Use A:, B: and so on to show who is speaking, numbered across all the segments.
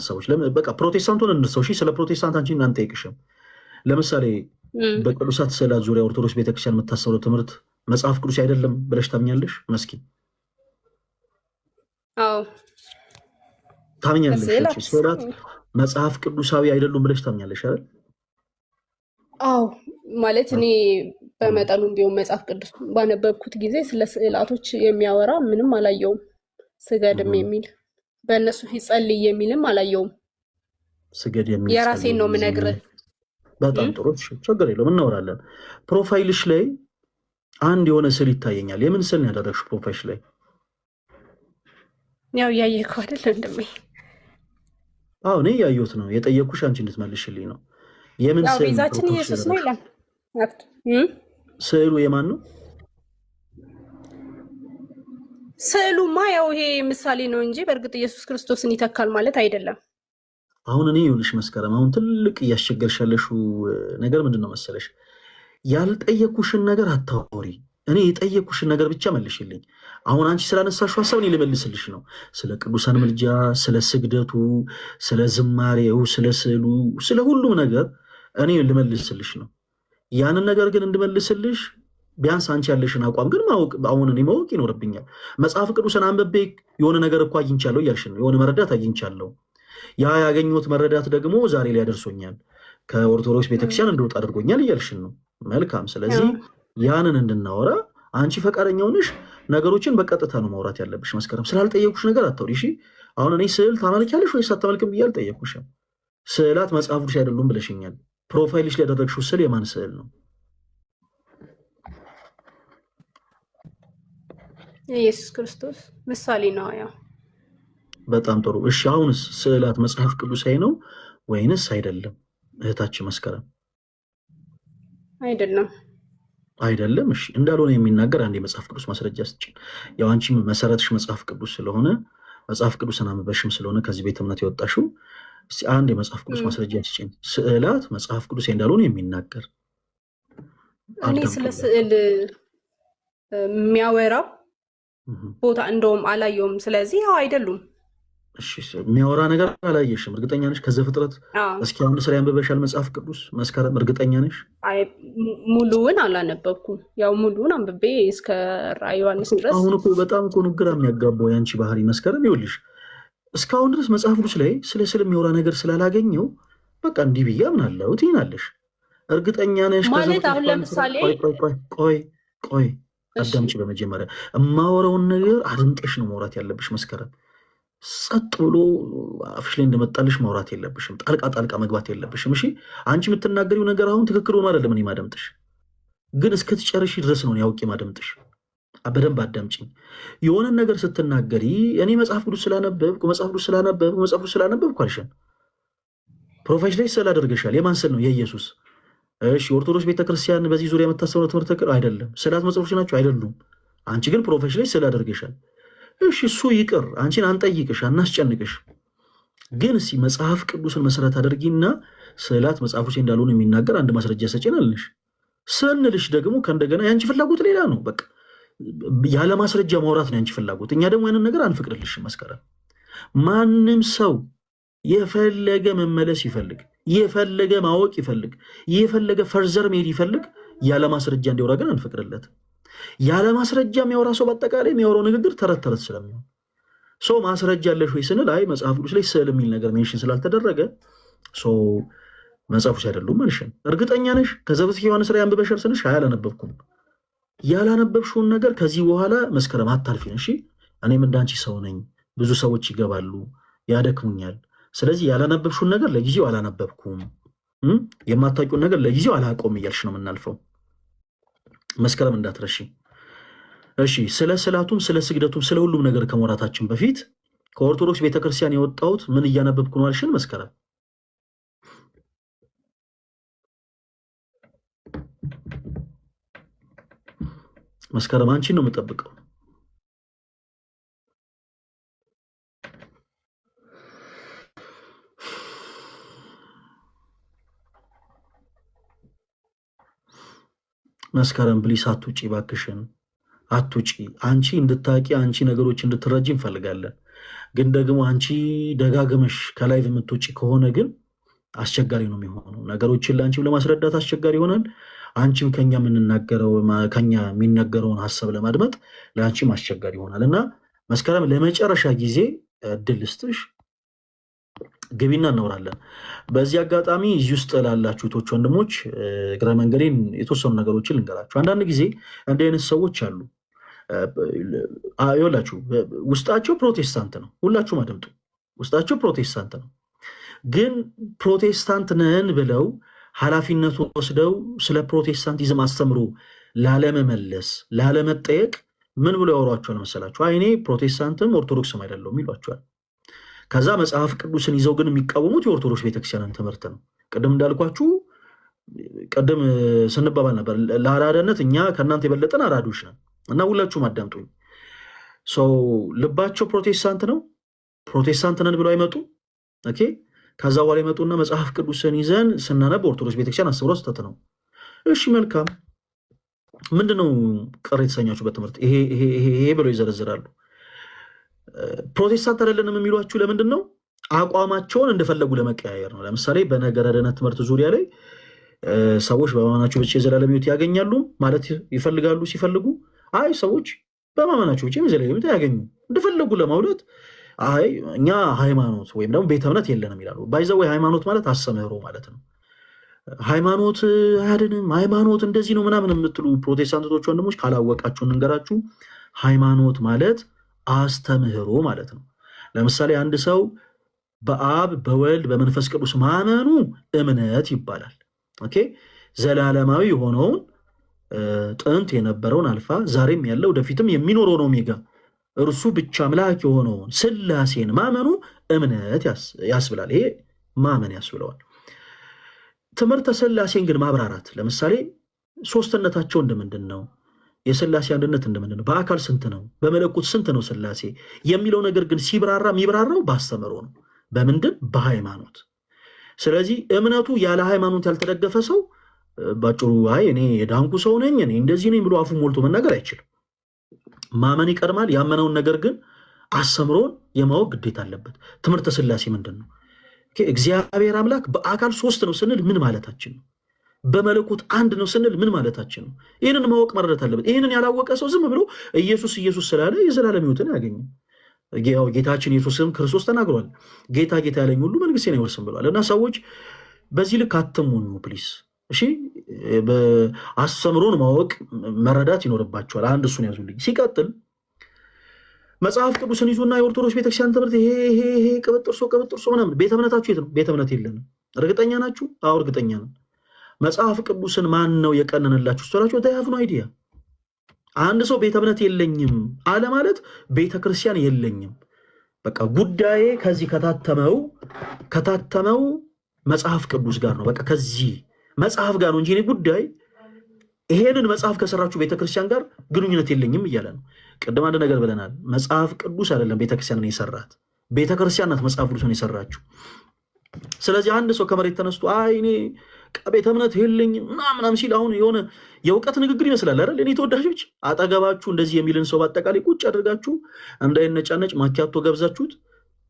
A: ሐሳቦች በቃ ፕሮቴስታንቱን እንርሳው። እሺ ስለ ፕሮቴስታንት አንቺ እናንተ ጠይቅሽም። ለምሳሌ በቅዱሳት ስዕላት ዙሪያ ኦርቶዶክስ ቤተክርስቲያን የምታሰበው ትምህርት መጽሐፍ ቅዱስ አይደለም ብለሽ ታምኛለሽ? መስኪ
B: አዎ
A: ታምኛለሽ? ስዕላት መጽሐፍ ቅዱሳዊ አይደሉም ብለሽ ታምኛለሽ አይደል?
B: አዎ ማለት እኔ በመጠኑም ቢሆን መጽሐፍ ቅዱስ ባነበብኩት ጊዜ ስለ ስዕላቶች የሚያወራ ምንም አላየውም። ስገድም የሚል በእነሱ ፊት ጸልይ የሚልም አላየውም።
A: ስገድ የሚል
B: የራሴን ነው የምነግርህ።
A: በጣም ጥሩ ችግር የለውም እናወራለን። ፕሮፋይልሽ ላይ አንድ የሆነ ስዕል ይታየኛል። የምን ስዕል ነው ያደረግሽው ፕሮፋይልሽ ላይ?
B: ያው እያየኸው አይደል ወንድሜ?
A: አዎ እኔ እያየሁት ነው። የጠየኩሽ አንቺ እንድትመልሽልኝ ነው። የምን ስዕል?
B: ቤዛችን ኢየሱስ ነው ይላል።
A: ስዕሉ የማን ነው?
B: ስዕሉማ ያው ይሄ ምሳሌ ነው እንጂ በእርግጥ ኢየሱስ ክርስቶስን ይተካል ማለት አይደለም።
A: አሁን እኔ ይኸውልሽ መስከረም፣ አሁን ትልቅ እያስቸገርሽ ያለሽው ነገር ምንድን ነው መሰለሽ? ያልጠየኩሽን ነገር አታወሪ። እኔ የጠየኩሽን ነገር ብቻ መልሽልኝ። አሁን አንቺ ስላነሳሽው ሀሳብ እኔ ልመልስልሽ ነው። ስለ ቅዱሳን ምልጃ፣ ስለ ስግደቱ፣ ስለ ዝማሬው፣ ስለ ስዕሉ፣ ስለ ሁሉም ነገር እኔ ልመልስልሽ ነው። ያንን ነገር ግን እንድመልስልሽ ቢያንስ አንቺ ያለሽን አቋም ግን ማወቅ አሁን እኔ ማወቅ ይኖርብኛል። መጽሐፍ ቅዱስን አንብቤ የሆነ ነገር እኮ አግኝቻለሁ እያልሽ ነው። የሆነ መረዳት አግኝቻለሁ። ያ ያገኘሁት መረዳት ደግሞ ዛሬ ላይ ያደርሶኛል፣ ከኦርቶዶክስ ቤተክርስቲያን እንደወጣ አድርጎኛል እያልሽን ነው። መልካም። ስለዚህ ያንን እንድናወራ አንቺ ፈቃደኛ ሆነሽ ነገሮችን በቀጥታ ነው ማውራት ያለብሽ። መስከረም ስላልጠየኩሽ ነገር አታውሪ እሺ። አሁን እኔ ስዕል ታመልኪያለሽ ወይስ አታመልክም ብዬ አልጠየኩሽም። ስዕላት መጽሐፍ ቅዱስ አይደሉም ብለሽኛል። ፕሮፋይልሽ ላይ ያደረግሽው ስዕል የማን ስዕል ነው?
B: ኢየሱስ ክርስቶስ ምሳሌ ነው። ያው
A: በጣም ጥሩ እሺ። አሁንስ ስዕላት መጽሐፍ ቅዱሳዊ ነው ወይንስ አይደለም? እህታችን መስከረም
B: አይደለም።
A: አይደለም። እሺ እንዳልሆነ የሚናገር አንድ የመጽሐፍ ቅዱስ ማስረጃ ስጭኝ። ያው አንቺ መሰረትሽ መጽሐፍ ቅዱስ ስለሆነ መጽሐፍ ቅዱስን አንብበሽም ስለሆነ ከዚህ ቤተ እምነት የወጣሽው እስቲ አንድ የመጽሐፍ ቅዱስ ማስረጃ ስጭኝ። ስዕላት መጽሐፍ ቅዱስ እንዳልሆነ የሚናገር
B: እኔ ስለ ስዕል የሚያወራው ቦታ እንደውም አላየውም። ስለዚህ ያው አይደሉም።
A: እሺ የሚያወራ ነገር አላየሽም? እርግጠኛ ነሽ? ከዘፍጥረት እስኪ አሁን ስራ ያንብበሻል መጽሐፍ ቅዱስ መስከረም? እርግጠኛ ነሽ?
B: አይ ሙሉውን አላነበብኩም። ያው ሙሉውን አንብቤ እስከ ራዕየ ዮሐንስ ድረስ።
A: አሁን እኮ በጣም እኮ ግራ የሚያጋባው ያንቺ ባህሪ መስከረም። ይኸውልሽ እስካሁን ድረስ መጽሐፍ ቅዱስ ላይ ስለ የሚያወራ ነገር ስላላገኘው በቃ እንዲህ ብዬ አምናለሁ ትይናለሽ። እርግጠኛ ነሽ?
B: ማለት አሁን ለምሳሌ
A: ቆይ አዳምጪ። በመጀመሪያ የማወራውን ነገር አድምጠሽ ነው ማውራት ያለብሽ መስከረም። ጸጥ ብሎ አፍሽ ላይ እንደመጣልሽ ማውራት የለብሽም። ጣልቃ መግባት የለብሽም። እሺ አንቺ የምትናገሪው ነገር አሁን ትክክል ሆኖ አይደለም እኔ ማደምጥሽ፣ ግን እስክትጨርሺ ድረስ ነው ያውቄ ማደምጥሽ። በደንብ አዳምጪኝ። የሆነ ነገር ስትናገሪ እኔ መጽሐፍ ቅዱስ ስላነበብኩ አልሽን። ፕሮፌሽን ላይ ስዕል አድርገሻል። የማን ስዕል ነው? የኢየሱስ። እሺ ኦርቶዶክስ ቤተክርስቲያን በዚህ ዙሪያ የምታስተምረው ትምህርት ትክክል አይደለም። ስዕላት መጽሐፎች ናቸው አይደሉም። አንቺ ግን ፕሮፌሽን ላይ ስዕል አድርገሻል። እሺ እሱ ይቅር፣ አንቺን አንጠይቅሽ፣ አናስጨንቅሽ። ግን እስኪ መጽሐፍ ቅዱስን መሰረት አድርጊና ስዕላት መጽሐፎች እንዳልሆኑ የሚናገር አንድ ማስረጃ ሰጪን አልንሽ። ስንልሽ ደግሞ ከእንደገና የአንቺ ፍላጎት ሌላ ነው። በቃ ያለ ማስረጃ ማውራት ነው የአንቺ ፍላጎት። እኛ ደግሞ ያንን ነገር አንፈቅድልሽም መስከረም። ማንም ሰው የፈለገ መመለስ ይፈልግ፣ የፈለገ ማወቅ ይፈልግ፣ የፈለገ ፈርዘር መሄድ ይፈልግ፣ ያለ ማስረጃ እንዲያወራ ግን አንፈቅድለት። ያለ ማስረጃ የሚያወራ ሰው በአጠቃላይ የሚያወራው ንግግር ተረት ተረት ስለሚሆን ሰው ማስረጃ አለሽ ወይ ስንል አይ መጽሐፍ ቅዱስ ላይ ስዕል የሚል ነገር ሜንሽን ስላልተደረገ ሰው መጽሐፎች አይደሉም አልሽን። እርግጠኛ ነሽ? ከዘፍጥረት ዮሐንስ ላይ አንብበሻል ስንሽ አይ አላነበብኩም። ያላነበብሽውን ነገር ከዚህ በኋላ መስከረም አታልፊን። እሺ እኔም እንዳንቺ ሰው ነኝ። ብዙ ሰዎች ይገባሉ፣ ያደክሙኛል። ስለዚህ ያላነበብሽውን ነገር ለጊዜው አላነበብኩም፣ የማታውቂውን ነገር ለጊዜው አላቆም እያልሽ ነው የምናልፈው። መስከረም እንዳትረሺ እሺ። ስለ ስዕላቱም ስለ ስግደቱም ስለ ሁሉም ነገር ከመውራታችን በፊት ከኦርቶዶክስ ቤተክርስቲያን የወጣሁት ምን እያነበብኩ ነው አልሽን? መስከረም አንቺን ነው የምጠብቀው። መስከረም ፕሊስ አትውጪ እባክሽን። አትውጪ። አንቺ እንድታቂ አንቺ ነገሮች እንድትረጂ እንፈልጋለን። ግን ደግሞ አንቺ ደጋግመሽ ከላይ የምትውጪ ከሆነ ግን አስቸጋሪ ነው የሚሆነው። ነገሮችን ለአንቺም ለማስረዳት አስቸጋሪ ይሆናል። አንቺም ከኛ የሚነገረውን ሀሳብ ለማድመጥ ለአንቺም አስቸጋሪ ይሆናል እና መስከረም ለመጨረሻ ጊዜ እድል ልስጥሽ፣ ግቢና እናወራለን። በዚህ አጋጣሚ እዚህ ውስጥ ላላችሁ እህቶች ወንድሞች፣ እግረ መንገዴን የተወሰኑ ነገሮችን ልንገራችሁ። አንዳንድ ጊዜ እንዲህ አይነት ሰዎች አሉ። ይኸውላችሁ ውስጣቸው ፕሮቴስታንት ነው። ሁላችሁም አድምጡ። ውስጣቸው ፕሮቴስታንት ነው፣ ግን ፕሮቴስታንት ነን ብለው ኃላፊነት ወስደው ስለ ፕሮቴስታንቲዝም አስተምሮ ላለመመለስ ላለመጠየቅ ምን ብሎ ያወሯቸዋል መሰላችሁ? እኔ ፕሮቴስታንትም ኦርቶዶክስም አይደለሁም ይሏቸዋል። ከዛ መጽሐፍ ቅዱስን ይዘው ግን የሚቃወሙት የኦርቶዶክስ ቤተክርስቲያንን ትምህርት ነው። ቅድም እንዳልኳችሁ ቅድም ስንባባል ነበር፣ ለአራዳነት እኛ ከእናንተ የበለጠን አራዶች ነን እና ሁላችሁም አዳምጡኝ። ልባቸው ፕሮቴስታንት ነው። ፕሮቴስታንት ነን ብለው አይመጡ። ኦኬ። ከዛ በኋላ ይመጡና መጽሐፍ ቅዱስን ይዘን ስናነብ ኦርቶዶክስ ቤተክርስቲያን አስተምሮ ስህተት ነው። እሺ መልካም፣ ምንድነው ቅር የተሰኛችሁበት ትምህርት? ይሄ ብለው ይዘረዝራሉ። ፕሮቴስታንት አይደለንም የሚሏችሁ ለምንድን ነው? አቋማቸውን እንደፈለጉ ለመቀያየር ነው። ለምሳሌ በነገረ ድነት ትምህርት ዙሪያ ላይ ሰዎች በማመናቸው ብቻ የዘላለም ሕይወት ያገኛሉ ማለት ይፈልጋሉ። ሲፈልጉ አይ ሰዎች በማመናቸው ብቻ የዘላለም ሕይወት ያገኙ እንደፈለጉ ለማውለት አይ እኛ ሃይማኖት ወይም ደግሞ ቤተ እምነት የለንም ይላሉ። ባይዘው ሃይማኖት ማለት አስተምህሮ ማለት ነው። ሃይማኖት አያድንም፣ ሃይማኖት እንደዚህ ነው ምናምን የምትሉ ፕሮቴስታንቶች ወንድሞች ካላወቃችሁ እንንገራችሁ። ሃይማኖት ማለት አስተምህሮ ማለት ነው። ለምሳሌ አንድ ሰው በአብ በወልድ በመንፈስ ቅዱስ ማመኑ እምነት ይባላል። ኦኬ። ዘላለማዊ የሆነውን ጥንት የነበረውን አልፋ ዛሬም ያለው ወደፊትም የሚኖረውን ኦሜጋ እርሱ ብቻ አምላክ የሆነውን ስላሴን ማመኑ እምነት ያስብላል። ይሄ ማመን ያስብለዋል። ትምህርተ ስላሴን ግን ማብራራት፣ ለምሳሌ ሶስትነታቸው እንደምንድን ነው፣ የስላሴ አንድነት እንደምንድን ነው፣ በአካል ስንት ነው፣ በመለኮት ስንት ነው ስላሴ የሚለው ነገር ግን ሲብራራ የሚብራራው በአስተምህሮ ነው። በምንድን? በሃይማኖት። ስለዚህ እምነቱ ያለ ሃይማኖት ያልተደገፈ ሰው ባጭሩ አይ እኔ የዳንኩ ሰው ነኝ እኔ እንደዚህ ነኝ ብሎ አፉን ሞልቶ መናገር አይችልም። ማመን ይቀድማል። ያመነውን ነገር ግን አስተምሮን የማወቅ ግዴታ አለበት። ትምህርተ ስላሴ ምንድን ነው? እግዚአብሔር አምላክ በአካል ሶስት ነው ስንል ምን ማለታችን ነው? በመለኮት አንድ ነው ስንል ምን ማለታችን ነው? ይህንን ማወቅ መረዳት አለበት። ይህንን ያላወቀ ሰው ዝም ብሎ ኢየሱስ ኢየሱስ ስላለ የዘላለም ሕይወትን አያገኝም። ጌታችን ኢየሱስም ክርስቶስ ተናግሯል። ጌታ ጌታ ያለኝ ሁሉ መንግሥቴን አይወርስም ብሏል። እና ሰዎች በዚህ ልክ አትሞኙ ፕሊስ። እሺ፣ አስተምሮን ማወቅ መረዳት ይኖርባቸዋል። አንድ እሱን ያዙልኝ። ሲቀጥል መጽሐፍ ቅዱስን ይዙና የኦርቶዶክስ ቤተክርስቲያን ትምህርት ይሄ ቅብጥርሶ ምናምን ቤተ እምነታችሁ የት ነው? ቤተ እምነት የለንም። እርግጠኛ ናችሁ? አዎ እርግጠኛ ነን። መጽሐፍ ቅዱስን ማን ነው የቀነነላችሁ ስትላችሁ ዳያፍ ነው አይዲያ። አንድ ሰው ቤተ እምነት የለኝም አለ ማለት ቤተ ክርስቲያን የለኝም በቃ ጉዳዬ ከዚህ ከታተመው መጽሐፍ ቅዱስ ጋር ነው። በቃ ከዚህ መጽሐፍ ጋር ነው እንጂ እኔ ጉዳይ ይሄንን መጽሐፍ ከሰራችሁ ቤተክርስቲያን ጋር ግንኙነት የለኝም እያለ ነው። ቅድም አንድ ነገር ብለናል። መጽሐፍ ቅዱስ አይደለም ቤተክርስቲያንን የሰራት፣ ቤተክርስቲያን ናት መጽሐፍ ቅዱስን የሰራችሁ። ስለዚህ አንድ ሰው ከመሬት ተነስቶ አይ እኔ ቤተ እምነት የለኝም ምናምን ሲል አሁን የሆነ የእውቀት ንግግር ይመስላል አይደል? እኔ ተወዳጆች አጠገባችሁ እንደዚህ የሚልን ሰው በአጠቃላይ ቁጭ አድርጋችሁ እንዳይነጫነጭ ማኪያቶ ገብዛችሁት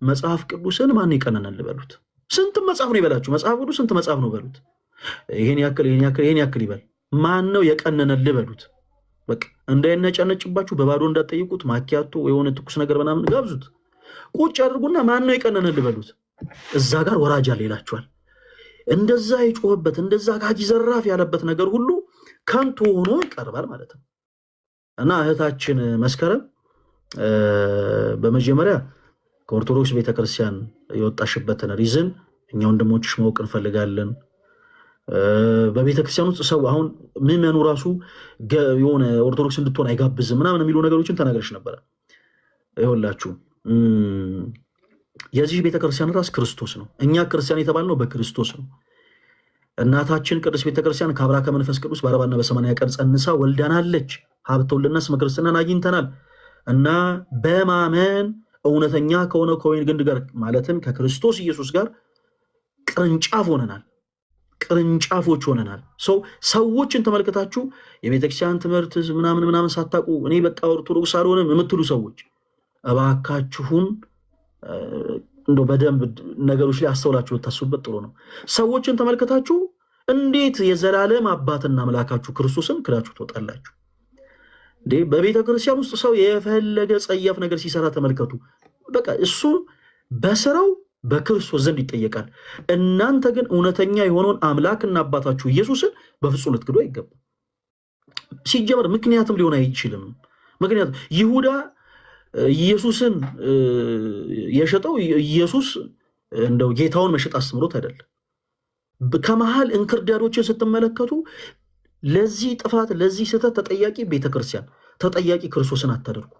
A: መጽሐፍ ቅዱስን ማን ይቀነናል በሉት። ስንት መጽሐፍ ነው ይበላችሁ። መጽሐፍ ቅዱስ ስንት መጽሐፍ ነው በሉት። ይሄን ያክል ይበል። ማን ነው የቀነነል በሉት። በቃ እንዳይነጫነጭባችሁ በባዶ እንዳትጠይቁት። ማኪያቶ የሆነ ትኩስ ነገር ምናምን ጋብዙት። ቁጭ አድርጉና ማን ነው የቀነነል በሉት። እዛ ጋር ወራጅ አለ ይላችኋል። እንደዛ የጮህበት እንደዛ ጋጂ ዘራፍ ያለበት ነገር ሁሉ ከንቱ ሆኖ ይቀርባል ማለት ነው። እና እህታችን መስከረም በመጀመሪያ ከኦርቶዶክስ ቤተክርስቲያን የወጣሽበትን ሪዝን እኛ ወንድሞችሽ ማወቅ እንፈልጋለን። በቤተክርስቲያን ውስጥ ሰው አሁን ምዕመኑ ራሱ የሆነ ኦርቶዶክስ እንድትሆን አይጋብዝም ምናምን የሚሉ ነገሮችን ተናገርሽ ነበረ። ይኸውላችሁ የዚህ ቤተክርስቲያን ራስ ክርስቶስ ነው። እኛ ክርስቲያን የተባልነው በክርስቶስ ነው። እናታችን ቅድስት ቤተክርስቲያን ከአብራ ከመንፈስ ቅዱስ በ40 በ80 ቀን ጸንሳ ወልዳናለች። ሀብተ ወልድና ስመ ክርስትናን አግኝተናል እና በማመን እውነተኛ ከሆነ ከወይን ግንድ ጋር ማለትም ከክርስቶስ ኢየሱስ ጋር ቅርንጫፍ ሆነናል። ቅርንጫፎች ሆነናል። ሰዎችን ተመልከታችሁ የቤተክርስቲያን ትምህርት ምናምን ሳታውቁ እኔ በቃ ኦርቶዶክስ አልሆንም የምትሉ ሰዎች እባካችሁን እንደው በደንብ ነገሮች ላይ አስተውላችሁ ታስቡበት ጥሩ ነው። ሰዎችን ተመልከታችሁ እንዴት የዘላለም አባትና አምላካችሁ ክርስቶስን ክዳችሁ ትወጣላችሁ? በቤተ ክርስቲያን ውስጥ ሰው የፈለገ ጸያፍ ነገር ሲሰራ ተመልከቱ። በቃ እሱ በስራው በክርስቶስ ዘንድ ይጠየቃል። እናንተ ግን እውነተኛ የሆነውን አምላክና አባታችሁ ኢየሱስን በፍጹም ልትክዱ አይገባም። ሲጀመር ምክንያትም ሊሆን አይችልም። ምክንያቱም ይሁዳ ኢየሱስን የሸጠው ኢየሱስ እንደው ጌታውን መሸጥ አስተምሮት አይደለም። ከመሃል እንክርዳዶችን ስትመለከቱ ለዚህ ጥፋት ለዚህ ስህተት ተጠያቂ ቤተክርስቲያን፣ ተጠያቂ ክርስቶስን አታደርጉ።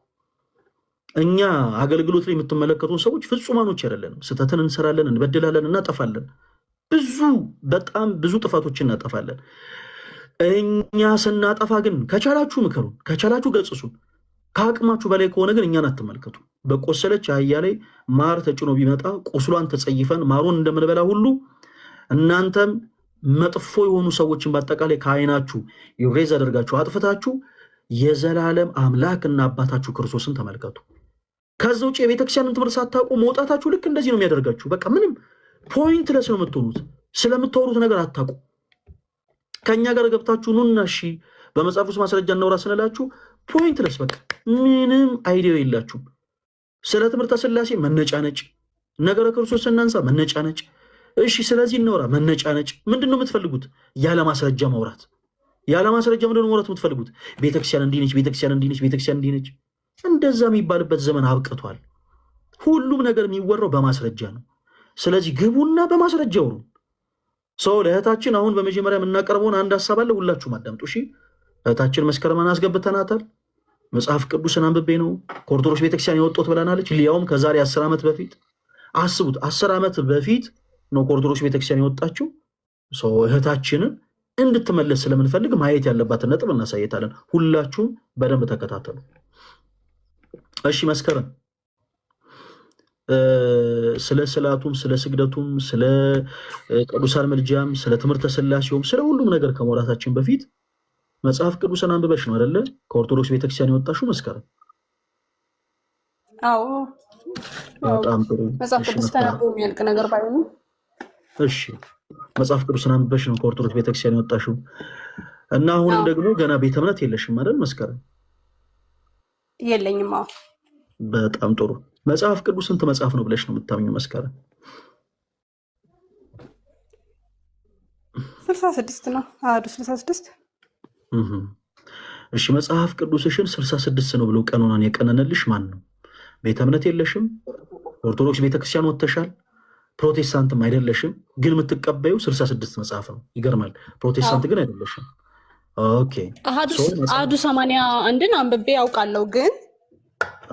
A: እኛ አገልግሎት ላይ የምትመለከቱን ሰዎች ፍጹማኖች አይደለንም። ስህተትን እንሰራለን፣ እንበድላለን፣ እናጠፋለን። በጣም ብዙ ጥፋቶችን እናጠፋለን። እኛ ስናጠፋ ግን ከቻላችሁ ምከሩን፣ ከቻላችሁ ገጽሱን። ከአቅማችሁ በላይ ከሆነ ግን እኛን አትመልከቱ። በቆሰለች አህያ ላይ ማር ተጭኖ ቢመጣ ቁስሏን ተጸይፈን ማሩን እንደምንበላ ሁሉ እናንተም መጥፎ የሆኑ ሰዎችን በአጠቃላይ ከዓይናችሁ ኢሬዝ አደርጋችሁ አጥፍታችሁ የዘላለም አምላክና አባታችሁ ክርስቶስን ተመልከቱ። ከዛ ውጭ የቤተክርስቲያንን ትምህርት ሳታውቁ መውጣታችሁ ልክ እንደዚህ ነው የሚያደርጋችሁ። በቃ ምንም ፖይንትለስ ነው የምትሆኑት። ስለምታወሩት ነገር አታውቁ። ከእኛ ጋር ገብታችሁ ኑና እሺ በመጽሐፍ ውስጥ ማስረጃ እናውራ ስንላችሁ ፖይንትለስ፣ በቃ ምንም አይዲያ የላችሁም። ስለ ትምህርተ ሥላሴ መነጫነጭ፣ ነገረ ክርስቶስ እናንሳ መነጫነጭ፣ እሺ ስለዚህ እናውራ መነጫነጭ። ምንድን ነው የምትፈልጉት? ያለ ማስረጃ ማውራት። ያለ ማስረጃ ምንድን ነው ማውራት የምትፈልጉት? ቤተክርስቲያን እንዲህ ነች፣ ቤተክርስቲያን እንዲህ ነች፣ ቤተክርስቲያን እንዲህ ነች። እንደዛ የሚባልበት ዘመን አብቅቷል። ሁሉም ነገር የሚወራው በማስረጃ ነው። ስለዚህ ግቡና በማስረጃ አውሩ። ሰው ለእህታችን አሁን በመጀመሪያ የምናቀርበውን አንድ ሀሳብ አለ፣ ሁላችሁም አዳምጡ እሺ። እህታችን መስከረምን አስገብተናታል። መጽሐፍ ቅዱስን አንብቤ ነው ከኦርቶዶክስ ቤተክርስቲያን የወጣሁት ብለናለች። ሊያውም ከዛሬ 10 ዓመት በፊት አስቡት፣ 10 ዓመት በፊት ነው ከኦርቶዶክስ ቤተክርስቲያን የወጣችው። እህታችንን እንድትመለስ ስለምንፈልግ ማየት ያለባትን ነጥብ እናሳየታለን። ሁላችሁም በደንብ ተከታተሉ እሺ። መስከረም ስለ ስዕላቱም ስለ ስግደቱም ስለ ቅዱሳን ምልጃም ስለ ትምህርተ ሥላሴውም ስለ ሁሉም ነገር ከመውራታችን በፊት መጽሐፍ ቅዱስን አንብበሽ ነው አይደለ ከኦርቶዶክስ ቤተክርስቲያን የወጣሽው መስከረም?
B: አዎ
A: በጣም ጥሩ።
B: መጽሐፍ ቅዱስ ተነቦ የሚያልቅ ነገር ባይሆን
A: እሺ፣ መጽሐፍ ቅዱስን አንብበሽ ነው ከኦርቶዶክስ ቤተክርስቲያን የወጣሽው እና አሁንም ደግሞ ገና ቤተ እምነት የለሽም አይደል መስከረም?
B: የለኝም። አዎ
A: በጣም ጥሩ። መጽሐፍ ቅዱስ ስንት መጽሐፍ ነው ብለሽ ነው የምታምኙ መስከረም?
B: 66 ነው። አሃዱ 66።
A: እሺ፣ መጽሐፍ ቅዱስሽን 66 ነው ብሎ ቀኖናን የቀነነልሽ ማን ነው? ቤተ እምነት የለሽም። ኦርቶዶክስ ቤተክርስቲያን ወጥተሻል። ፕሮቴስታንትም አይደለሽም። ግን የምትቀበዩ 66 መጽሐፍ ነው። ይገርማል። ፕሮቴስታንት ግን አይደለሽም። ኦኬ።
B: አሃዱ 81ን አንብቤ ያውቃለሁ ግን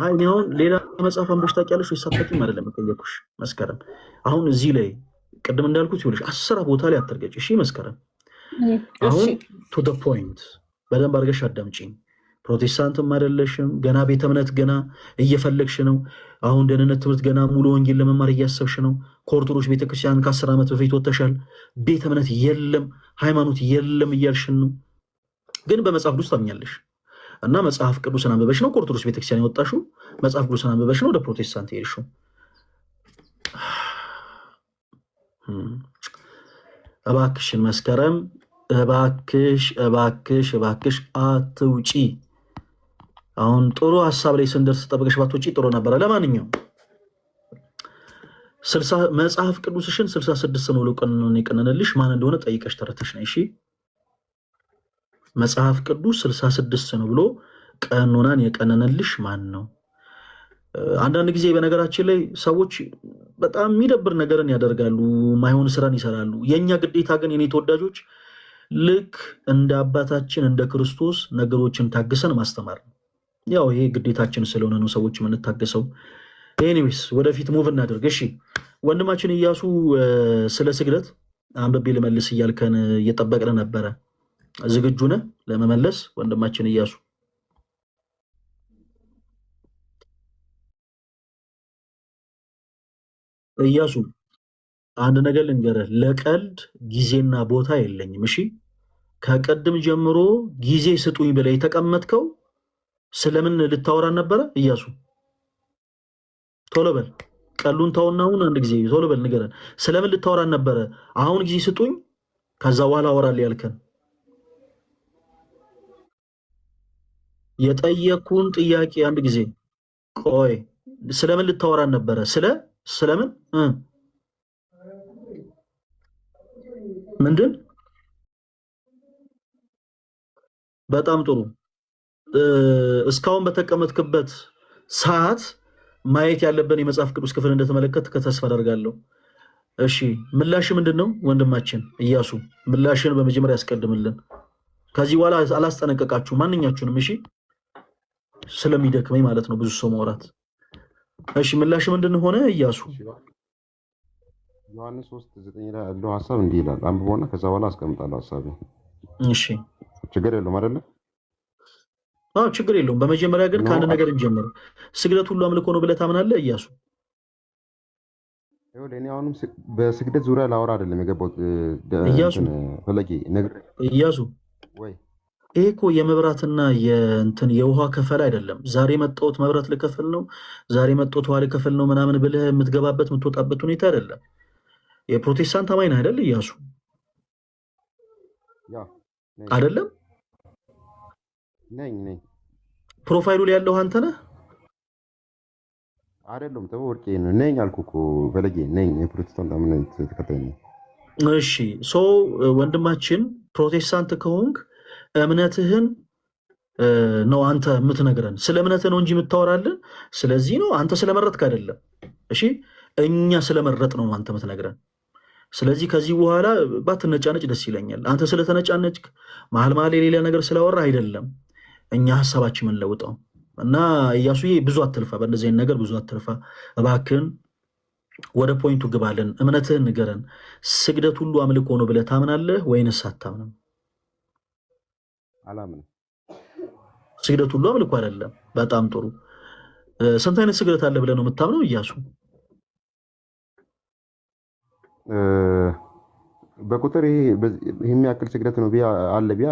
A: እኔ አሁን ሌላ መጽሐፍ አንብበሽ ታውቂያለሽ ወይስ አታውቂም? አይደለም የጠየኩሽ መስከረም። አሁን እዚህ ላይ ቅድም እንዳልኩት ይኸውልሽ 10 ቦታ ላይ አትርገጭ እሺ መስከረም። አሁን ቱ ዘ ፖይንት በደንብ አድርገሽ አዳምጪኝ። ፕሮቴስታንትም አይደለሽም። ገና ቤተ እምነት ገና እየፈለግሽ ነው። አሁን ደህንነት ትምህርት ገና ሙሉ ወንጌል ለመማር እያሰብሽ ነው። ከኦርቶዶክስ ቤተክርስቲያን ከ10 ዓመት በፊት ወጥተሻል። ቤተ እምነት የለም ሃይማኖት የለም እያልሽን ነው። ግን በመጽሐፍ ቅዱስ ታምኛለሽ እና መጽሐፍ ቅዱስን አንብበሽ ነው ከኦርቶዶክስ ቤተክርስቲያን የወጣሽው። መጽሐፍ ቅዱስን አንብበሽ ነው ወደ ፕሮቴስታንት የሄድሽው። እባክሽን መስከረም እባክሽ አትውጪ። አሁን ጥሩ ሀሳብ ላይ ስንደርስ ጠብቀሽ ባትውጪ ጥሩ ነበረ። ለማንኛውም መጽሐፍ ቅዱስሽን 66 ነው ብሎ ቀኖናን የቀነነልሽ ማን እንደሆነ ጠይቀሽ ተረተሽ ነው እሺ። መጽሐፍ ቅዱስ 66 ነው ብሎ ቀኖናን የቀነነልሽ ማን ነው? አንዳንድ ጊዜ በነገራችን ላይ ሰዎች በጣም የሚደብር ነገርን ያደርጋሉ፣ ማይሆን ስራን ይሰራሉ። የኛ ግዴታ ግን የኔ ተወዳጆች ልክ እንደ አባታችን እንደ ክርስቶስ ነገሮችን ታግሰን ማስተማር ነው። ያው ይሄ ግዴታችን ስለሆነ ነው ሰዎች የምንታገሰው። ኤኒዌይስ ወደፊት ሙቭ እናደርግ እሺ። ወንድማችን ኢያሱ ስለ ስግደት አንብቤ ልመልስ እያልከን እየጠበቅን ነበረ። ዝግጁ ነህ ለመመለስ ወንድማችን ኢያሱ? ኢያሱ አንድ ነገር ልንገርህ፣ ለቀልድ ጊዜና ቦታ የለኝም። እሺ ከቀድም ጀምሮ ጊዜ ስጡኝ ብለህ የተቀመጥከው ስለምን ልታወራን ነበረ? እያሱ ቶሎ በል፣ ቀሉን ተውና አሁን አንድ ጊዜ ቶሎ በል ንገረን። ስለምን ልታወራን ነበረ? አሁን ጊዜ ስጡኝ ከዛ በኋላ አወራለሁ ያልከን የጠየኩን ጥያቄ አንድ ጊዜ ቆይ፣ ስለምን ልታወራን ነበረ? ስለምን ምንድን? በጣም ጥሩ። እስካሁን በተቀመጥክበት ሰዓት ማየት ያለብን የመጽሐፍ ቅዱስ ክፍል እንደተመለከት ከተስፋ አደርጋለሁ። እሺ ምላሽ ምንድን ነው ወንድማችን እያሱ? ምላሽን በመጀመሪያ ያስቀድምልን። ከዚህ በኋላ አላስጠነቀቃችሁ ማንኛችሁንም። እሺ ስለሚደክመኝ ማለት ነው ብዙ ሰው ማውራት። እሺ ምላሽ ምንድን ሆነ እያሱ?
C: ዮሐንስ 3:9 ላይ ያለው ሐሳብ እንዲህ ይላል። አንብቦና ከዛ በኋላ አስቀምጣለሁ ሐሳቤ።
A: እሺ
C: ችግር የለውም አይደለ?
A: አዎ ችግር የለውም። በመጀመሪያ ግን ከአንድ ነገር እንጀምር። ስግደት ሁሉ አምልኮ ነው ብለህ ታምናለህ እያሱ?
C: ይኸውልህ እኔ አሁንም በስግደት ዙሪያ ላወራ አይደለም የገባሁት።
A: እያሱ
C: ፈለጌ ነግሬ
A: እያሱ
C: ወይ
A: ይሄ እኮ የመብራትና የእንትን የውሃ ከፈል አይደለም። ዛሬ መጣሁት መብራት ልከፍል ነው፣ ዛሬ መጣሁት ውሃ ልከፍል ነው ምናምን ብለህ የምትገባበት የምትወጣበት ሁኔታ አይደለም። የፕሮቴስታንት አማኝ ነህ አይደል እያሱ? አይደለም
C: ነኝ።
A: ፕሮፋይሉ ላይ ያለው አንተ ነህ
C: አይደለም? ተው ወርቄ ነኝ አልኩህ እኮ ፈለጌ ነኝ። የፕሮቴስታንት እምነት ተከታይ ነኝ።
A: እሺ ወንድማችን ፕሮቴስታንት ከሆንክ እምነትህን ነው አንተ የምትነግረን። ስለ እምነትህ ነው እንጂ የምታወራልን። ስለዚህ ነው አንተ ስለመረጥክ አይደለም። እሺ እኛ ስለመረጥ ነው አንተ የምትነግረን። ስለዚህ ከዚህ በኋላ ባትነጫነጭ ደስ ይለኛል። አንተ ስለተነጫነጭ መሀል የሌላ ነገር ስላወራ አይደለም እኛ ሀሳባችን የምንለውጠው። እና እያሱዬ ብዙ አትልፋ፣ በእንደዚህ አይነት ነገር ብዙ አትልፋ እባክህን። ወደ ፖይንቱ ግባለን። እምነትህን ንገረን። ስግደት ሁሉ አምልኮ ነው ብለህ ታምናለህ ወይንስ አታምንም?
C: አላምንም።
A: ስግደት ሁሉ አምልኮ አይደለም። በጣም ጥሩ። ስንት አይነት ስግደት አለ ብለህ ነው የምታምነው እያሱ?
C: በቁጥር ይሄ የሚያክል ስግደት ነው አለ ቢያ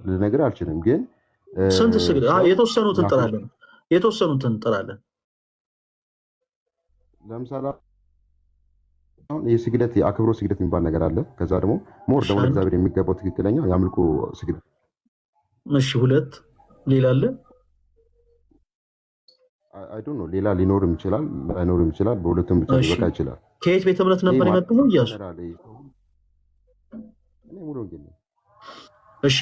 C: ልነግርህ አልችልም። ግን
A: ስንት ስግደት? የተወሰኑትን እንጠራለን። የተወሰኑትን እንጠራለን።
C: ለምሳሌ አሁን የስግደት የአክብሮ ስግደት የሚባል ነገር አለ። ከዛ ደግሞ ሞር ደግሞ ለእግዚአብሔር የሚገባው ትክክለኛ የአምልኮ ስግደት።
A: እሺ ሁለት ሌላ አለ?
C: አይ ዶንት ኖ ሌላ ሊኖርም ይችላል ላይኖርም ይችላል። በሁለቱም ብቻ ሊበቃ ይችላል።
A: ከየት ቤተ እምነት ነበር የመጣው እያሱ?
C: እኔ ሙሉ ወንጌል ነው።
A: እሺ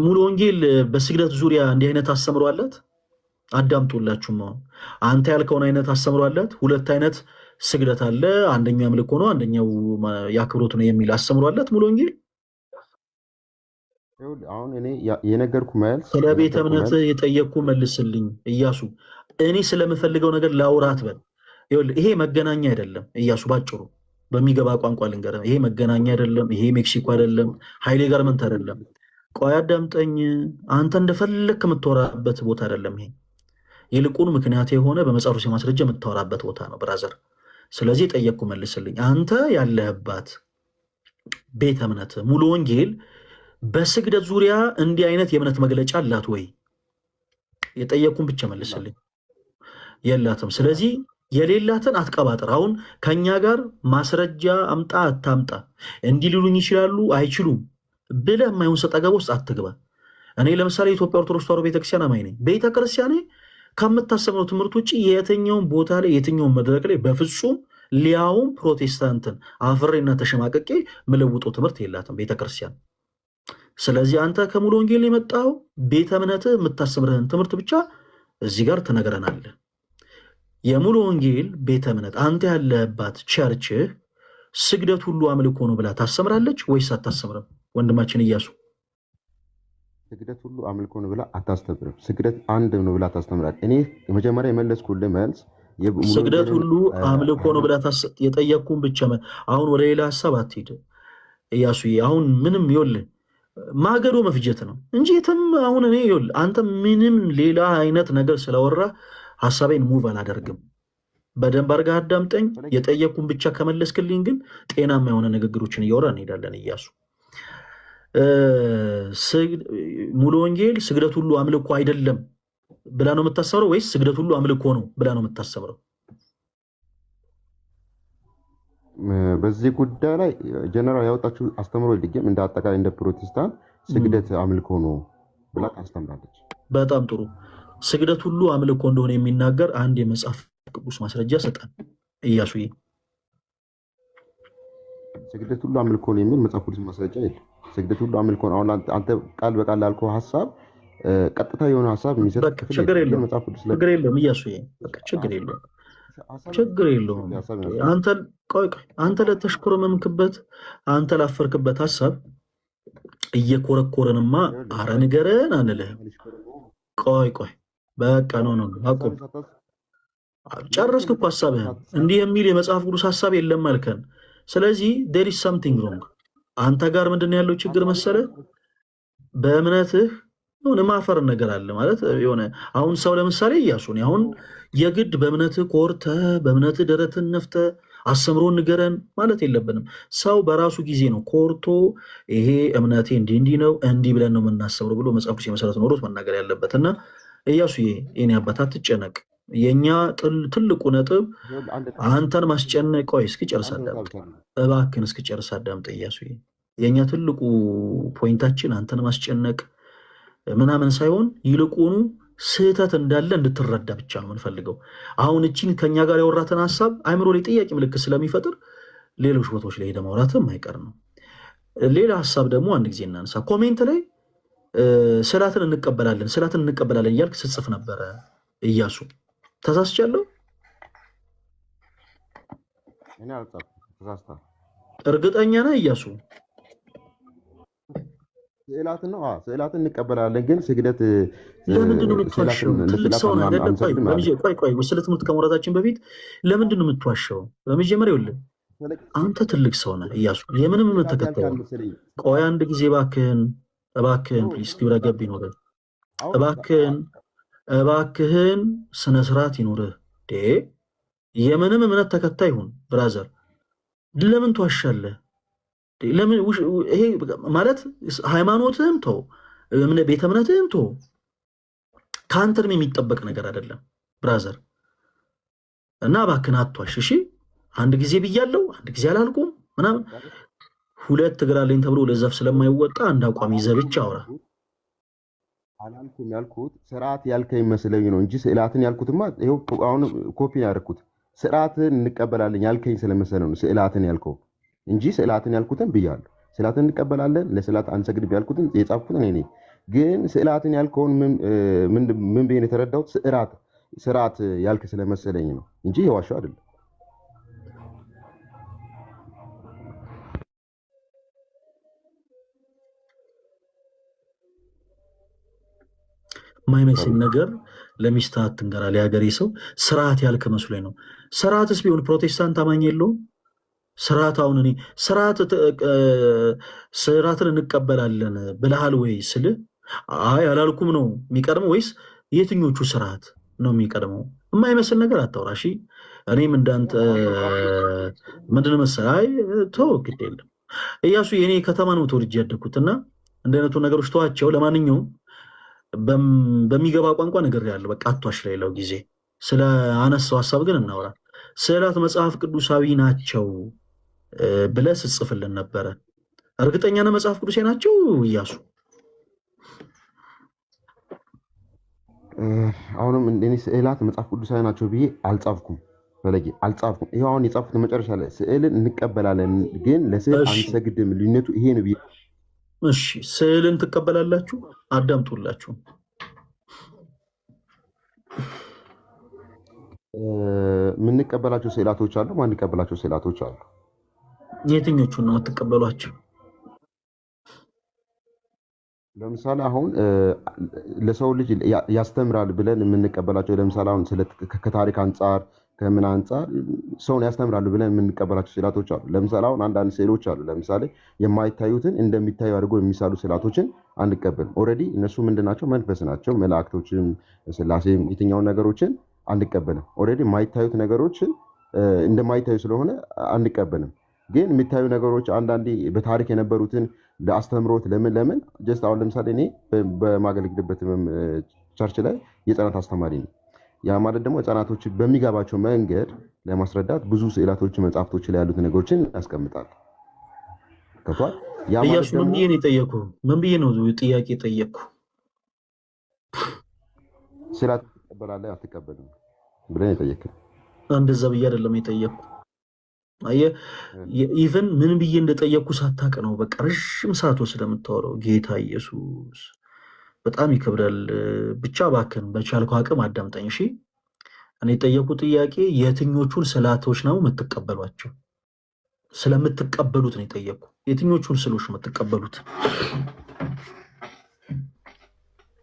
A: ሙሉ ወንጌል በስግደት ዙሪያ እንዲህ አይነት አስተምሮ አላት? አዳምጡላችሁም። አሁን አንተ ያልከውን አይነት አስተምሮ አላት። ሁለት አይነት ስግደት አለ። አንደኛው አምልኮ ነው፣ አንደኛው የአክብሮት ነው የሚል አስተምሮ አላት ሙሉ ወንጌል።
C: አሁን እኔ የነገርኩ መልስ
A: ስለ ቤተ እምነት የጠየቅኩ መልስልኝ እያሱ። እኔ ስለምፈልገው ነገር ላውራት በል። ይሄ መገናኛ አይደለም እያሱ። ባጭሩ በሚገባ ቋንቋ ልንገርህ፣ ይሄ መገናኛ አይደለም፣ ይሄ ሜክሲኮ አይደለም፣ ኃይሌ ጋርመንት አይደለም። ቆይ አዳምጠኝ። አንተ እንደፈለክ የምታወራበት ቦታ አይደለም ይሄ። ይልቁኑ ምክንያት የሆነ በመጽሐፍ ቅዱስ ማስረጃ የምታወራበት ቦታ ነው ብራዘር። ስለዚህ ጠየቅኩ መልስልኝ። አንተ ያለህባት ቤተ እምነት ሙሉ ወንጌል በስግደት ዙሪያ እንዲህ አይነት የእምነት መግለጫ አላት ወይ? የጠየቅኩን ብቻ መልስልኝ። የላትም። ስለዚህ የሌላትን አትቀባጥር። አሁን ከኛ ጋር ማስረጃ አምጣ አታምጣ፣ እንዲህ ሊሉኝ ይችላሉ አይችሉም ብለህ የማይሆን ሰጣ ገባ ውስጥ አትግባ። እኔ ለምሳሌ የኢትዮጵያ ኦርቶዶክስ ተዋሕዶ ቤተክርስቲያን አማኝ ነኝ። ቤተክርስቲያኔ ከምታሰምነው ትምህርት ውጭ የትኛውን ቦታ ላይ የትኛውን መድረክ ላይ በፍጹም ሊያውም ፕሮቴስታንትን አፍሬና ተሸማቀቄ ምለውጦ ትምህርት የላትም ቤተክርስቲያን። ስለዚህ አንተ ከሙሉ ወንጌል የመጣው ቤተ እምነትህ የምታስተምርህን ትምህርት ብቻ እዚህ ጋር ትነግረናለህ። የሙሉ ወንጌል ቤተ እምነት አንተ ያለህባት ቸርችህ ስግደት ሁሉ አምልኮ ነው ብላ ታስተምራለች ወይስ አታስተምርም? ወንድማችን እያሱ
C: ስግደት ሁሉ አምልኮ ነው ብላ አታስተምርም። ስግደት አንድ ነው ብላ ታስተምራለች። እኔ መጀመሪያ የመለስኩልህ መልስ
A: ስግደት ሁሉ አምልኮ ነው ብላ የጠየቅኩን ብቻ። አሁን ወደ ሌላ ሀሳብ አትሄድ እያሱ። አሁን ምንም ይኸውልህ ማገዶ መፍጀት ነው እንጂ የትም አሁን እኔ ይኸውልህ አንተ ምንም ሌላ አይነት ነገር ስላወራ ሀሳቤን ሙቭ አላደርግም። በደንብ አድርገህ አዳምጠኝ። የጠየኩን ብቻ ከመለስክልኝ ግን ጤናማ የሆነ ንግግሮችን እያወራ እንሄዳለን። እያሱ ሙሉ ወንጌል ስግደት ሁሉ አምልኮ አይደለም ብላ ነው የምታሰብረው ወይስ ስግደት ሁሉ አምልኮ ነው ብላ ነው የምታሰብረው?
C: በዚህ ጉዳይ ላይ ጀነራል ያወጣችው አስተምሮ ይልግም እንደ አጠቃላይ እንደ ፕሮቴስታንት ስግደት አምልኮ ነው ብላ ታስተምራለች።
A: በጣም ጥሩ። ስግደት ሁሉ አምልኮ እንደሆነ የሚናገር አንድ የመጽሐፍ ቅዱስ ማስረጃ ሰጠን ኢያሱዬ።
C: ስግደት ሁሉ አምልኮ ነው የሚል መጽሐፍ ቅዱስ ማስረጃ የለም። ስግደት ሁሉ አምልኮ ነው። አሁን አንተ ቃል በቃል ላልከው ሐሳብ ቀጥታ የሆነ ሐሳብ የሚሰጥ
A: ችግር የለውም ኢያሱዬ፣ በቃ ችግር የለውም። አንተ ለተሽኮረመምክበት አንተ ላፈርክበት ሐሳብ እየኮረኮረንማ አረ ንገረን አንልህም። ቆይ በቃ ነው አቁም። ጨረስክ እኮ ሐሳብህን። እንዲህ የሚል የመጽሐፍ ቅዱስ ሐሳብ የለም አልከን። ስለዚህ there is something wrong። አንተ ጋር ምንድነው ያለው ችግር መሰለ? በእምነትህ የሆነ ማፈር ነገር አለ ማለት የሆነ አሁን ሰው ለምሳሌ ኢያሱን አሁን የግድ በእምነትህ ኮርተህ በእምነትህ ደረትን ነፍተህ አስተምሮ ንገረን ማለት የለብንም። ሰው በራሱ ጊዜ ነው ኮርቶ ይሄ እምነቴ እንዲህ ነው እንዲህ ብለን ነው የምናስተምረው ብሎ መጽሐፍ ቅዱስ የመሰረተ ኖሮት መናገር ያለበት እና ኢያሱዬ የኔ አባት አትጨነቅ። የኛ ትልቁ ነጥብ አንተን ማስጨነቅ። ቆይ እስኪጨርስ አዳምጥ እባክህን፣ እስኪጨርስ አዳምጥ ኢያሱዬ። የኛ ትልቁ ፖይንታችን አንተን ማስጨነቅ ምናምን ሳይሆን ይልቁኑ ስህተት እንዳለ እንድትረዳ ብቻ ነው የምንፈልገው። አሁን እቺን ከኛ ጋር ያወራትን ሐሳብ አይምሮ ላይ ጥያቄ ምልክት ስለሚፈጥር ሌሎች ቦታዎች ላይ ሄደ ማውራትም አይቀር ነው። ሌላ ሐሳብ ደግሞ አንድ ጊዜ እናንሳ። ኮሜንት ላይ ስዕላትን እንቀበላለን እያልክ ስትጽፍ ነበረ ኢያሱ። ተሳስቻለሁ? እርግጠኛ ነህ ኢያሱ?
C: ስዕላትን እንቀበላለን ግን ስግደት
A: ለምንድን ነው የምትዋሸው? ትልቅ ሰው ነህ አይደለም? ቆይ ስለ ትምህርት ከመውራታችን በፊት ለምንድን ነው የምትዋሸው? በመጀመሪያ ይኸውልህ አንተ ትልቅ ሰው ነህ ኢያሱ፣ የምንም እምነት ተከታይ ነው። ቆይ አንድ ጊዜ እባክህን ፕሊስ ግብረ ገብ ይኖርህ እባክህን ስነ ስርዓት ይኖርህ። የምንም እምነት ተከታይ ሁን ብራዘር፣ ለምን ትዋሻለህ? ለምን ይሄ ማለት ሃይማኖትህም ተው ቤተ እምነትህም ተው፣ ከአንተም የሚጠበቅ ነገር አይደለም ብራዘር። እና እባክህን አትዋሽ እሺ። አንድ ጊዜ ብያለሁ፣ አንድ ጊዜ አላልኩም ምናምን። ሁለት እግር አለኝ ተብሎ ለዛፍ ስለማይወጣ አንድ አቋም ይዘህ ብቻ አውራ።
C: አላልኩም ያልኩት ስርዓት ያልከኝ መስለኝ ነው እንጂ ስዕላትን ያልኩትማ ይኸው አሁን ኮፒ ያደረኩት። ስርዓትን እንቀበላለን ያልከኝ ስለመሰለኝ ነው ስዕላትን ያልከው እንጂ ስዕላትን ያልኩትን ብያለሁ። ስዕላትን እንቀበላለን ለስዕላት አንሰግድም ያልኩትን የጻፍኩትን እኔ ነኝ። ግን ስዕላትን ያልከውን ምን ብዬ የተረዳሁት ስርዓት ያልክ ስለመሰለኝ ነው እንጂ የዋሻው አይደለም።
A: ማይመስል ነገር ለሚስትህ አትንገራ። የሀገሬ ሰው ስርዓት ያልክ መስሎኝ ነው። ስርዓትስ ቢሆን ፕሮቴስታንት አማኝ የለውም ስርዓት። አሁን እኔ ስርዓትን እንቀበላለን ብለሃል ወይ ስልህ አይ አላልኩም ነው የሚቀድመው ወይስ የትኞቹ ስርዓት ነው የሚቀድመው? የማይመስል ነገር አታውራ እሺ። እኔም እንዳንተ ምንድን መሰለህ አይ ተው ግድ የለም ኢያሱ፣ የኔ ከተማ ነው ተወልጄ ያደግኩትና እንደ አይነቱ ነገሮች ተዋቸው። ለማንኛውም በሚገባ ቋንቋ ነገር ያለው በቃ አትዋሽ። ሌላው ጊዜ ስለ አነሳው ሐሳብ ግን እናውራ። ስዕላት መጽሐፍ ቅዱሳዊ ናቸው ብለህ ስትጽፍልን ነበረ። እርግጠኛ ነህ መጽሐፍ ቅዱሴ ናቸው ኢያሱ?
C: አሁንም እኔ ስዕላት መጽሐፍ ቅዱሳዊ ናቸው ብዬ አልጻፍኩም። ፈለጌ አልጻፍኩም። ይሄው አሁን የጻፍኩት መጨረሻ ላይ ስዕልን እንቀበላለን ግን ለስዕል አንሰግድም ልዩነቱ ይሄ ነው ብዬ።
A: እሺ ስዕልን ትቀበላላችሁ? አዳምጡላችሁ።
C: የምንቀበላቸው ስዕላቶች አሉ፣ ማንቀበላቸው ስዕላቶች አሉ።
A: የትኞቹን ነው የምትቀበሏቸው?
C: ለምሳሌ አሁን ለሰው ልጅ ያስተምራል ብለን የምንቀበላቸው ለምሳሌ አሁን ከታሪክ አንጻር ከምን አንጻር ሰውን ያስተምራሉ ብለን የምንቀበላቸው ስዕላቶች አሉ። ለምሳሌ አሁን አንዳንድ ስዕሎች አሉ። ለምሳሌ የማይታዩትን እንደሚታዩ አድርጎ የሚሳሉ ስዕላቶችን አንቀበል። ኦልሬዲ እነሱ ምንድን ናቸው? መንፈስ ናቸው። መላእክቶችም ስላሴም የትኛውን ነገሮችን አንቀበልም። ኦልሬዲ የማይታዩት ነገሮችን እንደማይታዩ ስለሆነ አንቀበልም። ግን የሚታዩ ነገሮች አንዳንዴ በታሪክ የነበሩትን ለአስተምሮት ለምን ጀስት አሁን ለምሳሌ እኔ በማገለግልበት ቸርች ላይ የህፃናት አስተማሪ ነው። ያ ማለት ደግሞ ህፃናቶች በሚገባቸው መንገድ ለማስረዳት ብዙ ስዕላቶች መጽሐፍቶች ላይ ያሉት ነገሮችን ያስቀምጣል። ከቷል ያ ማለት
A: እያሱ ምን
C: ደግሞ
A: ብዬ ነው የጠየኩ? ምን ብዬ ነው ጥያቄ ጠየቅኩ?
C: ስዕላት ትቀበላለህ አትቀበልም ብለን የጠየቅን
A: እንደዛ ብዬ አይደለም የጠየቅኩ። አየህ ኢቨን ምን ብዬ እንደጠየቅኩ ሳታውቅ ነው በቃ ረዥም ሰዓት ወስደህ የምታወራው። ጌታ ኢየሱስ በጣም ይከብዳል። ብቻ እባክህን በቻልከው አቅም አዳምጠኝ እሺ። እኔ የጠየቁ ጥያቄ የትኞቹን ስዕላቶች ነው የምትቀበሏቸው? ስለምትቀበሉት ነው የጠየቁ። የትኞቹን ስዕሎች ነው የምትቀበሉት?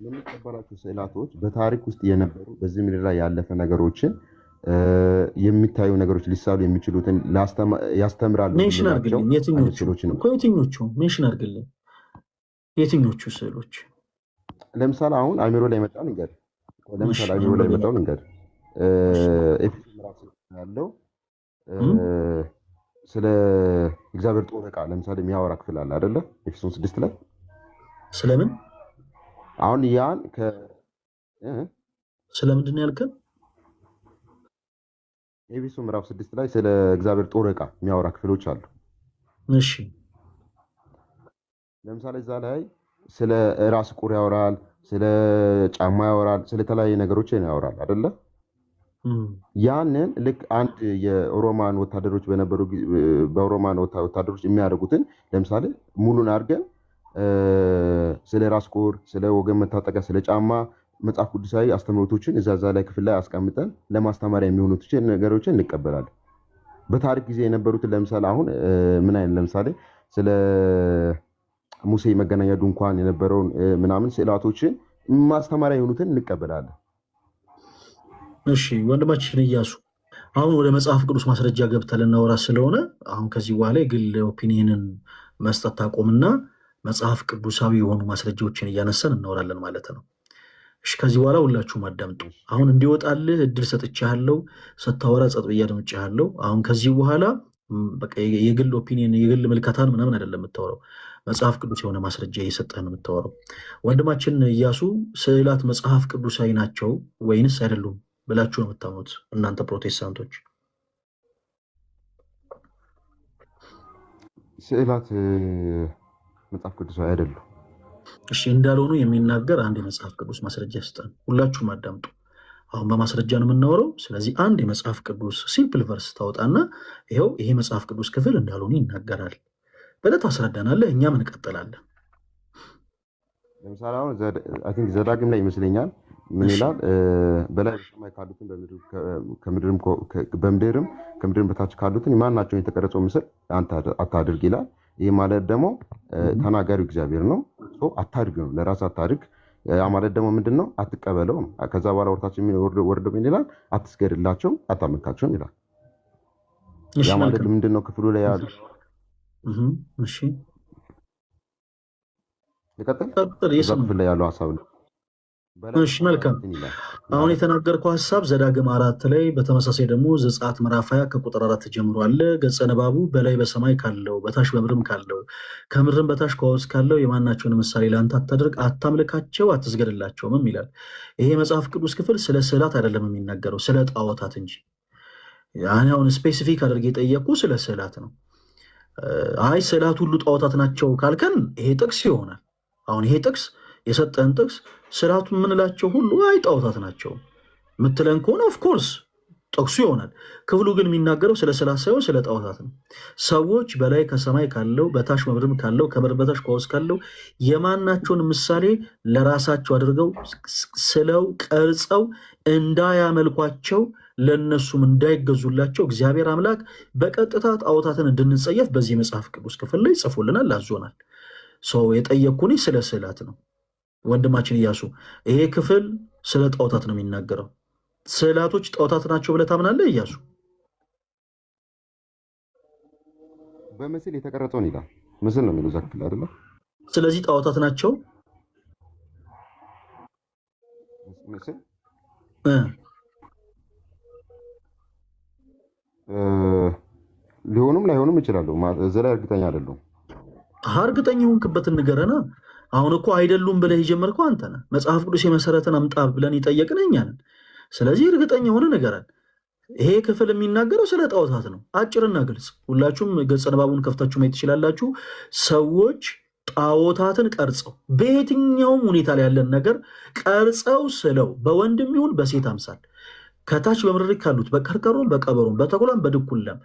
C: የምንቀበላቸው ስዕላቶች በታሪክ ውስጥ የነበሩ በዚህ ምድር ላይ ያለፈ ነገሮችን የሚታዩ ነገሮች ሊሳሉ የሚችሉትን ያስተምራሉ
A: ሜንሽን
C: ናቸው።
A: አድርግልኝ። የትኞቹ እኮ የትኞቹ ሜንሽን አድርግልኝ። የትኞቹ ስዕሎች?
C: ለምሳሌ አሁን አይምሮ ላይ መጣው ልንገር። ለምሳሌ አይምሮ ላይ መጣው ልንገር። ኤፌሶን ምዕራፍ ያለው ስለ እግዚአብሔር ጦር ዕቃ ለምሳሌ የሚያወራ ክፍል አለ አይደለ? ኤፌሶን 6 ላይ
A: ስለምን
C: አሁን ያን
A: ስለምንድን ነው ያልከን?
C: ኤፌሶን ምዕራፍ 6 ላይ ስለ እግዚአብሔር ጦር ዕቃ የሚያወራ ክፍሎች አሉ።
A: እሺ
C: ለምሳሌ እዛ ላይ ስለ ራስ ቁር ያወራል፣ ስለ ጫማ ያወራል፣ ስለ ተለያዩ ነገሮች ያወራል አይደለ? ያንን ልክ አንድ የሮማን ወታደሮች በሮማን ወታደሮች የሚያደርጉትን ለምሳሌ ሙሉን አድርገን ስለ ራስ ቁር፣ ስለ ወገን መታጠቂያ፣ ስለ ጫማ መጽሐፍ ቅዱሳዊ አስተምህሮቶችን እዛ ላይ ክፍል ላይ አስቀምጠን ለማስተማሪያ የሚሆኑትን ነገሮችን እንቀበላለን። በታሪክ ጊዜ የነበሩትን ለምሳሌ አሁን ምን አይነት ለምሳሌ ስለ ሙሴ መገናኛ ድንኳን የነበረውን ምናምን ስዕላቶችን ማስተማሪያ የሆኑትን እንቀበላለን።
A: እሺ ወንድማችን እያሱ አሁን ወደ መጽሐፍ ቅዱስ ማስረጃ ገብተን ልናወራ ስለሆነ አሁን ከዚህ በኋላ የግል ኦፒኒየንን መስጠት ታቆምና መጽሐፍ ቅዱሳዊ የሆኑ ማስረጃዎችን እያነሳን እናወራለን ማለት ነው። እሺ ከዚህ በኋላ ሁላችሁም አዳምጡ። አሁን እንዲወጣልህ እድል ሰጥቻለሁ። ስታወራ ጸጥ ብዬ አድምጬሃለሁ። አሁን ከዚህ በኋላ በቃ የግል ኦፒኒየን የግል ምልከታን ምናምን አይደለም የምታወራው፣ መጽሐፍ ቅዱስ የሆነ ማስረጃ እየሰጠህ ነው የምታወራው። ወንድማችን እያሱ ስዕላት መጽሐፍ ቅዱሳዊ ናቸው ወይንስ አይደሉም ብላችሁ ነው የምታምኑት እናንተ ፕሮቴስታንቶች?
C: ስዕላት መጽሐፍ ቅዱሳዊ አይደሉም።
A: እሺ እንዳልሆኑ የሚናገር አንድ የመጽሐፍ ቅዱስ ማስረጃ ስጠን። ሁላችሁም አዳምጡ። አሁን በማስረጃ ነው የምናወራው። ስለዚህ አንድ የመጽሐፍ ቅዱስ ሲምፕል ቨርስ ታወጣና ይኸው ይሄ መጽሐፍ ቅዱስ ክፍል እንዳልሆኑ ይናገራል ብለህ ታስረዳናለህ። እኛም እንቀጥላለን።
C: ለምሳሌ አሁን ዘዳግም ላይ ይመስለኛል ምን ይላል? በላይ በሰማይ ካሉትን በምድርም ከምድርም በታች ካሉትን ማናቸውን የተቀረጸው ምስል አንተ አታድርግ ይላል። ይህ ማለት ደግሞ ተናጋሪው እግዚአብሔር ነው። አታድርግ ነው፣ ለራስ አታድርግ። ያ ማለት ደግሞ ምንድን ነው? አትቀበለው ነው። ከዛ በኋላ ወርታችን ወርዶ ምን ይላል? አትስገድላቸው፣ አታመልካቸውም ይላል። ያ ማለት ምንድን ነው? ክፍሉ ላይ ያሉ
A: እሺ
C: ይቀጥል። እዛ ክፍል ላይ ያለው ሀሳብ ነው።
A: እሺ መልካም። አሁን የተናገርከው ሀሳብ ዘዳግም 4 ላይ በተመሳሳይ ደግሞ ዘጸአት ምዕራፍ 20 ከቁጥር 4 ጀምሮ አለ። ገጸ ንባቡ በላይ በሰማይ ካለው በታች በምድርም ካለው ከምድርም በታች ከውስጥ ካለው የማናቸውን ምሳሌ ለአንተ አታድርግ፣ አታምልካቸው፣ አትስገድላቸውም ይላል። ይሄ መጽሐፍ ቅዱስ ክፍል ስለ ስዕላት አይደለም የሚናገረው ስለ ጣዖታት እንጂ። አሁን ስፔሲፊክ አድርጌ የጠየቁ ስለ ስዕላት ነው። አይ ስዕላት ሁሉ ጣዖታት ናቸው ካልከን ይሄ ጥቅስ ይሆናል። አሁን ይሄ ጥቅስ የሰጠን ጥቅስ ስዕላቱ የምንላቸው ሁሉ አይ ጣዖታት ናቸው ምትለን ከሆነ ኦፍኮርስ ጥቅሱ ይሆናል። ክፍሉ ግን የሚናገረው ስለ ስዕላት ሳይሆን ስለ ጣዖታት ነው። ሰዎች በላይ ከሰማይ ካለው በታች በምድርም ካለው ከምድር በታች ከውስጥ ካለው የማናቸውን ምሳሌ ለራሳቸው አድርገው ስለው ቀርጸው እንዳያመልኳቸው ለእነሱም እንዳይገዙላቸው እግዚአብሔር አምላክ በቀጥታ ጣዖታትን እንድንጸየፍ በዚህ መጽሐፍ ቅዱስ ክፍል ላይ ጽፎልናል፣ አዞናል። ሰው የጠየቅኩኝ ስለ ስዕላት ነው። ወንድማችን እያሱ ይሄ ክፍል ስለ ጣዖታት ነው የሚናገረው። ስዕላቶች ጣዖታት ናቸው ብለህ ታምናለህ እያሱ?
C: በምስል የተቀረጸውን ይላል። ምስል ነው የሚለው እዛ ክፍል አይደለ?
A: ስለዚህ ጣዖታት ናቸው።
C: ምስል ሊሆኑም ላይሆኑም ይችላሉ። እዛ ላይ እርግጠኛ አይደሉም።
A: እርግጠኛ የሆንክበትን ንገረና። አሁን እኮ አይደሉም ብለህ የጀመርከው አንተ ነህ። መጽሐፍ ቅዱስ የመሰረትን አምጣ ብለን የጠየቅን እኛ ነን። ስለዚህ እርግጠኛ ሆነ ንገረን። ይሄ ክፍል የሚናገረው ስለ ጣዖታት ነው። አጭርና ግልጽ። ሁላችሁም ገጸ ንባቡን ከፍታችሁ ማየት ትችላላችሁ። ሰዎች ጣዖታትን ቀርጸው በየትኛውም ሁኔታ ላይ ያለን ነገር ቀርጸው ስለው በወንድም ይሁን በሴት አምሳል ከታች በምድር ካሉት በቀርቀሮም በቀበሮም በተኩላም በድኩላም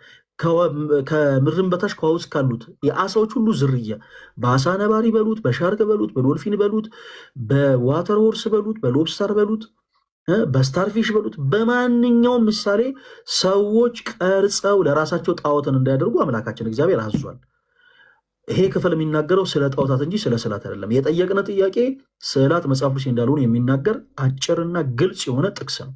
A: ከምድርም በታች ከውሃ ውስጥ ካሉት የአሳዎች ሁሉ ዝርያ በአሳ ነባሪ በሉት፣ በሻርክ በሉት፣ በዶልፊን በሉት፣ በዋተር ሆርስ በሉት፣ በሎብስታር በሉት፣ በስታርፊሽ በሉት፣ በማንኛውም ምሳሌ ሰዎች ቀርጸው ለራሳቸው ጣዖትን እንዳያደርጉ አምላካችን እግዚአብሔር አዟል። ይሄ ክፍል የሚናገረው ስለ ጣዖታት እንጂ ስለ ስዕላት አይደለም። የጠየቅነ ጥያቄ ስዕላት መጽሐፍ ቅዱስ እንዳልሆኑ የሚናገር አጭርና ግልጽ የሆነ ጥቅስ ነው።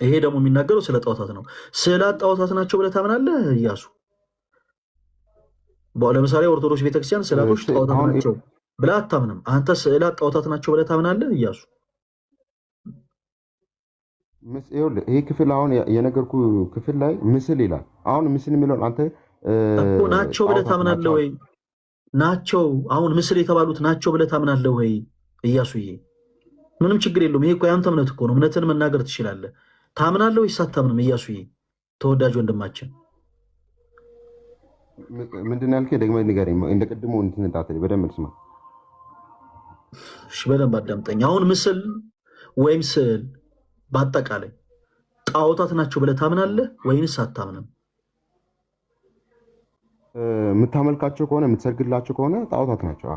A: ይሄ ደግሞ የሚናገረው ስለ ጣዖታት ነው። ስዕላት ጣዖታት ናቸው ብለህ ታምናለህ እያሱ? ለምሳሌ ኦርቶዶክስ ቤተክርስቲያን ስዕላቶች ጣዖታት ናቸው ብለህ አታምንም። አንተ ስዕላት ጣዖታት ናቸው ብለህ ታምናለህ እያሱ?
C: ይሄ ክፍል አሁን የነገርኩ ክፍል ላይ ምስል ይላል። አሁን ምስል የሚለውን አንተ
A: እኮ ናቸው ብለህ ታምናለህ ወይ? ናቸው አሁን ምስል የተባሉት ናቸው ብለህ ታምናለህ ወይ እያሱዬ? ምንም ችግር የለውም። ይሄ እኮ ያንተ እምነት እኮ ነው። እምነትን መናገር ትችላለህ። ታምናለህ ወይስ አታምንም እያሱዬ? ተወዳጅ ወንድማችን
C: ምንድን ያልከኝ ደግመህ ንገረኝ። እንደ ቅድሞ እንትን እንዳትል በደንብ ስማ።
A: እሺ በደንብ አዳምጠኝ። አሁን ምስል ወይም ስዕል በአጠቃላይ ጣዖታት ናቸው ብለህ ታምናለህ ወይንስ አታምንም?
C: የምታመልካቸው ከሆነ የምትሰግድላቸው ከሆነ ጣዖታት ናቸው።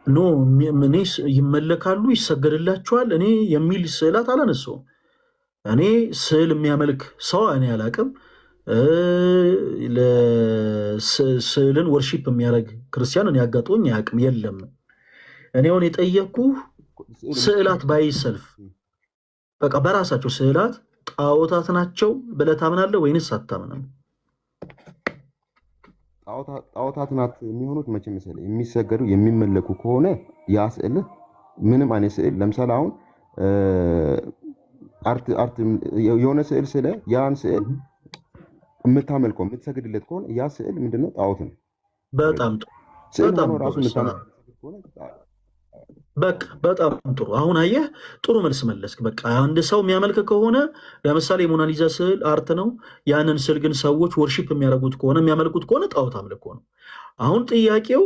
A: ኖ እኔ ይመለካሉ ይሰገድላቸዋል እኔ የሚል ስዕላት አላነሳውም። እኔ ስዕል የሚያመልክ ሰው እኔ አላቅም። ስዕልን ወርሺፕ የሚያደርግ ክርስቲያን እኔ አጋጥሞኝ አያውቅም፣ የለም። እኔ አሁን የጠየቅኩ ስዕላት ባይሰልፍ በቃ በራሳቸው ስዕላት ጣዖታት ናቸው ብለህ ታምናለህ ወይንስ አታምንም?
C: ጣዖታት ናት የሚሆኑት መቼ መሰለህ? የሚሰገዱ የሚመለኩ ከሆነ ያ ስዕል ምንም አይነት ስዕል ለምሳሌ አሁን አርት የሆነ ስዕል ስለ ያን ስዕል የምታመልከው የምትሰግድለት ከሆነ ያ ስዕል ምንድነው? ጣዖት ነው።
A: በጣም ጥሩ። በጣም ጥሩ። አሁን አየህ፣ ጥሩ መልስ መለስክ። በቃ አንድ ሰው የሚያመልክ ከሆነ ለምሳሌ የሞናሊዛ ስዕል አርት ነው። ያንን ስዕል ግን ሰዎች ወርሺፕ የሚያደርጉት ከሆነ የሚያመልኩት ከሆነ ጣዖት አምልኮ ነው። አሁን ጥያቄው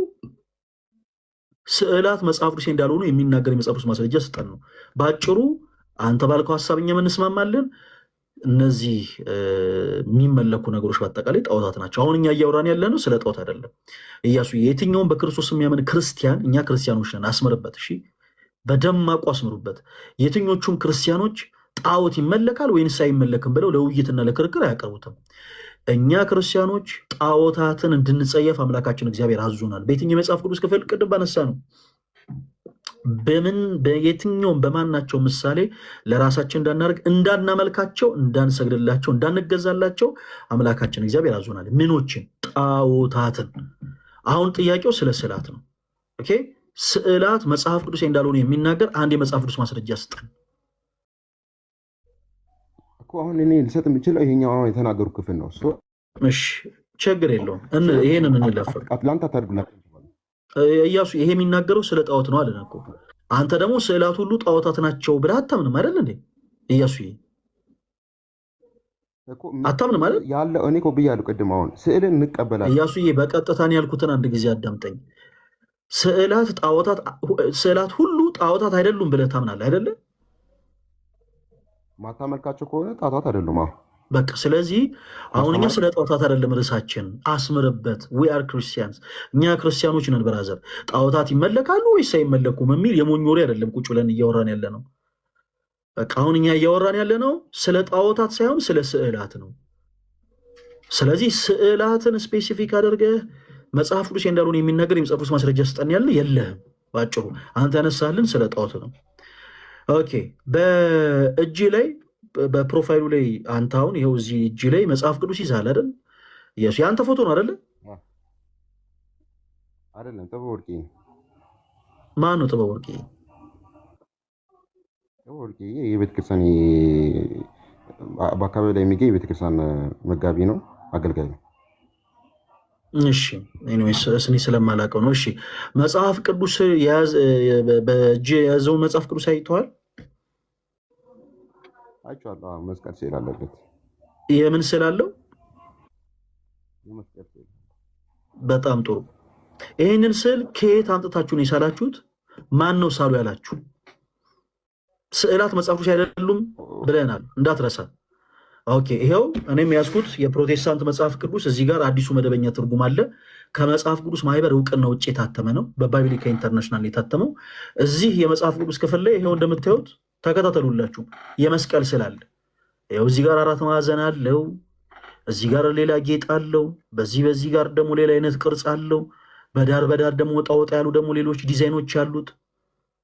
A: ስዕላት መጽሐፍ ቅዱስ እንዳልሆኑ የሚናገር የመጽሐፍ ቅዱስ ማስረጃ ስጠን ነው። በአጭሩ አንተ ባልከው ሀሳብ እኛ እንስማማለን። እነዚህ የሚመለኩ ነገሮች በአጠቃላይ ጣዖታት ናቸው። አሁን እኛ እያወራን ያለ ነው ስለ ጣዖት አይደለም። እያሱ የትኛውን በክርስቶስ የሚያምን ክርስቲያን፣ እኛ ክርስቲያኖች ነን፣ አስምርበት። እሺ በደማቁ አስምሩበት። የትኞቹም ክርስቲያኖች ጣዖት ይመለካል ወይንስ አይመለክም ብለው ለውይይትና ለክርክር አያቀርቡትም። እኛ ክርስቲያኖች ጣዖታትን እንድንጸየፍ አምላካችን እግዚአብሔር አዞናል። በየትኛው የመጽሐፍ ቅዱስ ክፍል? ቅድም ባነሳ ነው። በየትኛውም በማናቸው ምሳሌ ለራሳችን እንዳናደርግ፣ እንዳናመልካቸው፣ እንዳንሰግድላቸው፣ እንዳንገዛላቸው አምላካችን እግዚአብሔር አዞናል። ምኖችን? ጣዖታትን። አሁን ጥያቄው ስለ ስዕላት ነው። ኦኬ፣ ስዕላት መጽሐፍ ቅዱስ እንዳልሆኑ የሚናገር አንድ የመጽሐፍ ቅዱስ ማስረጃ ስጠን
C: እኮ። አሁን እኔ ልሰጥ የምችለው ይሄኛው የተናገሩ ክፍል ነው።
A: እሺ ችግር የለውም። ይሄንን እንለፈው።
C: አትላንታ ታድርጉላ
A: እያሱ ይሄ የሚናገረው ስለ ጣዖት ነው አለን እኮ። አንተ ደግሞ ስዕላት ሁሉ ጣዖታት ናቸው ብለህ አታምንም አይደል እንዴ እያሱ? አታምንም አይደል?
C: ያለው እኔ እኮ ብያለሁ ቅድም። አሁን ስዕልን እንቀበላለን
A: እያሱዬ። በቀጥታ ነው ያልኩትን አንድ ጊዜ አዳምጠኝ። ስዕላት ሁሉ ጣዖታት አይደሉም ብለህ ታምናለህ አይደለ?
C: ማታመልካቸው ከሆነ ጣዖታት አይደሉም።
A: በቃ ስለዚህ አሁን እኛ ስለ ጣዖታት አይደለም ርዕሳችን፣ አስምርበት። ዊ አር ክርስቲያንስ፣ እኛ ክርስቲያኖች ነን ብራዘር። ጣዖታት ይመለካሉ ወይስ አይመለኩም የሚል የሞኝ ወሬ አይደለም ቁጭ ብለን እያወራን ያለ ነው። በቃ አሁን እኛ እያወራን ያለ ነው ስለ ጣዖታት ሳይሆን ስለ ስዕላት ነው። ስለዚህ ስዕላትን ስፔሲፊክ አድርገህ መጽሐፍ ቅዱስ እንዳልሆነ የሚናገር የመጽሐፍ ቅዱስ ማስረጃ ስጠን ያለ የለህም። ባጭሩ አንተ ያነሳልን ስለ ጣዖት ነው። ኦኬ፣ በእጅ ላይ በፕሮፋይሉ ላይ አንተ አሁን ይኸው እዚህ እጅ ላይ መጽሐፍ ቅዱስ ይዛል አይደል? ኢየሱስ የአንተ ፎቶ ነው አይደለ?
C: አይደለም። ጥበብ ወርቄ።
A: ማን ነው ጥበብ ወርቄ?
C: ጥበብ ወርቄ የቤተ ክርስቲያን በአካባቢ ላይ የሚገኝ የቤተክርስቲያን መጋቢ ነው፣ አገልጋይ ነው።
A: እሺ ኤኒዌይስ እኔ ስለማላውቀው ነው። እሺ መጽሐፍ ቅዱስ በእጅ የያዘውን መጽሐፍ ቅዱስ አይተዋል?
C: አይቼዋለሁ። መስቀል ስዕል አለበት።
A: የምን ስዕል አለው?
C: የመስቀል ስዕል።
A: በጣም ጥሩ። ይህንን ስዕል ከየት አምጥታችሁ ነው የሳላችሁት? ማን ነው ሳሉ ያላችሁ? ስዕላት መጽሐፎች አይደሉም ብለናል፣ እንዳትረሳ። ኦኬ ይሄው እኔም ያዝኩት የፕሮቴስታንት መጽሐፍ ቅዱስ እዚህ ጋር አዲሱ መደበኛ ትርጉም አለ። ከመጽሐፍ ቅዱስ ማህበር እውቅና ውጭ የታተመ ነው። በባይብሊካ ኢንተርናሽናል የታተመው። እዚህ የመጽሐፍ ቅዱስ ክፍል ላይ ይሄው እንደምታዩት ተከታተሉላችሁ፣ የመስቀል ስዕል አለ። ይሄው እዚህ ጋር 4 ማዕዘን አለው። እዚህ ጋር ሌላ ጌጥ አለው። በዚህ ጋር ደግሞ ሌላ አይነት ቅርጽ አለው። በዳር ደግሞ ወጣ ወጣ ያሉ ደግሞ ሌሎች ዲዛይኖች አሉት።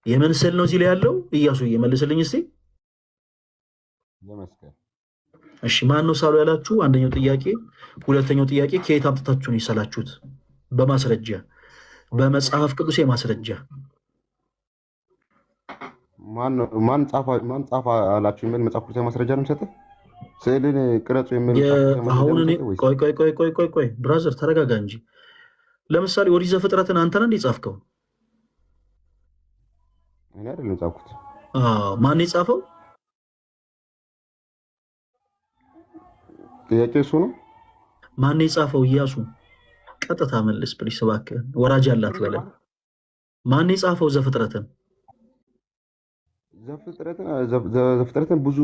A: የምን ስዕል ነው እዚህ ላይ ያለው? እያሱ መልስልኝ እስቲ።
C: የመስቀል።
A: እሺ ማን ነው ሳሉ ያላችሁ? አንደኛው ጥያቄ። ሁለተኛው ጥያቄ ከየት አምጥታችሁ ነው የሳላችሁት? በማስረጃ በመጽሐፍ ቅዱስ ማስረጃ።
C: ማን ጻፈ አላችሁ? የሚል መጽሐፍ ቅዱስ ማስረጃ ነው የምሰጠው። ስዕልን ቅረጹ የሚል
A: አሁን እኔ ቆይ ብራዘር ተረጋጋ እንጂ። ለምሳሌ ኦሪት ዘፍጥረትን አንተ ነህ እንደ ጻፍከው?
C: እኔ አይደለም የጻፍኩት።
A: ማን የጻፈው?
C: ጥያቄ እሱ ነው።
A: ማን የጻፈው? እያሱ ቀጥታ መልስ ፕሊስ እባክህ። ወራጅ አላት በለ። ማን የጻፈው ዘፍጥረትን? ዘፍጥረትን ብዙ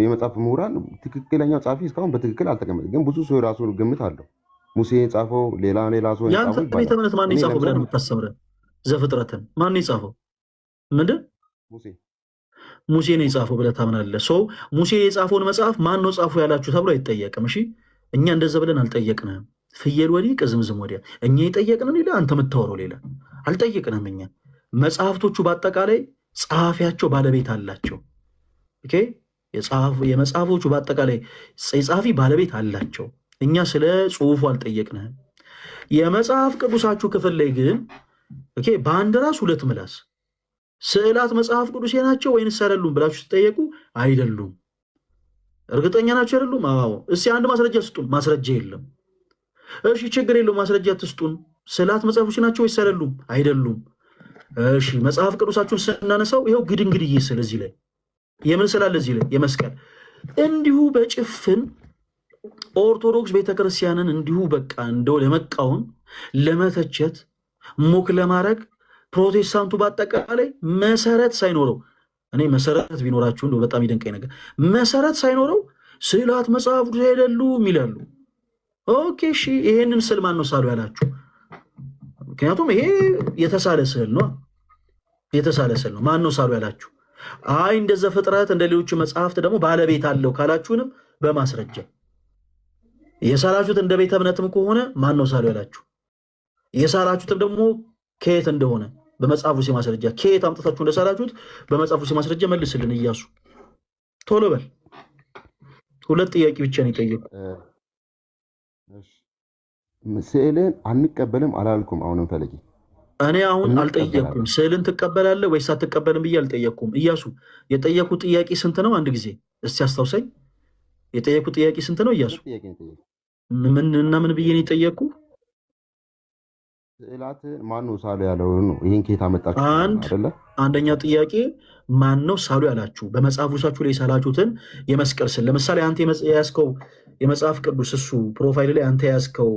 A: የመጽሐፍ ምሁራን ትክክለኛው ጻፊ እስካሁን በትክክል አልተቀመጠም፣ ግን ብዙ ሰው የራሱ ግምት አለው። ሙሴ የጻፈው ሌላ ሰው የጻፈው ያንተ ቤተ እምነት ማን የጻፈው ብለን የምታስተምረን? ዘፍጥረትን ማን የጻፈው? ምንድን ሙሴ ነው የጻፈው ብለህ ታምናለህ? ሰው ሙሴ የጻፈውን መጽሐፍ ማን ነው ጻፉ ያላችሁ ተብሎ አይጠየቅም። እሺ እኛ እንደዛ ብለን አልጠየቅንም። ፍየል ወዲህ ቅዝምዝም ወዲያ እኛ የጠየቅንን ሌላ፣ አንተ የምታወራው ሌላ። አልጠየቅንም። እኛ መጽሐፍቶቹ በአጠቃላይ ጸሐፊያቸው ባለቤት አላቸው። ኦኬ የመጽሐፎቹ በአጠቃላይ ጸሐፊ ባለቤት አላቸው። እኛ ስለ ጽሁፉ አልጠየቅንህም። የመጽሐፍ ቅዱሳችሁ ክፍል ላይ ግን ኦኬ በአንድ ራስ ሁለት ምላስ ስዕላት መጽሐፍ ቅዱሴ ናቸው ወይንስ አይደሉም ብላችሁ ስትጠየቁ አይደሉም። እርግጠኛ ናቸው አይደሉም? አዎ። እስኪ አንድ ማስረጃ ስጡን። ማስረጃ የለም። እሺ ችግር የለውም፣ ማስረጃ ትስጡን። ስዕላት መጽሐፎች ናቸው ወይስ አይደሉም? አይደሉም። እሺ መጽሐፍ ቅዱሳችሁን ስናነሳው ይኸው ግድንግድዬ ስዕል እዚህ ላይ የምን ስዕል አለ? እዚህ ላይ የመስቀል። እንዲሁ በጭፍን ኦርቶዶክስ ቤተክርስቲያንን እንዲሁ በቃ እንደው ለመቃወም ለመተቸት ሙክ ለማድረግ ፕሮቴስታንቱ በአጠቃላይ መሰረት ሳይኖረው፣ እኔ መሰረት ቢኖራችሁ እንደው በጣም ይደንቀኝ ነገር፣ መሰረት ሳይኖረው ስዕላት መጽሐፍ ቅዱስ አይደሉም ይላሉ። ኦኬ እሺ ይሄንን ስዕል ማን ነው ሳሉ ያላችሁ? ምክንያቱም ይሄ የተሳለ ስዕል ነው። የተሳለ ስዕል ነው። ማን ነው ሳሉ ያላችሁ? አይ እንደ ዘፍጥረት እንደ ሌሎቹ መጽሐፍት ደግሞ ባለቤት አለው ካላችሁንም በማስረጃ የሳላችሁት እንደ ቤተ እምነትም ከሆነ ማን ነው ሳሉ ያላችሁ? የሳላችሁትም ደግሞ ከየት እንደሆነ በመጽሐፉ ማስረጃ፣ ከየት አምጥታችሁ እንደሳላችሁት በመጽሐፉ ማስረጃ መልስልን። እያሱ ቶሎ በል። ሁለት ጥያቄ ብቻ ነው የጠየቁ።
C: ስዕልን አንቀበልም አላልኩም። አሁንም ፈለጊ
A: እኔ አሁን አልጠየኩም። ስዕልን ትቀበላለህ ወይስ አትቀበልም ብዬ አልጠየኩም። እያሱ የጠየቁ ጥያቄ ስንት ነው? አንድ ጊዜ እስቲ አስታውሰኝ። የጠየቁ ጥያቄ ስንት ነው? እያሱ ምንና ምን ብዬ ነው የጠየቁ?
C: ስዕላት ማን ነው ሳሉ ያለው ነው። ይሄን ከየት አመጣችሁ?
A: አንደኛ ጥያቄ ማን ነው ሳሉ ያላችሁ? በመጽሐፎቻችሁ ላይ የሳላችሁትን የመስቀል ስዕል ለምሳሌ አንተ የያዝከው የመጽሐፍ ቅዱስ እሱ ፕሮፋይል ላይ አንተ የያዝከው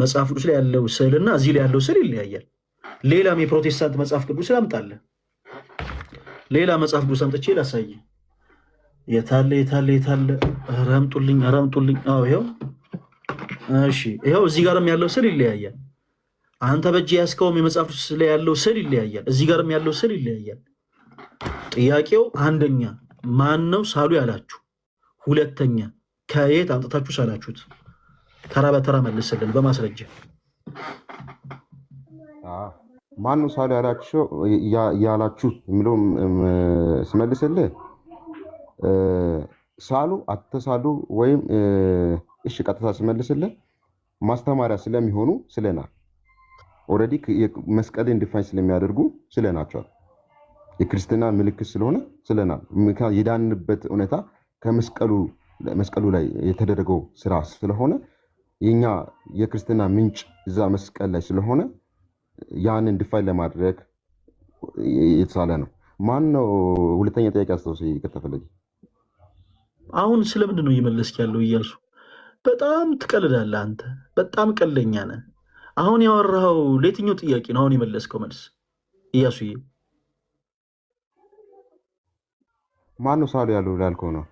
A: መጽሐፍ ቅዱስ ላይ ያለው ስዕልና እዚህ ላይ ያለው ስዕል ይለያያል። ሌላም የፕሮቴስታንት መጽሐፍ ቅዱስ አምጣለህ። ሌላ መጽሐፍ ቅዱስ አምጥቼ ላሳይ። የታለ? አራምጡልኝ። አዎ ይኸው። እሺ ይኸው እዚህ ጋርም ያለው ስዕል ይለያያል። አንተ በእጅ ያስከውም የመጽሐፍ ቅዱስ ላይ ያለው ስዕል ይለያያል። እዚህ ጋርም ያለው ስዕል ይለያያል። ጥያቄው አንደኛ ማን ነው ሳሉ ያላችሁ? ሁለተኛ ከየት አምጥታችሁ ሳላችሁት? ተራ በተራ መልስልን በማስረጃ።
C: ማን ነው ሳሉ ያላችሁ የሚለው ስመልስልህ ሳሉ አትሳሉ ወይም እሺ ቀጥታ ስመልስልህ ማስተማሪያ ስለሚሆኑ ስለናል። ኦልሬዲ መስቀልን ዲፋይን ስለሚያደርጉ ስለናቸዋል። የክርስትና ምልክት ስለሆነ ስለናል። የዳንበት እውነታ መስቀሉ ላይ የተደረገው ስራ ስለሆነ የኛ የክርስትና ምንጭ እዛ መስቀል ላይ ስለሆነ ያንን ዲፋይን ለማድረግ የተሳለ ነው። ማን ነው? ሁለተኛ ጥያቄ አስተውስ ከተፈለገ
A: አሁን ስለምንድን ነው እየመለስክ ያለው እያሱ? በጣም ትቀልዳለህ አንተ፣ በጣም ቀልደኛ ነህ። አሁን ያወራኸው ለየትኛው ጥያቄ ነው አሁን የመለስከው መልስ? እያሱዬ
C: ማን ነው ሳሉ ያለው ላልከው ነው።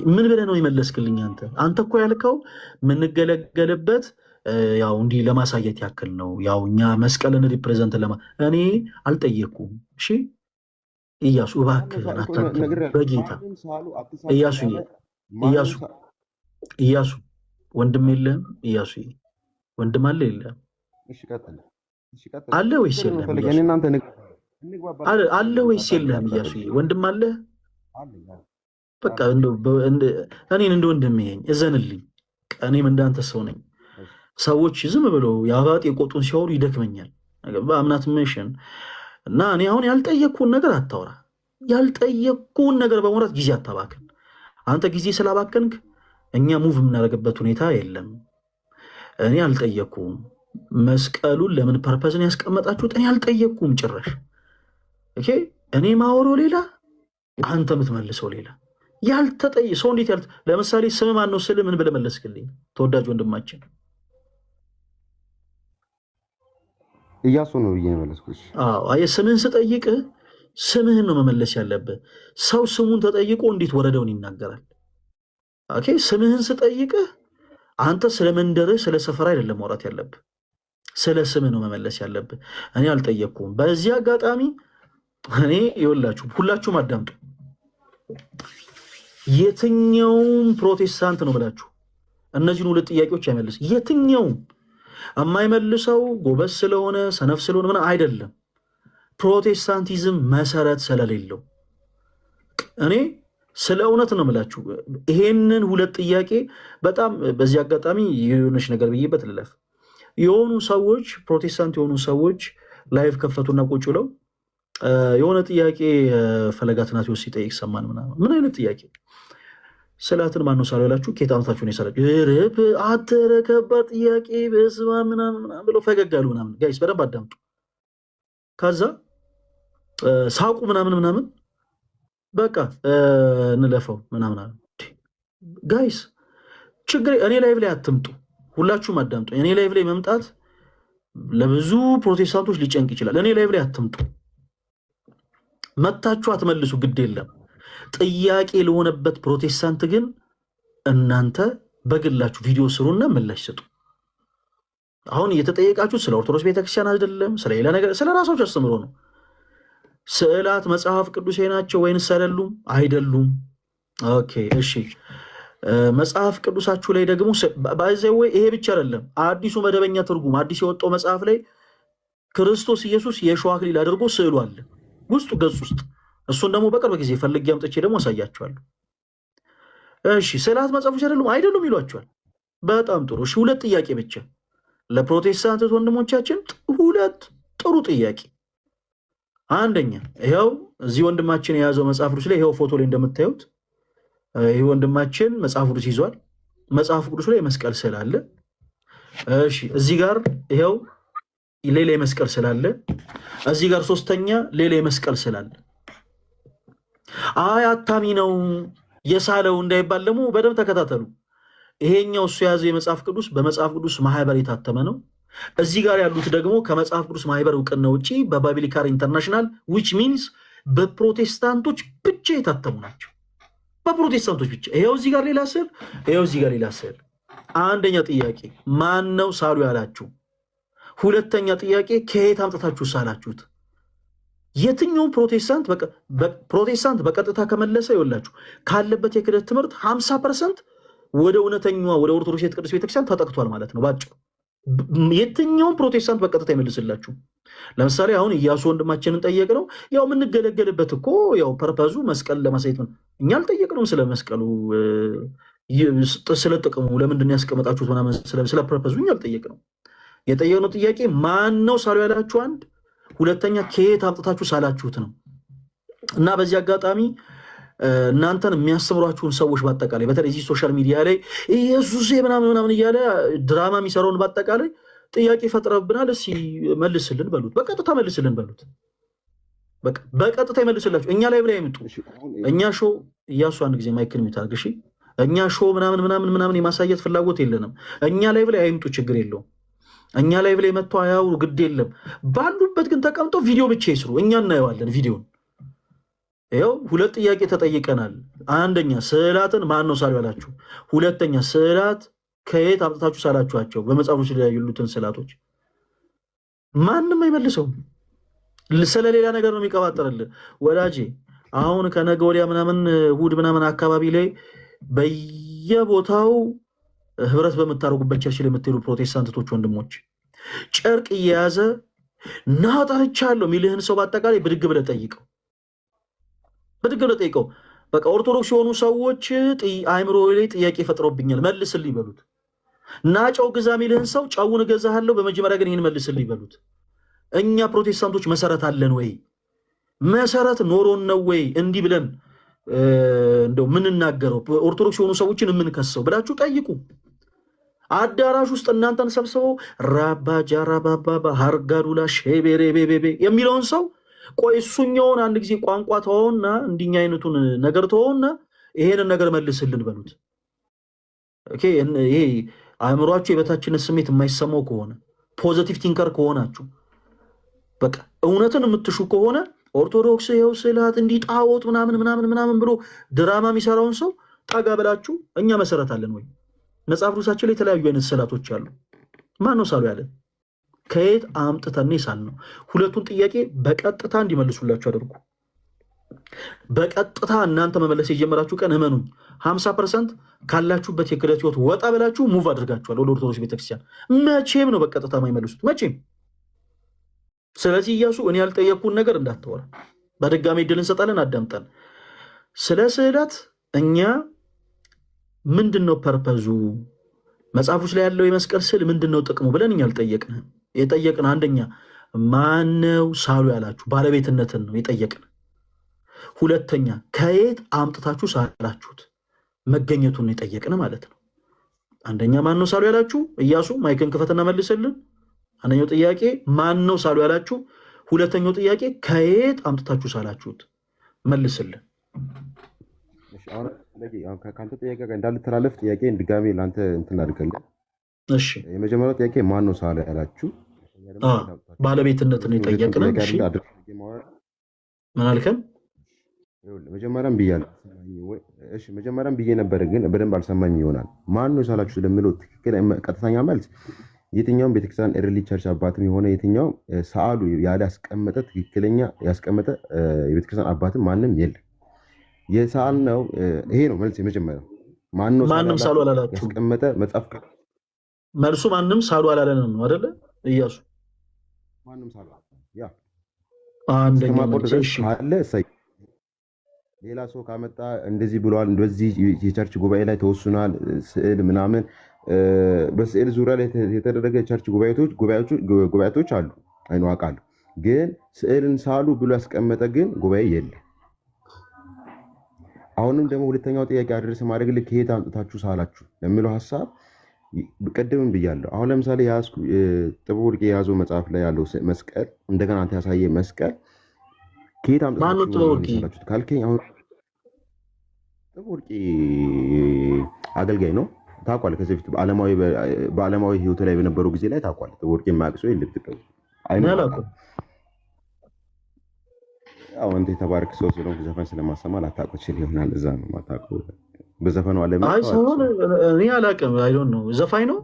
A: ምን ብለህ ነው የመለስክልኝ? አንተ እኮ ያልከው የምንገለገልበት ያው እንዲህ ለማሳየት ያክል ነው። ያው እኛ መስቀልን ሪፕሬዘንት እኔ አልጠየኩም። እሺ እያሱ እባክህን አታክል በጌታ እያሱ ወንድም የለህም? እያሱ ወንድም አለ የለህም? አለ ወይስ የለህም? አለ ወይስ የለህም? እያሱ ወንድም አለ? በቃ እኔን እንደ ወንድም ይሄኝ እዘንልኝ። እኔም እንዳንተ ሰው ነኝ። ሰዎች ዝም ብለው የአባጤ ቆጡን ሲያወሩ ይደክመኛል። በአምናት ሜሽን እና እኔ አሁን ያልጠየቅኩን ነገር አታውራ። ያልጠየቅኩን ነገር በመውራት ጊዜ አታባክን። አንተ ጊዜ ስላባከንክ እኛ ሙቭ የምናደርግበት ሁኔታ የለም። እኔ አልጠየቅኩም። መስቀሉን ለምን ፐርፐዝን ያስቀመጣችሁት? እኔ አልጠየቅኩም ጭራሽ። ኦኬ እኔ ማወራው ሌላ፣ አንተ የምትመልሰው ሌላ። ሰው እንዴት ለምሳሌ ስም ማን ነው ስል ምን ብለህ መለስክልኝ? ተወዳጅ ወንድማችን
C: እያሱ ነው ብዬ መለስኩሽ።
A: ስምህን ስጠይቅ ስምህን ነው መመለስ ያለብህ። ሰው ስሙን ተጠይቆ እንዴት ወረደውን ይናገራል? ኦኬ ስምህን ስጠይቅህ አንተ ስለ መንደርህ ስለ ሰፈር አይደለም ማውራት ያለብህ፣ ስለ ስምህ ነው መመለስ ያለብህ። እኔ አልጠየቅኩም። በዚህ አጋጣሚ እኔ ይኸውላችሁ ሁላችሁም አዳምጡ። የትኛውም ፕሮቴስታንት ነው ብላችሁ እነዚህን ሁለት ጥያቄዎች አይመልስ። የትኛውም የማይመልሰው ጎበዝ ስለሆነ ሰነፍ ስለሆነ ምን አይደለም፣ ፕሮቴስታንቲዝም መሰረት ስለሌለው። እኔ ስለ እውነት ነው የምላችሁ። ይሄንን ሁለት ጥያቄ በጣም በዚህ አጋጣሚ የሆነች ነገር ብዬበት ልለፍ። የሆኑ ሰዎች ፕሮቴስታንት የሆኑ ሰዎች ላይቭ ከፈቱና ቁጭ ብለው የሆነ ጥያቄ ፈለገ አትናቴዎስ ሲጠይቅ ሰማን ምናምን። ምን አይነት ጥያቄ? ስዕላትን ማን ነው ሳሉ ያላችሁ? ከየት አመታችሁ ነው የሰራችሁ? ርብ አተረ ከባድ ጥያቄ በስማ ምናምን ብለው ፈገግ አሉ ምናምን። ጋይስ በደንብ አዳምጡ። ከዛ ሳቁ ምናምን በቃ እንለፈው ምናምን አሉ። ጋይስ ችግር እኔ ላይቭ ላይ አትምጡ። ሁላችሁም አዳምጡ። እኔ ላይቭ ላይ መምጣት ለብዙ ፕሮቴስታንቶች ሊጨንቅ ይችላል። እኔ ላይቭ ላይ አትምጡ። መታችሁ አትመልሱ፣ ግድ የለም። ጥያቄ ለሆነበት ፕሮቴስታንት ግን እናንተ በግላችሁ ቪዲዮ ስሩና ምላሽ ስጡ። አሁን እየተጠየቃችሁት ስለ ኦርቶዶክስ ቤተክርስቲያን አይደለም፣ ስለ ሌላ ነገር፣ ስለ ራሳችሁ አስተምሮ ነው። ስዕላት መጽሐፍ ቅዱሴ ናቸው ወይንስ አይደሉም? አይደሉም። ኦኬ እሺ። መጽሐፍ ቅዱሳችሁ ላይ ደግሞ ባይዘው ይሄ ብቻ አይደለም። አዲሱ መደበኛ ትርጉም አዲስ የወጣው መጽሐፍ ላይ ክርስቶስ ኢየሱስ የእሾህ አክሊል አድርጎ ስዕሉ አለ ውስጡ ገጽ ውስጥ። እሱን ደግሞ በቅርብ ጊዜ ፈልጌ አምጥቼ ደግሞ አሳያችኋለሁ። እሺ ስዕላት መጽሐፎች አይደሉም ይሏቸዋል። በጣም ጥሩ። እሺ ሁለት ጥያቄ ብቻ ለፕሮቴስታንት ወንድሞቻችን፣ ሁለት ጥሩ ጥያቄ። አንደኛ ይኸው እዚህ ወንድማችን የያዘው መጽሐፍ ቅዱስ ላይ ይኸው ፎቶ ላይ እንደምታዩት ይህ ወንድማችን መጽሐፍ ቅዱስ ይዟል። መጽሐፍ ቅዱስ ላይ የመስቀል ስዕል አለ። እሺ እዚህ ጋር ይኸው ሌላ የመስቀል ስዕል አለ። እዚህ ጋር ሶስተኛ ሌላ የመስቀል ስዕል አለ። አይ አታሚ ነው የሳለው እንዳይባል ደግሞ በደንብ ተከታተሉ። ይሄኛው እሱ የያዘው የመጽሐፍ ቅዱስ በመጽሐፍ ቅዱስ ማህበር የታተመ ነው። እዚህ ጋር ያሉት ደግሞ ከመጽሐፍ ቅዱስ ማህበር እውቅና ውጪ በባቢሊካር ኢንተርናሽናል ዊች ሚንስ በፕሮቴስታንቶች ብቻ የታተሙ ናቸው። በፕሮቴስታንቶች ብቻ። ይሄው እዚህ ጋር ሌላ ስዕል፣ ይሄው እዚህ ጋር ሌላ ስዕል። አንደኛ ጥያቄ ማን ነው ሳሉ ያላችሁ? ሁለተኛ ጥያቄ ከየት አምጥታችሁ ሳላችሁት? የትኛውም ፕሮቴስታንት በቀጥታ ከመለሰ ይወላችሁ ካለበት የክህደት ትምህርት 50% ወደ እውነተኛዋ ወደ ኦርቶዶክስ ቅዱስ ቤተክርስቲያን ተጠቅቷል ማለት ነው ባጭሩ። የትኛውም ፕሮቴስታንት በቀጥታ ይመልስላችሁ። ለምሳሌ አሁን ኢያሱ ወንድማችንን ጠየቅ ነው። ያው የምንገለገልበት እኮ ያው ፐርፐዙ መስቀል ለማሳየት ነው። እኛ አልጠየቅነውም ስለ መስቀሉ ስለ ጥቅሙ ለምንድን ያስቀመጣችሁት ምናምን ስለ ፐርፐዙ እኛ አልጠየቅነውም። የጠየቅነው ጥያቄ ማን ነው ሳሉ ያላችሁ አንድ፣ ሁለተኛ ከየት አምጥታችሁ ሳላችሁት ነው። እና በዚህ አጋጣሚ እናንተን የሚያስተምሯችሁን ሰዎች በአጠቃላይ በተለይ እዚህ ሶሻል ሚዲያ ላይ ኢየሱስ ምናምን እያለ ድራማ የሚሰራውን በአጠቃላይ ጥያቄ ፈጥረብናል፣ እስኪ መልስልን በሉት። በቀጥታ መልስልን በሉት። በቀጥታ ይመልስላችሁ። እኛ ላይ ብላ ይምጡ። እኛ ሾ እያሱ አንድ ጊዜ ማይክል የሚታርግ እሺ፣ እኛ ሾ ምናምን የማሳየት ፍላጎት የለንም። እኛ ላይ ብላ አይምጡ፣ ችግር የለውም። እኛ ላይ ብላ መጥቶ አያውሩ፣ ግድ የለም። ባሉበት ግን ተቀምጠው ቪዲዮ ብቻ ይስሩ፣ እኛ እናየዋለን ቪዲዮን። ይኸው 2 ጥያቄ ተጠይቀናል። አንደኛ ስዕላትን ማን ነው ሳሉ ያላችሁ? ሁለተኛ ስዕላት ከየት አምጥታችሁ ሳላችኋቸው? በመጽሐፎች ላይ ያሉትን ስዕላቶች ማንም አይመልሰውም። ስለሌላ ነገር ነው የሚቀባጠርልህ ወዳጄ። አሁን ከነገ ወዲያ ምናምን እሑድ ምናምን አካባቢ ላይ በየቦታው ህብረት በምታደርጉበት ቸርች ላይ የምትሄዱ ፕሮቴስታንቶች ወንድሞች ጨርቅ እየያዘ ናጠርቻለሁ የሚልህን ሰው በአጠቃላይ ብድግ ብለህ ጠይቀው። በቃ ኦርቶዶክስ የሆኑ ሰዎች አእምሮ ላይ ጥያቄ ፈጥሮብኛል መልስልኝ በሉት። ናጨው ግዛ የሚልህን ሰው ጨውን እገዛሃለሁ፣ በመጀመሪያ ግን ይህን መልስልኝ በሉት። እኛ ፕሮቴስታንቶች መሰረት አለን ወይ? መሰረት ኖሮን ነው ወይ እንዲህ ብለን እንደው ምንናገረው ኦርቶዶክስ የሆኑ ሰዎችን የምንከሰው ብላችሁ ጠይቁ። አዳራሽ ውስጥ እናንተን ሰብስበው ራባ ጃራባባ ሃርጋዱላ ሼቤሬቤቤ የሚለውን ሰው ቆይ እሱኛውን አንድ ጊዜ ቋንቋ ተወውና እንዲኛ አይነቱን ነገር ተወውና ይሄንን ነገር መልስልን በሉት። ኦኬ፣ ይሄ አእምሯችሁ የበታችነት ስሜት የማይሰማው ከሆነ ፖዚቲቭ ቲንከር ከሆናችሁ በቃ እውነትን የምትሹ ከሆነ ኦርቶዶክስ ይኸው ስዕላት እንዲህ ጣዖት ምናምን ብሎ ድራማ የሚሰራውን ሰው ጠጋ ብላችሁ እኛ መሰረት አለን ወይ? መጽሐፍ ቅዱሳችን ላይ የተለያዩ አይነት ስዕላቶች አሉ። ማን ነው ሳሉ ያለን? ከየት አምጥተን ሳል ነው? ሁለቱን ጥያቄ በቀጥታ እንዲመልሱላችሁ አድርጉ። በቀጥታ እናንተ መመለስ የጀመራችሁ ቀን እመኑኝ 50% ካላችሁበት የክህደት ህይወት ወጣ ብላችሁ ሙቭ አድርጋችኋል ወደ ኦርቶዶክስ ቤተክርስቲያን። መቼም ነው በቀጥታ የማይመልሱት መቼም። ስለዚህ ኢያሱ እኔ ያልጠየቅኩን ነገር እንዳትወራ፣ በድጋሚ እድል እንሰጣለን። አዳምጠን ስለ ስዕላት እኛ ምንድነው ፐርፐዙ፣ መጽሐፎች ላይ ያለው የመስቀል ስዕል ምንድነው ጥቅሙ ብለን እኛ አልጠየቅንም። የጠየቅን አንደኛ ማነው ሳሉ ያላችሁ ባለቤትነትን ነው የጠየቅን። ሁለተኛ ከየት አምጥታችሁ ሳላችሁት መገኘቱን ነው የጠየቅን ማለት ነው። አንደኛ ማነው ሳሉ ያላችሁ? ኢያሱ ማይክን ክፈትና መልስልን። አንደኛው ጥያቄ ማነው ሳሉ ያላችሁ? ሁለተኛው ጥያቄ ከየት አምጥታችሁ ሳላችሁት መልስልን።
C: ከአንተ ጥያቄ ጋር እንዳልተላለፍ ጥያቄ ድጋሜ ለአንተ እንትን አድርገልን።
A: እሺ፣
C: የመጀመሪያው ጥያቄ ማነው ሳሉ ያላችሁ?
A: ባለቤትነትን የጠየቅን። ምን አልከን?
C: መጀመሪያም ብያለሁ። እሺ መጀመሪያም ብዬ ነበር፣ ግን በደንብ አልሰማኝ ይሆናል። ማነው ሳላችሁ ስለምለው ትክክል ቀጥተኛ መልስ የትኛውም ቤተክርስቲያን ኤርሊ ቸርች አባትም የሆነ የትኛው ሰአሉ ያለ ያስቀመጠ ትክክለኛ ያስቀመጠ የቤተክርስቲያን አባትም ማንም የለም። የሰአል ነው ይሄ ነው መልስ። የመጀመሪያው
A: ማንም ሳሉ አላላችሁ
C: ያስቀመጠ መጽሐፍ
A: መልሱ ማንም ሳሉ አላለንም ነው አይደለ ኢያሱ?
C: ማንም ሳሉ ያ
A: አንደኛው መልስ
C: አለ ሳይ ሌላ ሰው ካመጣ እንደዚህ ብሏል፣ እንደዚህ የቸርች ጉባኤ ላይ ተወስኗል፣ ስዕል ምናምን በስዕል ዙሪያ ላይ የተደረገ ቸርች ጉባኤቶች አሉ አይኑ አውቃለሁ። ግን ስዕልን ሳሉ ብሎ ያስቀመጠ ግን ጉባኤ የለም። አሁንም ደግሞ ሁለተኛው ጥያቄ አድርስ ማድረግ ልክ ከየት አምጥታችሁ ሳላችሁ ለሚለው ሐሳብ ቅድምም ብያለሁ። አሁን ለምሳሌ ጥበብ ወርቄ የያዘው መጽሐፍ ላይ ያለው መስቀል እንደገና አንተ ያሳየ መስቀል ከየት አምጥታችሁ ሳላችሁት ካልከኝ አሁን ጥበብ ወርቄ አገልጋይ ነው ታውቋል። ከዚህ በፊት በዓለማዊ ህይወት ላይ በነበረው ጊዜ ላይ ታውቋል። ጥበብ ወርቄ የማያውቅ ሰው የለም ኢትዮጵያ ውስጥ አይደለም። አዎ አንተ የተባረክ ሰው ስለሆንክ ዘፈን ስለማሰማ ላታውቀው ትችል ይሆናል። እዛ ነው የማታውቀው። በዘፈኑ ዓለም
A: አይ ሰውን እኔ አላውቅም። አይ ዶንት ኖ ዘፋኝ ነው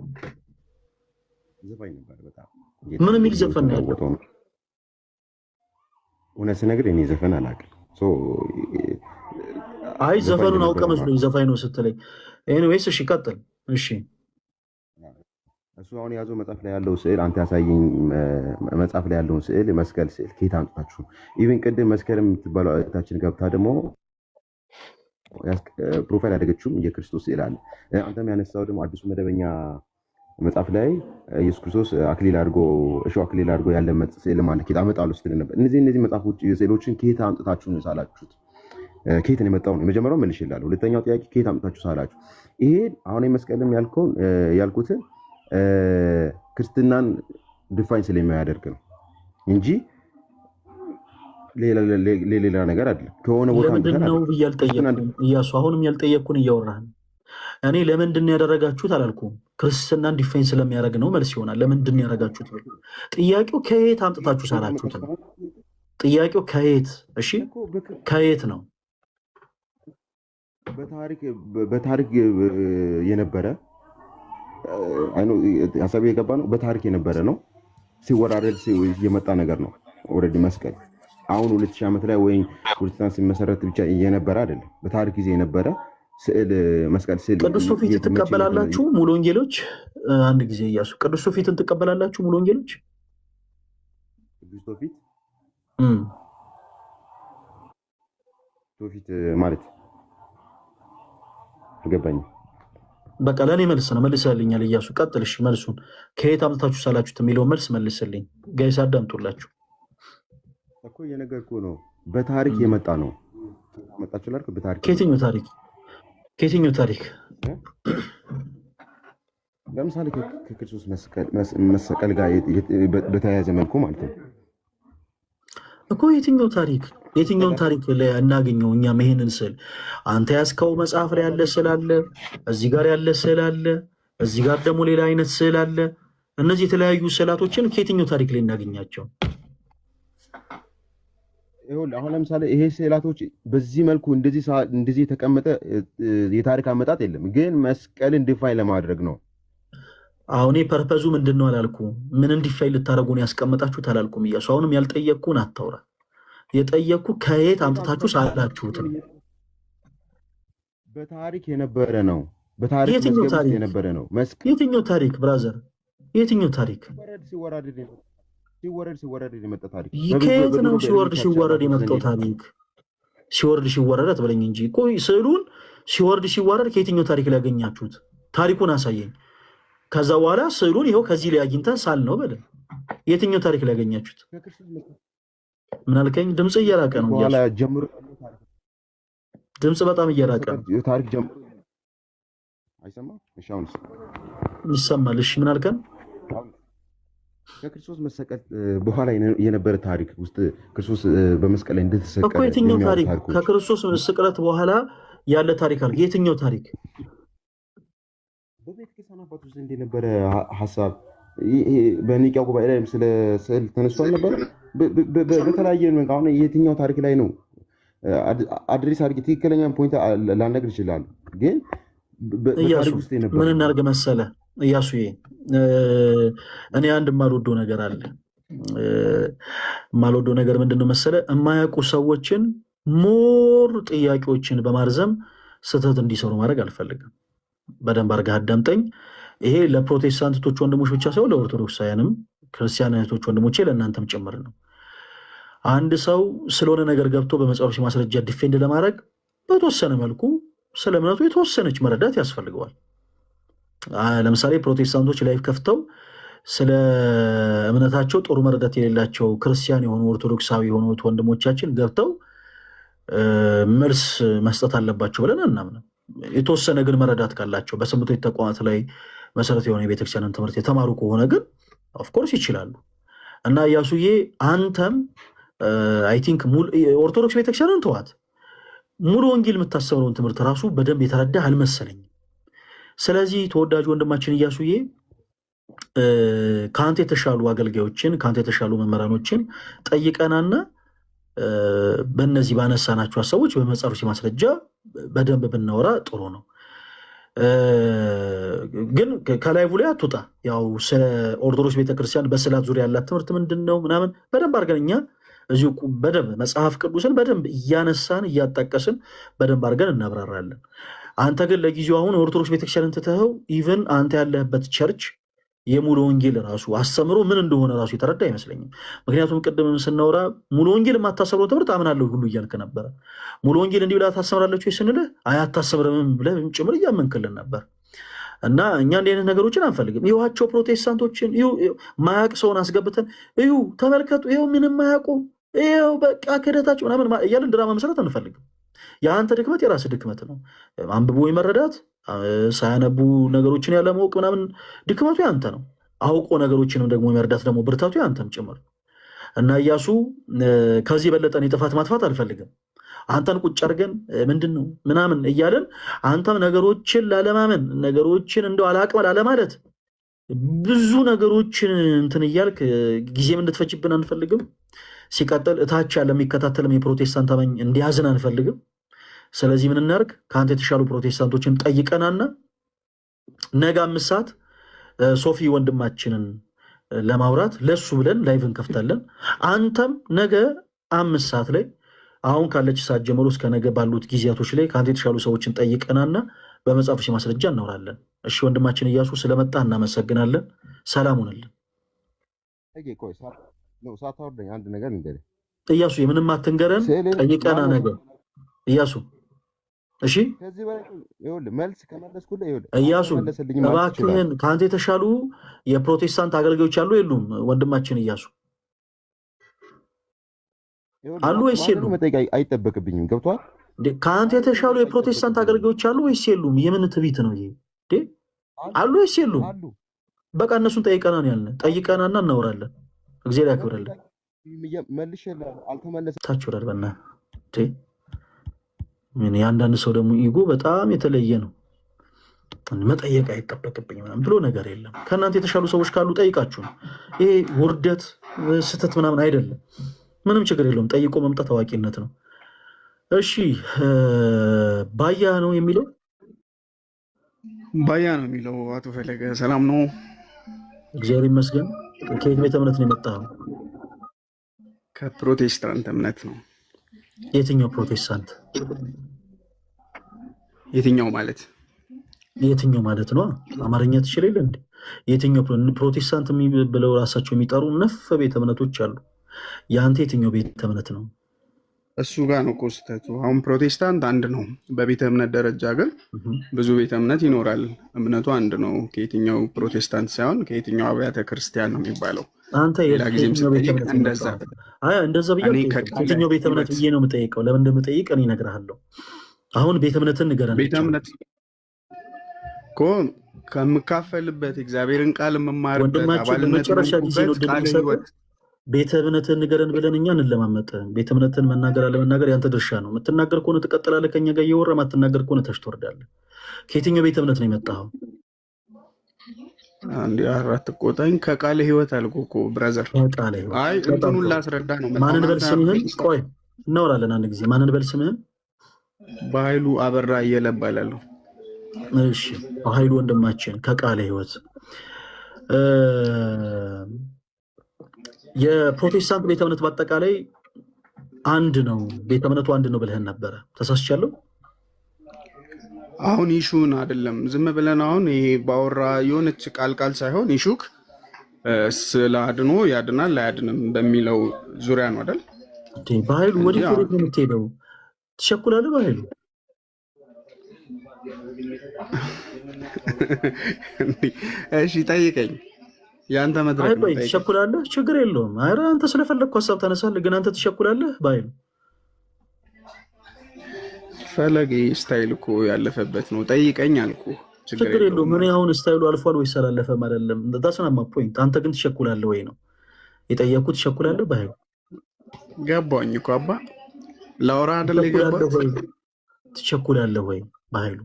C: ዘፋኝ ነበር። በጣም
A: ምን የሚል ዘፈን ነው ያለው?
C: እውነት ስነግርህ እኔ ዘፈን አላውቅም።
A: አይ ዘፈኑን አውቀ መስሎኝ ዘፋኝ ነው ስትለኝ። ኤኒዌይስ እሺ ቀጥል። እሺ
C: እሱ አሁን የያዘው መጽሐፍ ላይ ያለው ስዕል አንተ ያሳየኝ መጽሐፍ ላይ ያለውን ስዕል መስቀል ስዕል ከየት አምጥታችሁ? ኢቭን ቅድም መስቀልም የምትባለው እህታችን ገብታ ደግሞ ፕሮፋይል ያደረገችውም የክርስቶስ ስዕል አለ። አንተም ያነሳው ደግሞ አዲሱ መደበኛ መጽሐፍ ላይ ኢየሱስ ክርስቶስ አክሊል አድርጎ አክሊል አድርጎ ያለ ስዕል ማለት ከየት አመጣሉ ስትል ነበር። እነዚህ መጽሐፎች ስዕሎችን ከየት አምጥታችሁ ነው ሳላችሁት? ከየት ነው የመጣው ነው የመጀመሪያው መልሽ ይላል። ሁለተኛው ጥያቄ ከየት አምጣችሁ ሳላችሁ ይሄ አሁን የመስቀልም ያልኩትን ክርስትናን ዲፋይን ስለሚያደርግ ነው እንጂ ሌላ ነገር አይደለም። ከሆነ ቦታ
A: ለምንድን ነው ብዬ አልጠየቅኩም እያሱ። አሁንም ያልጠየቅኩን እያወራህ ነው። እኔ ለምንድን ነው ያደረጋችሁት አላልኩም። ክርስትናን ዲፋይን ስለሚያደርግ ነው መልስ ይሆናል። ለምንድን ነው ያደረጋችሁት? ጥያቄው ከየት አምጥታችሁ ሳላችሁት ነው። ጥያቄው ከየት እሺ፣ ከየት ነው?
C: በታሪክ የነበረ ሀሳብ የገባ ነው። በታሪክ የነበረ ነው። ሲወራረድ የመጣ ነገር ነው። ኦልሬዲ መስቀል አሁን 2000 ዓመት ላይ ወይ ፕሮቴስታንት ሲመሰረት ብቻ የነበረ አይደለም። በታሪክ ጊዜ የነበረ ስዕል መስቀል ስዕል።
A: ቅዱስ ፊትን ትቀበላላችሁ ሙሉ ወንጌሎች? አንድ ጊዜ እያሱ ቅዱስ ፊትን ትቀበላላችሁ ሙሉ ወንጌሎች?
C: ቅዱስ ፊት ማለት ገባኝ። በቃ
A: ለእኔ መልስ ነው። መልሰልኛል እያሱ። ቀጥልሽ መልሱን ከየት አምጥታችሁ ሳላችሁት የሚለውን መልስ መልስልኝ። ጋይስ አዳምጡላችሁ
C: እኮ የነገርኩህ ነው። በታሪክ የመጣ ነው። መጣችሁ ላልክ በታሪክ
A: ከየትኛው ታሪክ? ከየትኛው ታሪክ?
C: ለምሳሌ ከክርስቶስ መሰቀል ጋር በተያያዘ መልኩ ማለት ነው
A: እኮ። የትኛው ታሪክ? የትኛውን ታሪክ ላይ እናገኘው? እኛም ይሄንን ስዕል አንተ ያስከው መጽሐፍ ላይ ያለ ስዕል አለ፣ እዚህ ጋር ያለ ስዕል አለ፣ እዚህ ጋር ደግሞ ሌላ አይነት ስዕል አለ። እነዚህ የተለያዩ ስዕላቶችን ከየትኛው ታሪክ ላይ እናገኛቸው?
C: አሁን ለምሳሌ ይሄ ስዕላቶች በዚህ መልኩ እንደዚህ የተቀመጠ የታሪክ አመጣጥ የለም፣ ግን መስቀልን ዲፋይን ለማድረግ ነው።
A: አሁን ፐርፐዙ ምንድን ነው አላልኩ። ምን እንዲፋይን ልታደርጉን ያስቀመጣችሁት አላልኩም እያሱ። አሁንም ያልጠየቅኩን አታውራ። የጠየቅኩ ከየት አምጥታችሁ ሳላችሁት ነው።
C: በታሪክ የነበረ ነው። በታሪክ የነበረ ነው።
A: የትኛው ታሪክ ብራዘር? የትኛው ታሪክ?
C: ሲወረድ የመጣ ታሪክ
A: ከየት ነው? ሲወረድ የመጣው ታሪክ ሲወረድ አትበለኝ እንጂ እኮ ስዕሉን ሲወረድ ከየትኛው ታሪክ ላይ ያገኛችሁት? ታሪኩን አሳየኝ። ከዛ በኋላ ስዕሉን ይኸው ከዚህ ላይ አግኝተን ሳል ነው በለ። የትኛው ታሪክ ላይ ያገኛችሁት? ምን አልከኝ? ድምፅ እየራቀ ነው። ድምፅ በጣም እየራቀ ነው።
C: ታሪክ ጀምሮ አይሰማም? እሺ አሁን
A: ይሰማል። እሺ ምን አልከን?
C: ከክርስቶስ መሰቀል በኋላ የነበረ ታሪክ ውስጥ ክርስቶስ በመስቀል ላይ እንደተሰቀለ
A: እኮ የትኛው ታሪክ? ከክርስቶስ ስቅለት በኋላ ያለ ታሪክ አለ። የትኛው ታሪክ?
C: በቤተክርስቲያን አባቶች ዘንድ የነበረ ሀሳብ በኒቂያ ጉባኤ ላይ ስለ ስዕል ተነስቶ አልነበረ? በተለያየ አሁን የትኛው ታሪክ ላይ ነው አድሬስ አድርጌ ትክክለኛ ፖይንት ላልነግር ይችላል። ግን
A: እያሱ ምን እናድርግ መሰለ እያሱዬ፣ እኔ አንድ የማልወደው ነገር አለ። የማልወደው ነገር ምንድነው መሰለ? የማያውቁ ሰዎችን ሞር ጥያቄዎችን በማርዘም ስህተት እንዲሰሩ ማድረግ አልፈልግም። በደንብ አድርገህ አዳምጠኝ። ይሄ ለፕሮቴስታንቶች ወንድሞች ብቻ ሳይሆን ለኦርቶዶክሳውያንም ክርስቲያን እህቶች ወንድሞቼ ለእናንተም ጭምር ነው። አንድ ሰው ስለሆነ ነገር ገብቶ በመጽሐፍ ማስረጃ ዲፌንድ ለማድረግ በተወሰነ መልኩ ስለ እምነቱ የተወሰነች መረዳት ያስፈልገዋል። ለምሳሌ ፕሮቴስታንቶች ላይፍ ከፍተው ስለ እምነታቸው ጥሩ መረዳት የሌላቸው ክርስቲያን የሆኑ ኦርቶዶክሳዊ የሆኑ ወንድሞቻችን ገብተው መልስ መስጠት አለባቸው ብለን አናምንም። የተወሰነ ግን መረዳት ካላቸው በስምንቶች ተቋማት ላይ መሰረት የሆነ የቤተክርስቲያንን ትምህርት የተማሩ ከሆነ ግን ኦፍኮርስ ይችላሉ። እና እያሱዬ አንተም አይ ቲንክ ኦርቶዶክስ ቤተክርስቲያንን ተዋት፣ ሙሉ ወንጌል የምታስተምረውን ትምህርት ራሱ በደንብ የተረዳህ አልመሰለኝም። ስለዚህ ተወዳጅ ወንድማችን እያሱዬ ከአንተ የተሻሉ አገልጋዮችን ከአንተ የተሻሉ መምህራኖችን ጠይቀናና በእነዚህ ባነሳናቸው ሀሳቦች በመጽሐፍ ማስረጃ በደንብ ብናወራ ጥሩ ነው። ግን ከላይቭ ላይ አትውጣ። ያው ስለ ኦርቶዶክስ ቤተክርስቲያን በስዕላት ዙሪያ ያላት ትምህርት ምንድን ነው ምናምን በደንብ አድርገን እኛ እዚሁ በደንብ መጽሐፍ ቅዱስን በደንብ እያነሳን እያጣቀስን በደንብ አድርገን እናብራራለን። አንተ ግን ለጊዜው አሁን ኦርቶዶክስ ቤተክርስቲያንን ትተኸው ኢቨን አንተ ያለህበት ቸርች የሙሉ ወንጌል ራሱ አስተምሮ ምን እንደሆነ ራሱ የተረዳ አይመስለኝም። ምክንያቱም ቅድም ስናወራ ሙሉ ወንጌል የማታሰምረው ትምህርት አምናለሁ ሁሉ እያልክ ነበረ። ሙሉ ወንጌል እንዲህ ብላ ታስተምራለች ስንልህ አያታሰምርም ብለህ ጭምር እያመንክልን ነበር። እና እኛ እንዲህ አይነት ነገሮችን አንፈልግም። ይኋቸው ፕሮቴስታንቶችን ማያቅ ሰውን አስገብተን ተመልከቱ፣ ይኸው ምንም ማያውቁ ይኸው በቃ ክህደታቸው ምናምን እያልን ድራማ መሰረት አንፈልግም። የአንተ ድክመት የራስ ድክመት ነው። አንብቦ የመረዳት ሳያነቡ ነገሮችን ያለማወቅ ምናምን ድክመቱ ያንተ ነው። አውቆ ነገሮችንም ደግሞ የመረዳት ደግሞ ብርታቱ ያንተም ጭምር እና ኢያሱ ከዚህ የበለጠ ጥፋት ማጥፋት አልፈልግም። አንተን ቁጭ አድርገን ምንድን ነው ምናምን እያለን አንተም ነገሮችን ላለማመን ነገሮችን እንደው አላቅም ላለማለት ብዙ ነገሮችን እንትን እያልክ ጊዜም እንድትፈጅብን አንፈልግም። ሲቀጥል እታች ያለ የሚከታተልም የፕሮቴስታንት አማኝ እንዲያዝን አንፈልግም። ስለዚህ ምን እናድርግ? ከአንተ የተሻሉ ፕሮቴስታንቶችን ጠይቀናና ነገ 5 ሰዓት ሶፊ ወንድማችንን ለማውራት ለሱ ብለን ላይቭ እንከፍታለን። አንተም ነገ 5 ሰዓት ላይ አሁን ካለች ሰዓት ጀምሮ እስከ ነገ ባሉት ጊዜያቶች ላይ ከአንተ የተሻሉ ሰዎችን ጠይቀናና በመጽሐፍ ማስረጃ እናወራለን። እሺ ወንድማችን ኢያሱ ስለመጣ እናመሰግናለን። ሰላም ሁንልን።
C: አንድ ነገር እንገር
A: ኢያሱ የምንም አትንገረን፣ ጠይቀና ነገር ኢያሱ። እሺ
C: መልስ ከመለስኩልህ
A: ኢያሱ እባክህን ከአንተ የተሻሉ የፕሮቴስታንት አገልጋዮች አሉ የሉም? ወንድማችን ኢያሱ አሉ ወይስ የሉም?
C: መጠየቅ አይጠበቅብኝም። ገብቶሃል?
A: ከአንተ የተሻሉ የፕሮቴስታንት አገልጋዮች አሉ ወይስ የሉም? የምን ትቢት ነው ይሄ? አሉ ወይስ የሉም? በቃ እነሱን ጠይቀና ነው ያልነህ። ጠይቀናና እናወራለን። እግዚአብሔር ያክብርልን። ታችሁራል በእናትህ የአንዳንድ ሰው ደግሞ ኢጎ በጣም የተለየ ነው። መጠየቅ አይጠበቅብኝ ምናምን ብሎ ነገር የለም። ከእናንተ የተሻሉ ሰዎች ካሉ ጠይቃችሁ ነው። ይሄ ውርደት ስህተት ምናምን አይደለም። ምንም ችግር የለውም። ጠይቆ መምጣት አዋቂነት ነው። እሺ ባያ ነው የሚለው
D: ባያ ነው የሚለው አቶ ፈለገ ሰላም ነው?
A: እግዚአብሔር ይመስገን። ከየት ቤተ እምነት ነው የመጣው?
D: ከፕሮቴስታንት እምነት ነው።
A: የትኛው ፕሮቴስታንት?
D: የትኛው ማለት
A: ነው? አማርኛ ትችል የለ እንዴ? የትኛው ፕሮቴስታንት ብለው ራሳቸው የሚጠሩ ነፍ ቤተ እምነቶች አሉ። የአንተ የትኛው ቤተ እምነት ነው?
D: እሱ ጋር ነው እኮ ስህተቱ። አሁን ፕሮቴስታንት አንድ ነው በቤተ እምነት ደረጃ፣ ግን ብዙ ቤተ እምነት ይኖራል። እምነቱ አንድ ነው። ከየትኛው ፕሮቴስታንት ሳይሆን ከየትኛው አብያተ ክርስቲያን ነው የሚባለው።
A: አንተ የትኛው ቤተ እምነት? እንደዛ ብዬ የትኛው ቤተ እምነት ብዬ ነው የምጠይቀው። ለምን እንደምጠይቅ እኔ እነግርሃለሁ። አሁን ቤተ እምነትን ንገረን።
D: ቤተ እምነት እኮ ከምካፈልበት እግዚአብሔርን ቃል የምማርበት አባልነት ቃል ህይወት
A: ቤተ እምነትን ንገረን ብለን እኛ እንለማመጥህም። ቤተ እምነትን መናገር አለመናገር ያንተ ድርሻ ነው። የምትናገር ከሆነ ትቀጥላለህ ከኛ ጋር እየወራ፣ ማትናገር ከሆነ ታች ትወርዳለህ። ከየትኛው ቤተ እምነት ነው የመጣኸው?
D: አንድ አራት ቆጣኝ ከቃለ ህይወት አልኩህ እኮ ብራዘር። አይ እንትኑን ላስረዳ ነው።
A: ማንን በል ስምህን? ቆይ እናወራለን አንድ ጊዜ። ማንን በል ስምህን?
D: በኃይሉ አበራ እየለባላለሁ።
A: እሺ በኃይሉ ወንድማችን ከቃለ ህይወት የፕሮቴስታንት ቤተ እምነት በአጠቃላይ አንድ ነው፣ ቤተ እምነቱ አንድ ነው ብለህን ነበረ። ተሳስቻለሁ?
D: አሁን ይሹን አይደለም ዝም ብለን አሁን ይሄ ባወራ የሆነች ቃል ሳይሆን ይሹክ ስለ አድኖ ያድናል ላያድንም በሚለው ዙሪያ ነው አይደል?
A: በኃይሉ ወዴት ነው የምትሄደው? ትሸኩላለህ በኃይሉ?
D: እሺ ጠይቀኝ። የአንተ መድረክ ነው።
A: ትሸኩላለህ? ችግር የለውም። ኧረ አንተ ስለፈለግኩ ሀሳብ ታነሳለህ፣ ግን አንተ ትሸኩላለህ በኃይሉ።
D: ፈለጌ ስታይል እኮ ያለፈበት ነው። ጠይቀኝ አልኩህ።
A: ችግር የለውም። እኔ አሁን ስታይሉ አልፏል ወይስ አላለፈም አይደለም። ዳስናማ ፖይንት። አንተ ግን ትሸኩላለህ ወይ ነው የጠየኩት። ትሸኩላለህ በኃይሉ?
D: ገባኝ እኮ አባ ላውራ አይደል የገባሁት።
A: ትቸኩላለህ ወይ በኃይሉ?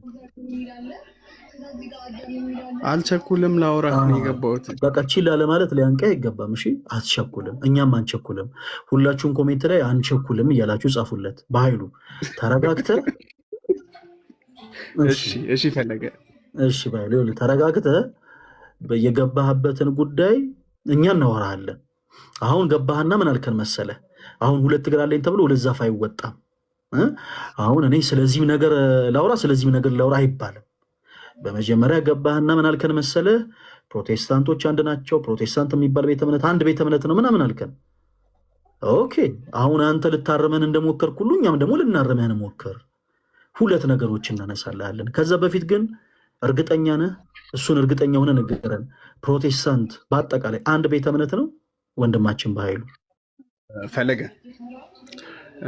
D: አልቸኩልም፣ ላውራ ነው የገባሁት።
A: በቃ ችላ ለማለት ሊያንቀ አይገባም። እሺ አትቸኩልም፣ እኛም አንቸኩልም። ሁላችሁም ኮሜንት ላይ አንቸኩልም እያላችሁ ጻፉለት። በኃይሉ ተረጋግተህ
D: እሺ ፈለገ
A: እሺ በኃይሉ ተረጋግተህ የገባህበትን ጉዳይ እኛ እናወራለን። አሁን ገባህና ምን አልከን መሰለህ? አሁን 2 እግር አለኝ ተብሎ ወደ ዛፍ አይወጣም። አሁን እኔ ስለዚህም ነገር ላውራ ስለዚህም ነገር ላውራ አይባልም። በመጀመሪያ ገባህና ምን አልከን መሰለህ? ፕሮቴስታንቶች አንድ ናቸው። ፕሮቴስታንት የሚባል ቤተ እምነት አንድ ቤተ እምነት ነው ምናምን አልከን። ኦኬ አሁን አንተ ልታረመን እንደሞከርክ ሁሉ እኛም ደግሞ ልናረመህ እንሞክር። 2 ነገሮች እናነሳለን። ከዛ በፊት ግን እርግጠኛ ነህ? እሱን እርግጠኛ ሆነ ንገረን። ፕሮቴስታንት በአጠቃላይ አንድ ቤተ እምነት ነው ወንድማችን በኃይሉ?
D: ፈለገ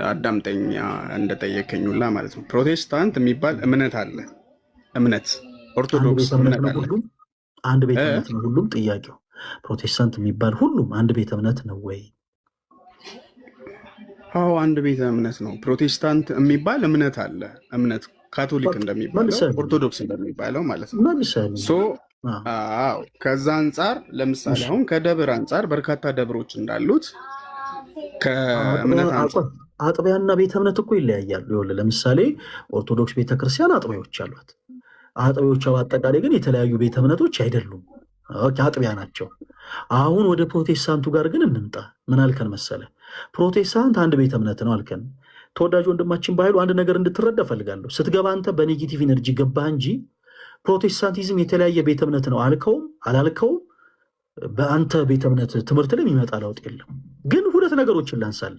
D: አዳምጠኛ እንደጠየቀኝ ሁላ ማለት ነው። ፕሮቴስታንት የሚባል እምነት አለ። እምነት ኦርቶዶክስ እምነት አለ።
A: አንድ ቤተ እምነት ነው ሁሉም። ጥያቄው ፕሮቴስታንት የሚባል ሁሉም አንድ ቤተ እምነት ነው ወይ?
D: አዎ አንድ ቤተ እምነት ነው። ፕሮቴስታንት የሚባል እምነት አለ። እምነት ካቶሊክ እንደሚባለው ኦርቶዶክስ እንደሚባለው ማለት ነው። አዎ ከዛ አንጻር ለምሳሌ አሁን ከደብር አንጻር በርካታ ደብሮች እንዳሉት ከእምነት አንጻር
A: አጥቢያና ቤተ እምነት እኮ ይለያያሉ። ይኸውልህ ለምሳሌ ኦርቶዶክስ ቤተክርስቲያን አጥቢያዎች አሏት። አጥቢያዎች በአጠቃላይ ግን የተለያዩ ቤተ እምነቶች አይደሉም፣ አጥቢያ ናቸው። አሁን ወደ ፕሮቴስታንቱ ጋር ግን እንምጣ። ምን አልከን መሰለ? ፕሮቴስታንት አንድ ቤተ እምነት ነው አልከን። ተወዳጅ ወንድማችን በኃይሉ አንድ ነገር እንድትረዳ ፈልጋለሁ። ስትገባ አንተ በኔጌቲቭ ኢነርጂ ገባህ እንጂ ፕሮቴስታንቲዝም የተለያየ ቤተ እምነት ነው አልከውም አላልከውም፣ በአንተ ቤተ እምነት ትምህርት ላይ የሚመጣ ለውጥ የለም። ግን ሁለት ነገሮችን ላንሳል።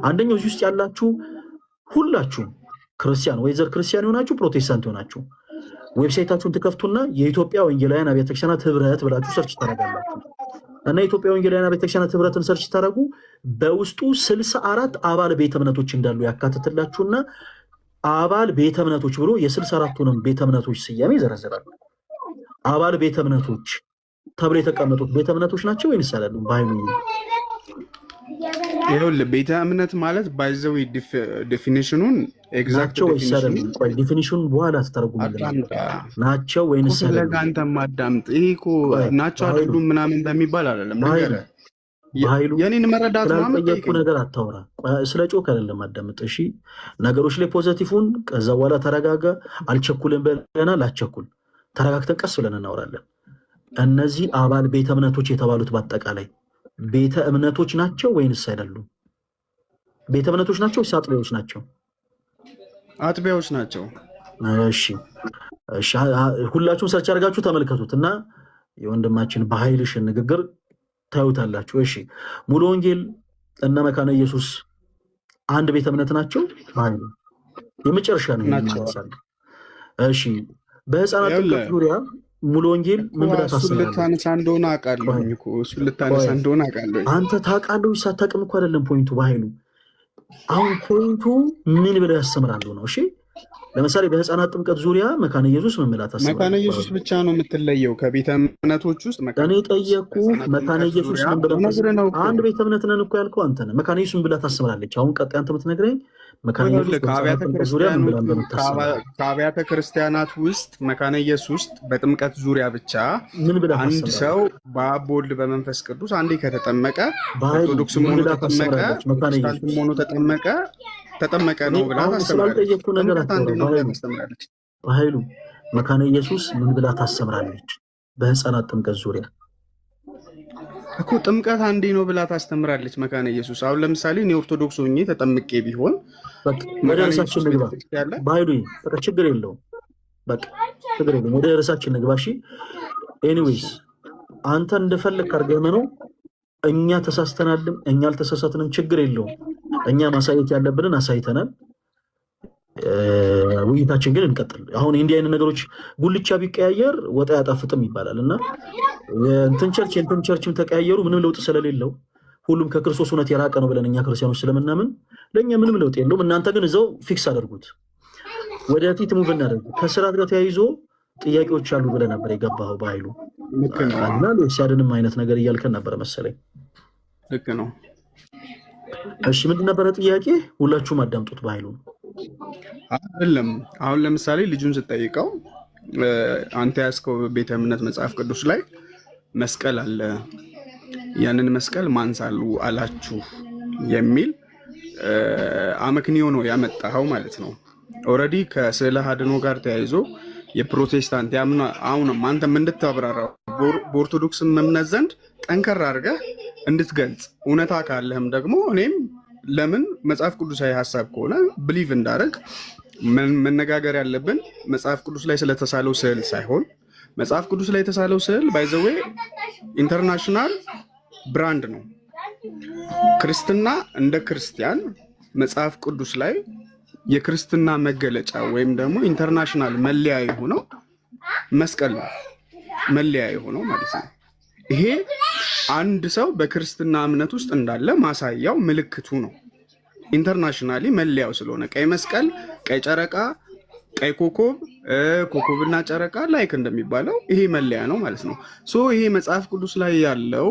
A: አንደኛው እዚህ ውስጥ ያላችሁ ሁላችሁም ክርስቲያን ወይ ዘር ክርስቲያን የሆናችሁ ፕሮቴስታንት የሆናችሁ ዌብሳይታችሁን ትከፍቱና የኢትዮጵያ ወንጌላውያን አብያተ ክርስቲያናት ህብረት ብላችሁ ሰርች ታደርጋላችሁ እና የኢትዮጵያ ወንጌላውያን አብያተ ክርስቲያናት ህብረትን ሰርች ታደርጉ በውስጡ 64 አባል ቤተ እምነቶች እንዳሉ ያካትትላችሁና አባል ቤተ እምነቶች ብሎ የ64ቱንም ቤተ እምነቶች ስያሜ ይዘረዝራል። አባል ቤተ እምነቶች ተብሎ የተቀመጡት ቤተ እምነቶች ናቸው ወይንስ አይደሉም? በኃይሉ
D: ይኸውልህ ቤተ እምነት ማለት ባይዘው ዲፊኒሽኑን ኤግዛክት
A: ዲፊኒሽኑን በኋላ ተተረጉምልን ናቸው ወይንስ አይደሉም?
D: አንተ ማዳምጥ። ይሄ እኮ ናቸው አይደሉም ምናምን በሚባል አይደለም ነገር የኔን መረዳት ነው።
A: ጠየቁ ነገር አታውራ። ስለ ጮክ አይደለም አዳምጥ። እሺ ነገሮች ላይ ፖዚቲቭን ከዛ በኋላ ተረጋጋ። አልቸኩልም በለና ላቸኩል ተረጋግተን ቀስ ብለን እናወራለን። እነዚህ አባል ቤተ እምነቶች የተባሉት በአጠቃላይ ቤተ እምነቶች ናቸው ወይንስ አይደሉም? ቤተ እምነቶች ናቸው ወይስ አጥቢያዎች ናቸው?
D: አጥቢያዎች ናቸው።
A: እሺ ሁላችሁም ሰርች አድርጋችሁ ተመልከቱት እና የወንድማችን በኃይልሽን ንግግር ታዩታላችሁ። እሺ ሙሉ ወንጌል እና መካነ ኢየሱስ አንድ ቤተ እምነት ናቸው? በኃይሉ የመጨረሻ ነው ማለት። እሺ በህፃናት ጥምቀት ዙሪያ ሙሉ ወንጌል ምን ብላ ታስባለህ?
D: ልታነሳ እንደሆነ አውቃለሁኝ እኮ እሱ ልታነሳ እንደሆነ አውቃለሁ።
A: አንተ ታውቃለህ ሳታውቅም እኮ አይደለም ፖይንቱ። በኃይሉ አሁን ፖይንቱ ምን ብለው ያስተምራሉ ነው። እሺ ለምሳሌ በህፃናት ጥምቀት ዙሪያ መካነ ኢየሱስ ምን ብላ ታስባለህ?
D: መካነ ኢየሱስ ብቻ ነው የምትለየው ከቤተ እምነቶች ውስጥ።
A: እኔ ጠየቅኩ መካነ ኢየሱስ ምን ብላ ታስባለህ? አንድ ቤተ እምነት ነን እኮ ያልከው አንተ ነህ። መካነ ኢየሱስ ምን ብላ ታስባለች? አሁን ቀጣይ አንተ የምትነግረኝ
D: ከአብያተ ክርስቲያናት ውስጥ መካነ ኢየሱስ ውስጥ በጥምቀት ዙሪያ ብቻ አንድ ሰው በአብ በወልድ በመንፈስ ቅዱስ አንዴ ከተጠመቀ ኦርቶዶክስም ሆኖ ተጠመቀ ፕሮቴስታንትም ሆኖ ተጠመቀ ነው ብላ ታስተምራለች።
A: በኃይሉ መካነ ኢየሱስ ምን ብላ ታስተምራለች? በህፃናት ጥምቀት ዙሪያ
D: እኮ ጥምቀት አንዴ ነው ብላ ታስተምራለች መካነ ኢየሱስ። አሁን ለምሳሌ እኔ ኦርቶዶክስ ሆኜ ተጠምቄ ቢሆን
A: ወደ ርዕሳችን ንግባ። በኃይሉ በቃ ችግር የለውም፣ በቃ ችግር የለውም። ወደ ርዕሳችን ንግባ። እሺ ኤኒዌይስ አንተ እንደፈለግ አድርገህ ነው። እኛ ተሳስተናልም እኛ አልተሳሳትንም፣ ችግር የለውም። እኛ ማሳየት ያለብንን አሳይተናል። ውይይታችን ግን እንቀጥል። አሁን እንዲህ አይነት ነገሮች ጉልቻ ቢቀያየር ወጣ ያጣፍጥም ይባላል እና እንትን ቸርች እንትን ቸርችም ተቀያየሩ ምንም ለውጥ ስለሌለው ሁሉም ከክርስቶስ እውነት የራቀ ነው ብለን እኛ ክርስቲያኖች ስለምናምን ለእኛ ምንም ለውጥ የለውም። እናንተ ግን እዛው ፊክስ አድርጉት፣ ወደፊት ሙቭ እናደርጉ። ከስርዓት ጋር ተያይዞ ጥያቄዎች አሉ ብለህ ነበር የገባኸው በኃይሉ እና ሲያድንም አይነት ነገር እያልከን ነበረ መሰለኝ።
D: ልክ ነው።
A: እሺ ምንድን ነበረ ጥያቄ? ሁላችሁም አዳምጡት። በኃይሉ
D: አይደለም አሁን ለምሳሌ ልጁን ስጠይቀው አንተ ያዝከው ቤተ እምነት መጽሐፍ ቅዱስ ላይ መስቀል አለ፣ ያንን መስቀል ማንሳሉ አላችሁ የሚል አመክንዮ ነው ያመጣኸው ማለት ነው። ኦልሬዲ ከስዕለ አድኖ ጋር ተያይዞ የፕሮቴስታንት ያምና አሁንም አንተም እንድታብራራው በኦርቶዶክስም እምነት ዘንድ ጠንከር አድርገህ እንድትገልጽ እውነታ ካለህም ደግሞ እኔም ለምን መጽሐፍ ቅዱሳዊ ሀሳብ ከሆነ ብሊቭ እንዳደረግ መነጋገር ያለብን መጽሐፍ ቅዱስ ላይ ስለተሳለው ስዕል ሳይሆን መጽሐፍ ቅዱስ ላይ የተሳለው ስዕል ባይ ዘ ዌይ ኢንተርናሽናል ብራንድ ነው። ክርስትና እንደ ክርስቲያን መጽሐፍ ቅዱስ ላይ የክርስትና መገለጫ ወይም ደግሞ ኢንተርናሽናል መለያ የሆነው መስቀል ነው። መለያ የሆነው ማለት ነው። ይሄ አንድ ሰው በክርስትና እምነት ውስጥ እንዳለ ማሳያው ምልክቱ ነው። ኢንተርናሽናሊ መለያው ስለሆነ ቀይ መስቀል፣ ቀይ ጨረቃ፣ ቀይ ኮከብ፣ ኮከብና ጨረቃ ላይክ እንደሚባለው ይሄ መለያ ነው ማለት ነው። ሶ ይሄ መጽሐፍ ቅዱስ ላይ ያለው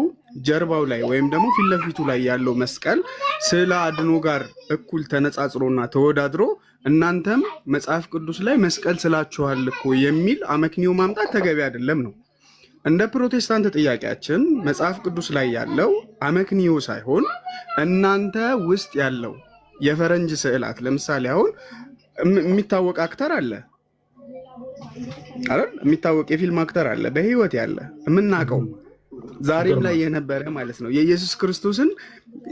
D: ጀርባው ላይ ወይም ደግሞ ፊት ለፊቱ ላይ ያለው መስቀል ስዕለ አድኖ ጋር እኩል ተነጻጽሮና ተወዳድሮ እናንተም መጽሐፍ ቅዱስ ላይ መስቀል ስላችኋል እኮ የሚል አመክንዮ ማምጣት ተገቢ አይደለም ነው። እንደ ፕሮቴስታንት ጥያቄያችን መጽሐፍ ቅዱስ ላይ ያለው አመክንዮ ሳይሆን እናንተ ውስጥ ያለው የፈረንጅ ስዕላት፣ ለምሳሌ አሁን የሚታወቅ አክተር አለ አይደል? የሚታወቅ የፊልም አክተር አለ በህይወት ያለ የምናውቀው ዛሬም ላይ የነበረ ማለት ነው። የኢየሱስ ክርስቶስን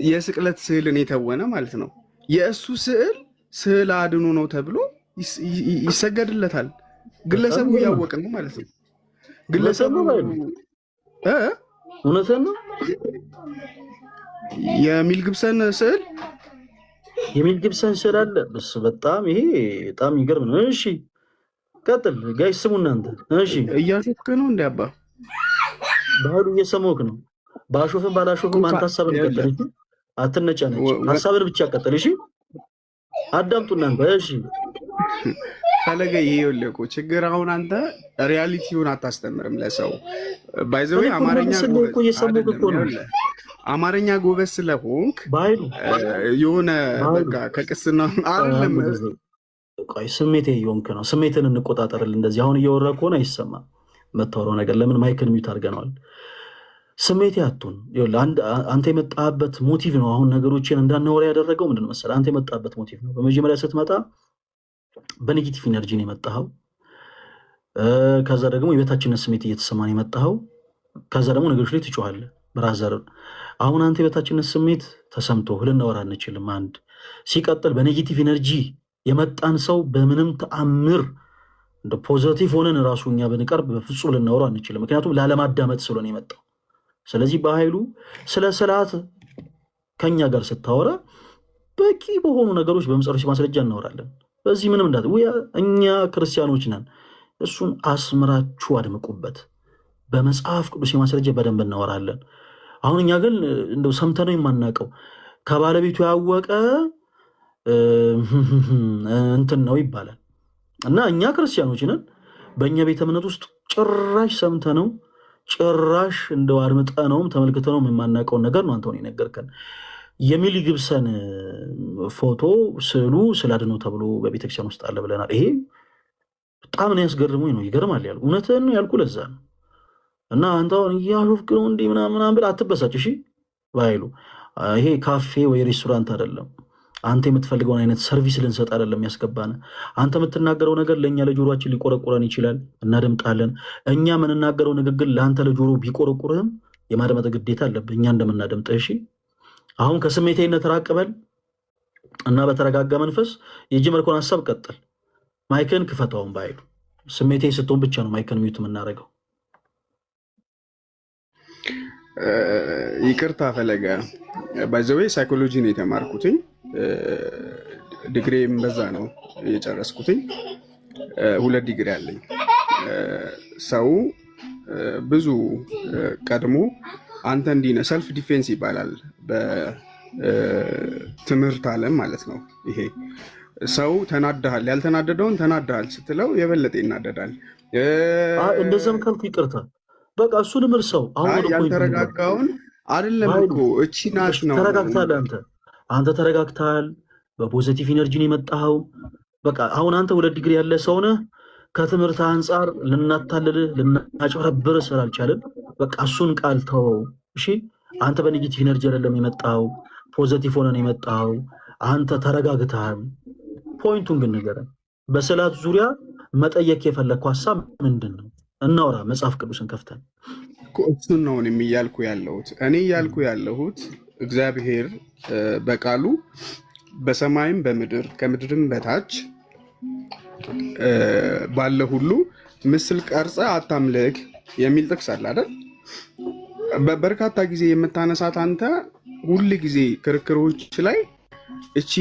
D: የስቅለት ስዕልን የተወነ ማለት ነው። የእሱ ስዕል አድኖ ነው ተብሎ ይሰገድለታል። ግለሰቡ እያወቅ ነው ማለት ነው። ግለሰቡ
A: እውነትን ነው።
D: የሚል ግብሰን ስዕል
A: አለ። በጣም ይሄ በጣም ይገርም ነው። እሺ ቀጥል ጋይስ፣ ስሙ እናንተ። እሺ
D: እያሾፍክ ነው እንደ አባ
A: ባህሉ እየሰማሁህ ነው። ባሾፍን ባላሾፍን አንተ ሀሳብን ቀጥል። አትነጫነጭ፣ ሀሳብን ብቻ ቀጥል። እሺ አዳምጡ እናንተ። እሺ
D: ፈለገ ይሄ ወለቁ ችግር። አሁን አንተ ሪያሊቲውን አታስተምርም ለሰው። ባይዘው አማርኛ ጎበዝ ስለሆንክ
A: ባህሉ
D: የሆነ በቃ ከቅስና አይደለም።
A: ቆይ ስሜቴ እየሆንክ ነው። ስሜትን እንቆጣጠርል። እንደዚህ አሁን እየወራ ከሆነ አይሰማም የምታወራው ነገር። ለምን ማይክን ሚውት አድርገነዋል? ስሜቴ አትሁን። አንተ የመጣበት ሞቲቭ ነው። አሁን ነገሮችን እንዳናወራ ያደረገው ምንድን መሰለህ? አንተ የመጣበት ሞቲቭ ነው። በመጀመሪያ ስትመጣ በኔጌቲቭ ኢነርጂ ነው የመጣኸው። ከዛ ደግሞ የበታችነት ስሜት እየተሰማን የመጣኸው። ከዛ ደግሞ ነገሮች ላይ ትጮኻለህ። ብራዘር አሁን አንተ የበታችነት ስሜት ተሰምቶ ልናወራ አንችልም። አንድ ሲቀጥል በኔጌቲቭ ኢነርጂ የመጣን ሰው በምንም ተአምር እንደ ፖዘቲቭ ሆነን ራሱ እኛ ብንቀርብ በፍጹም ልናወራ አንችልም። ምክንያቱም ላለማዳመጥ ስለሆነ የመጣው። ስለዚህ በኃይሉ ስለ ስርዓት ከኛ ጋር ስታወራ በቂ በሆኑ ነገሮች በመጽሐፍ ማስረጃ እናወራለን። በዚህ ምንም እንዳት እኛ ክርስቲያኖች ነን። እሱን አስምራችሁ አድምቁበት። በመጽሐፍ ቅዱስ ማስረጃ በደንብ እናወራለን። አሁን እኛ ግን እንደው ሰምተነው የማናውቀው ከባለቤቱ ያወቀ እንትን ነው ይባላል እና እኛ ክርስቲያኖች ነን። በእኛ ቤተ እምነት ውስጥ ጭራሽ ሰምተነው ጭራሽ እንደው አድምጠነውም ተመልክተነውም የማናውቀውን ነገር ነው አንተውን የነገርከን። የሚሊ ግብሰን ፎቶ ስዕሉ ስላድኖ ተብሎ በቤተክርስቲያን ውስጥ አለ ብለናል። ይሄ በጣም ነው ያስገርመኝ ነው። ይገርማል ያሉ እውነትን ያልኩ ለዛ ነው። እና አንተ አሁን እያሾፍክ ነው እንዲህ ምናምን ብለህ አትበሳጭ እሺ። ባይሉ ይሄ ካፌ ወይ ሬስቶራንት አይደለም። አንተ የምትፈልገውን አይነት ሰርቪስ ልንሰጥ አይደለም ያስገባን። አንተ የምትናገረው ነገር ለእኛ ለጆሮአችን ሊቆረቁረን ይችላል፣ እናደምጣለን። እኛ የምንናገረው ንግግር ለአንተ ለጆሮ ቢቆረቁርህም የማድመጥ ግዴታ አለብህ እኛ እንደምናደምጥህ እሺ። አሁን ከስሜቴነት ራቅበል እና በተረጋጋ መንፈስ የጀመርከውን ሀሳብ ቀጥል። ማይክን ክፈተውን ባይሉ ስሜቴ ስትሆን ብቻ ነው ማይክን ሚዩት የምናደርገው።
D: ይቅርታ ፈለገ ባይዘዌ ሳይኮሎጂ ነው የተማርኩትኝ። ዲግሪም በዛ ነው የጨረስኩትኝ። 2 ዲግሪ አለኝ። ሰው ብዙ ቀድሞ አንተ እንዲህ ነህ ሰልፍ ዲፌንስ ይባላል በትምህርት ዓለም ማለት ነው። ይሄ ሰው ተናደሃል፣ ያልተናደደውን ተናደሃል ስትለው የበለጠ ይናደዳል።
A: እንደዛም ካልኩ ይቅርታ በቃ እሱንም እርሰው። አሁን
D: ያልተረጋጋውን አይደለም እኮ እቺ ናት ነው።
A: ተረጋግተሃል አንተ ተረጋግተሃል። በፖዚቲቭ ኢነርጂ ነው የመጣኸው። በቃ አሁን አንተ 2 ዲግሪ ያለ ሰው ነህ። ከትምህርት አንጻር ልናታልልህ ልናጭበረብር ስላልቻልን በቃ እሱን ቃል ተወው እሺ። አንተ በኔጌቲቭ ኢነርጂ አይደለም የመጣኸው፣ ፖዚቲቭ ሆነን የመጣኸው። አንተ ተረጋግተሃል። ፖይንቱን ግን ንገረን። በስዕላት ዙሪያ መጠየቅ የፈለግከው ሀሳብ ምንድን ነው? እናውራ። መጽሐፍ ቅዱስን ከፍተን
D: እሱን ነው እያልኩ ያለሁት። እኔ እያልኩ ያለሁት እግዚአብሔር በቃሉ በሰማይም በምድር ከምድርም በታች ባለ ሁሉ ምስል ቀርጸ አታምልክ የሚል ጥቅስ አለ አይደል? በበርካታ ጊዜ የምታነሳት አንተ ሁል ጊዜ ክርክሮች ላይ እቺ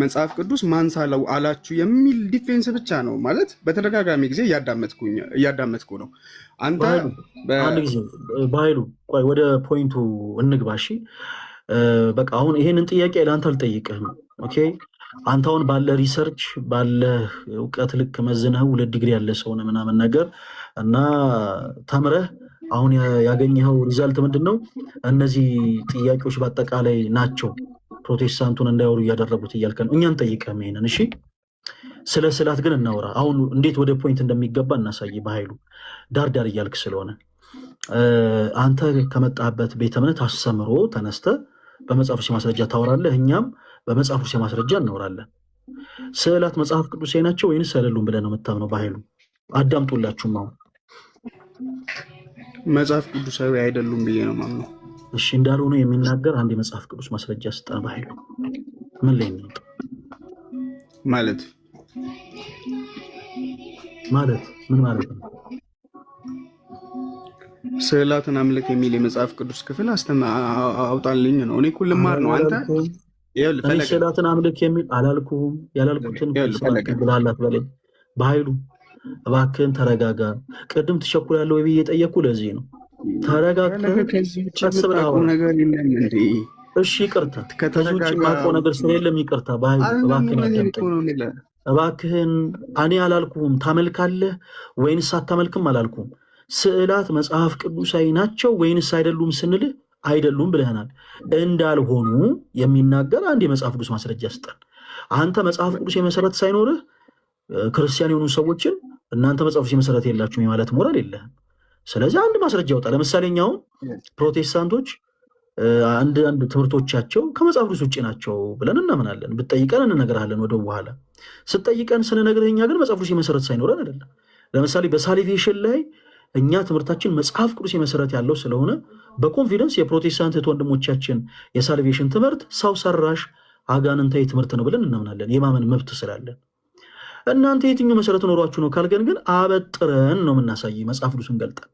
D: መጽሐፍ ቅዱስ ማንሳለው አላችሁ የሚል ዲፌንስ ብቻ ነው ማለት በተደጋጋሚ ጊዜ እያዳመጥኩ ነው። አንተ
A: አንድ ጊዜ በኃይሉ ቆይ ወደ ፖይንቱ እንግባ እሺ። በቃ አሁን ይሄንን ጥያቄ ለአንተ አልጠይቅህም። ኦኬ አንተ አሁን ባለ ሪሰርች ባለ እውቀት ልክ መዝነህ 2 ዲግሪ ያለ ሰው ነህ ምናምን ነገር እና ተምረህ አሁን ያገኘኸው ሪዛልት ምንድን ነው? እነዚህ ጥያቄዎች በአጠቃላይ ናቸው ፕሮቴስታንቱን እንዳይወሩ እያደረጉት እያልከ ነው። እኛን ጠይቀህም ይሄንን። እሺ ስለ ስዕላት ግን እናውራ። አሁን እንዴት ወደ ፖይንት እንደሚገባ እናሳይ። በኃይሉ ዳርዳር እያልክ ስለሆነ አንተ ከመጣበት ቤተ እምነት አስተምሮ ተነስተ በመጽሐፍ ቅዱስ ማስረጃ ታወራለህ፣ እኛም በመጽሐፍ ቅዱስ ማስረጃ እናወራለን። ስዕላት መጽሐፍ ቅዱሳዊ ናቸው ወይንስ አይደሉም ብለህ ነው የምታምነው? በኃይሉ አዳምጡላችሁም። አሁን
D: መጽሐፍ ቅዱሳዊ አይደሉም ብዬ ነው የማምነው።
A: እሺ እንዳልሆነ የሚናገር አንድ የመጽሐፍ ቅዱስ ማስረጃ ስጠን። በኃይሉ ምን ላይ ነው
D: ማለት
A: ምን ማለት ነው?
D: ስዕላትን አምልክ የሚል የመጽሐፍ ቅዱስ ክፍል አውጣልኝ ነው። እኔ እኮ ልማር ነው። አንተ
A: እኔ ስዕላትን አምልክ የሚል አላልኩህም። ያላልኩትን ብላላት በለኝ። በኃይሉ እባክህን ተረጋጋ። ቅድም ትቸኩላለህ ወይ ብዬ የጠየኩህ ለዚህ ነው። ተረጋግተህ ቀስ ብለህ
D: ነገር የለም እንዴ?
A: እሺ ይቅርታ፣ ከዚህ ውጭ የማውቀው ነገር ስለሌለም ይቅርታ። በኃይሉ እባክህን አዳምጠኝ። እባክህን እኔ አላልኩህም ታመልካለህ ወይንስ አታመልክም አላልኩህም። ስዕላት መጽሐፍ ቅዱሳዊ ናቸው ወይንስ አይደሉም ስንልህ አይደሉም ብለህናል። እንዳልሆኑ የሚናገር አንድ የመጽሐፍ ቅዱስ ማስረጃ ስጠን። አንተ መጽሐፍ ቅዱስ የመሰረት ሳይኖርህ ክርስቲያን የሆኑ ሰዎችን እናንተ መጽሐፍ ቅዱስ የመሰረት የላችሁም የማለት ሞራል የለህም። ስለዚህ አንድ ማስረጃ ያወጣ። ለምሳሌ እኛው ፕሮቴስታንቶች አንድ ትምህርቶቻቸው ከመጽሐፍ ቅዱስ ውጭ ናቸው ብለን እናምናለን። ብትጠይቀን እንነግርሃለን። ወደ በኋላ ስትጠይቀን ስንነግርህ እኛ ግን መጽሐፍ ቅዱስ የመሰረት ሳይኖረን አይደለም። ለምሳሌ በሳሊቬሽን ላይ እኛ ትምህርታችን መጽሐፍ ቅዱስ የመሰረት ያለው ስለሆነ በኮንፊደንስ የፕሮቴስታንት ወንድሞቻችን የሳልቬሽን ትምህርት ሰው ሰራሽ አጋንንታዊ ትምህርት ነው ብለን እናምናለን። የማመን መብት ስላለን። እናንተ የትኛው መሰረት ኖሯችሁ ነው ካልገን ግን አበጥረን ነው የምናሳይ መጽሐፍ ቅዱስን ገልጠን።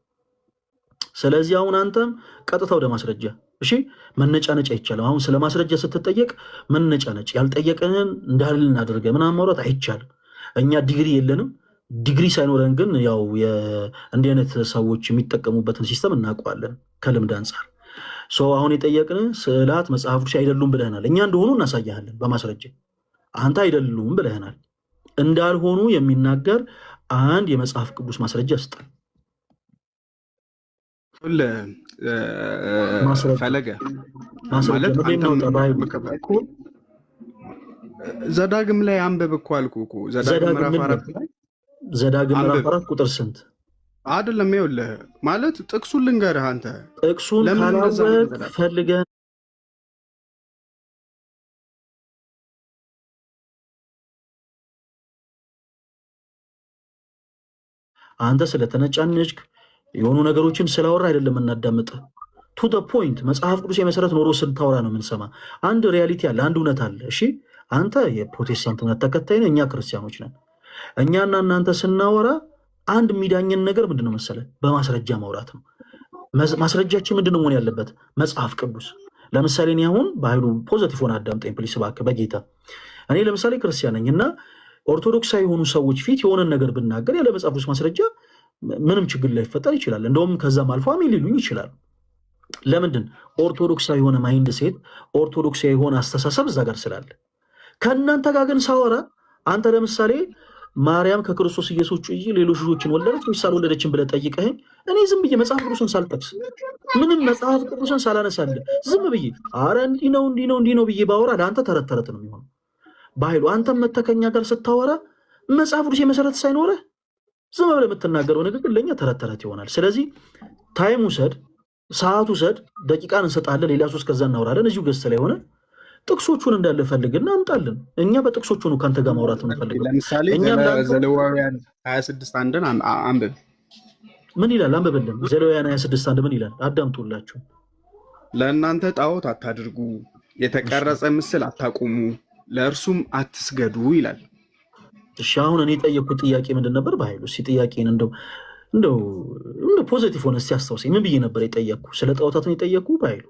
A: ስለዚህ አሁን አንተም ቀጥታ ወደ ማስረጃ። እሺ መነጫነጭ አይቻልም። አሁን ስለ ማስረጃ ስትጠየቅ መነጫነጭ፣ ያልጠየቀንን እንዳልን አድርገህ ምናምን ማውራት አይቻልም። እኛ ዲግሪ የለንም። ዲግሪ ሳይኖረን ግን ያው እንዲህ አይነት ሰዎች የሚጠቀሙበትን ሲስተም እናውቀዋለን ከልምድ አንጻር። አሁን የጠየቅን ስዕላት መጽሐፍ ቅዱስ አይደሉም ብለህናል። እኛ እንደሆኑ እናሳያለን በማስረጃ። አንተ አይደሉም ብለህናል። እንዳልሆኑ የሚናገር አንድ የመጽሐፍ ቅዱስ ማስረጃ ስጠን።
D: ፈለገ ዘዳግም ላይ አንብብ እኮ አልኩህ እኮ። ዘዳግም
A: ምዕራፍ 4 ቁጥር ስንት
D: አይደለም? ይኸውልህ ማለት ጥቅሱን ልንገርህ። አንተ
A: ጥቅሱን ካላወቅ ፈልገህ አንተ ስለተነጫነጭክ የሆኑ ነገሮችን ስላወራ አይደለም እናዳምጥ። ቱ ደ ፖይንት መጽሐፍ ቅዱስ የመሰረት ኖሮ ስታወራ ነው የምንሰማ። አንድ ሪያሊቲ አለ፣ አንድ እውነት አለ። እሺ አንተ የፕሮቴስታንት እምነት ተከታይ ነህ፣ እኛ ክርስቲያኖች ነን። እኛና እናንተ ስናወራ አንድ የሚዳኝን ነገር ምንድነው መሰለ? በማስረጃ ማውራት ነው። ማስረጃችን ምንድነው መሆን ያለበት? መጽሐፍ ቅዱስ። ለምሳሌ እኔ አሁን በኃይሉ ፖዘቲቭ ሆነ አዳምጠኝ ፕሊስ እባክህ በጌታ። እኔ ለምሳሌ ክርስቲያን ነኝ እና ኦርቶዶክሳዊ የሆኑ ሰዎች ፊት የሆነን ነገር ብናገር ያለ መጽሐፍ ቅዱስ ማስረጃ ምንም ችግር ላይፈጠር ይችላል። እንደውም ከዛም አልፎ አሜን ሊሉኝ ይችላል። ለምንድን? ኦርቶዶክሳዊ የሆነ ማይንድ ሴት፣ ኦርቶዶክሳዊ የሆነ አስተሳሰብ እዛ ጋር ስላለ። ከእናንተ ጋር ግን ሳወራ አንተ ለምሳሌ ማርያም ከክርስቶስ ኢየሱስ ውጭ ሌሎች ልጆችን ወለደች ወይስ አልወለደችም ብለህ ጠይቀኸኝ እኔ ዝም ብዬ መጽሐፍ ቅዱስን ሳልጠቅስ ምንም መጽሐፍ ቅዱስን ሳላነሳልህ ዝም ብዬ አረ እንዲህ ነው ብዬ ባወራ ለአንተ ተረት ተረት ነው የሚሆነው። በኃይሉ አንተም መተከኛ ጋር ስታወራ መጽሐፍ ቅዱስ የመሰረት ሳይኖርህ ዝም ብለህ የምትናገረው ንግግር ለእኛ ተረት ተረት ይሆናል። ስለዚህ ታይም ውሰድ፣ ሰዓት ውሰድ፣ ደቂቃን እንሰጣለን። ሌላ ሶስት ከዛ እናወራለን። እዚሁ ገዝተ ላይ ሆነ ጥቅሶቹን እንዳለ ፈልግና አምጣልን። እኛ በጥቅሶቹ ነው ከአንተ ጋር ማውራት የምንፈልገው።
D: ለምሳሌ ዘሌዋውያን 26 አንድን አንብብ።
A: ምን ይላል? አንብብልን። ዘሌዋውያን 26 አንድ ምን ይላል? አዳምጡላችሁ።
D: ለእናንተ ጣዖት አታድርጉ፣ የተቀረጸ ምስል አታቁሙ፣ ለእርሱም አትስገዱ ይላል።
A: እሺ አሁን እኔ የጠየኩት ጥያቄ ምንድን ነበር? በኃይሉ እስኪ ጥያቄን እንደው ፖዚቲቭ ሆነ እስኪ አስታውሰኝ። ምን ብዬ ነበር የጠየቅኩ? ስለ ጣዖታት ነው የጠየቅኩ በኃይሉ።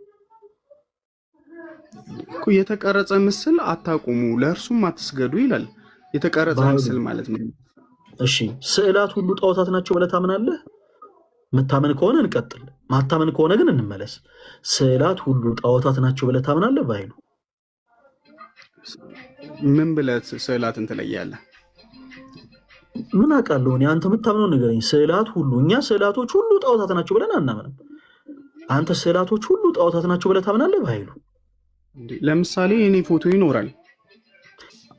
D: የተቀረጸ ምስል አታቁሙ ለእርሱም አትስገዱ ይላል። የተቀረጸ ምስል ማለት ምን?
A: እሺ ስዕላት ሁሉ ጣዖታት ናቸው ብለህ ታምናለህ? የምታምን ከሆነ እንቀጥል። ማታመን ከሆነ ግን እንመለስ። ስዕላት ሁሉ ጣዖታት ናቸው ብለህ ታምናለህ? በኃይሉ
D: ምን ብለህ ስዕላትን ትለያለህ?
A: ምን አውቃለሁ እኔ። አንተ የምታምነው ንገረኝ። ስዕላት ሁሉ እኛ ስዕላቶች ሁሉ ጣዖታት ናቸው ብለን አናምንም። አንተ ስዕላቶች ሁሉ ጣዖታት ናቸው ብለህ ታምናለህ? በኃይሉ
D: ለምሳሌ እኔ ፎቶ ይኖራል።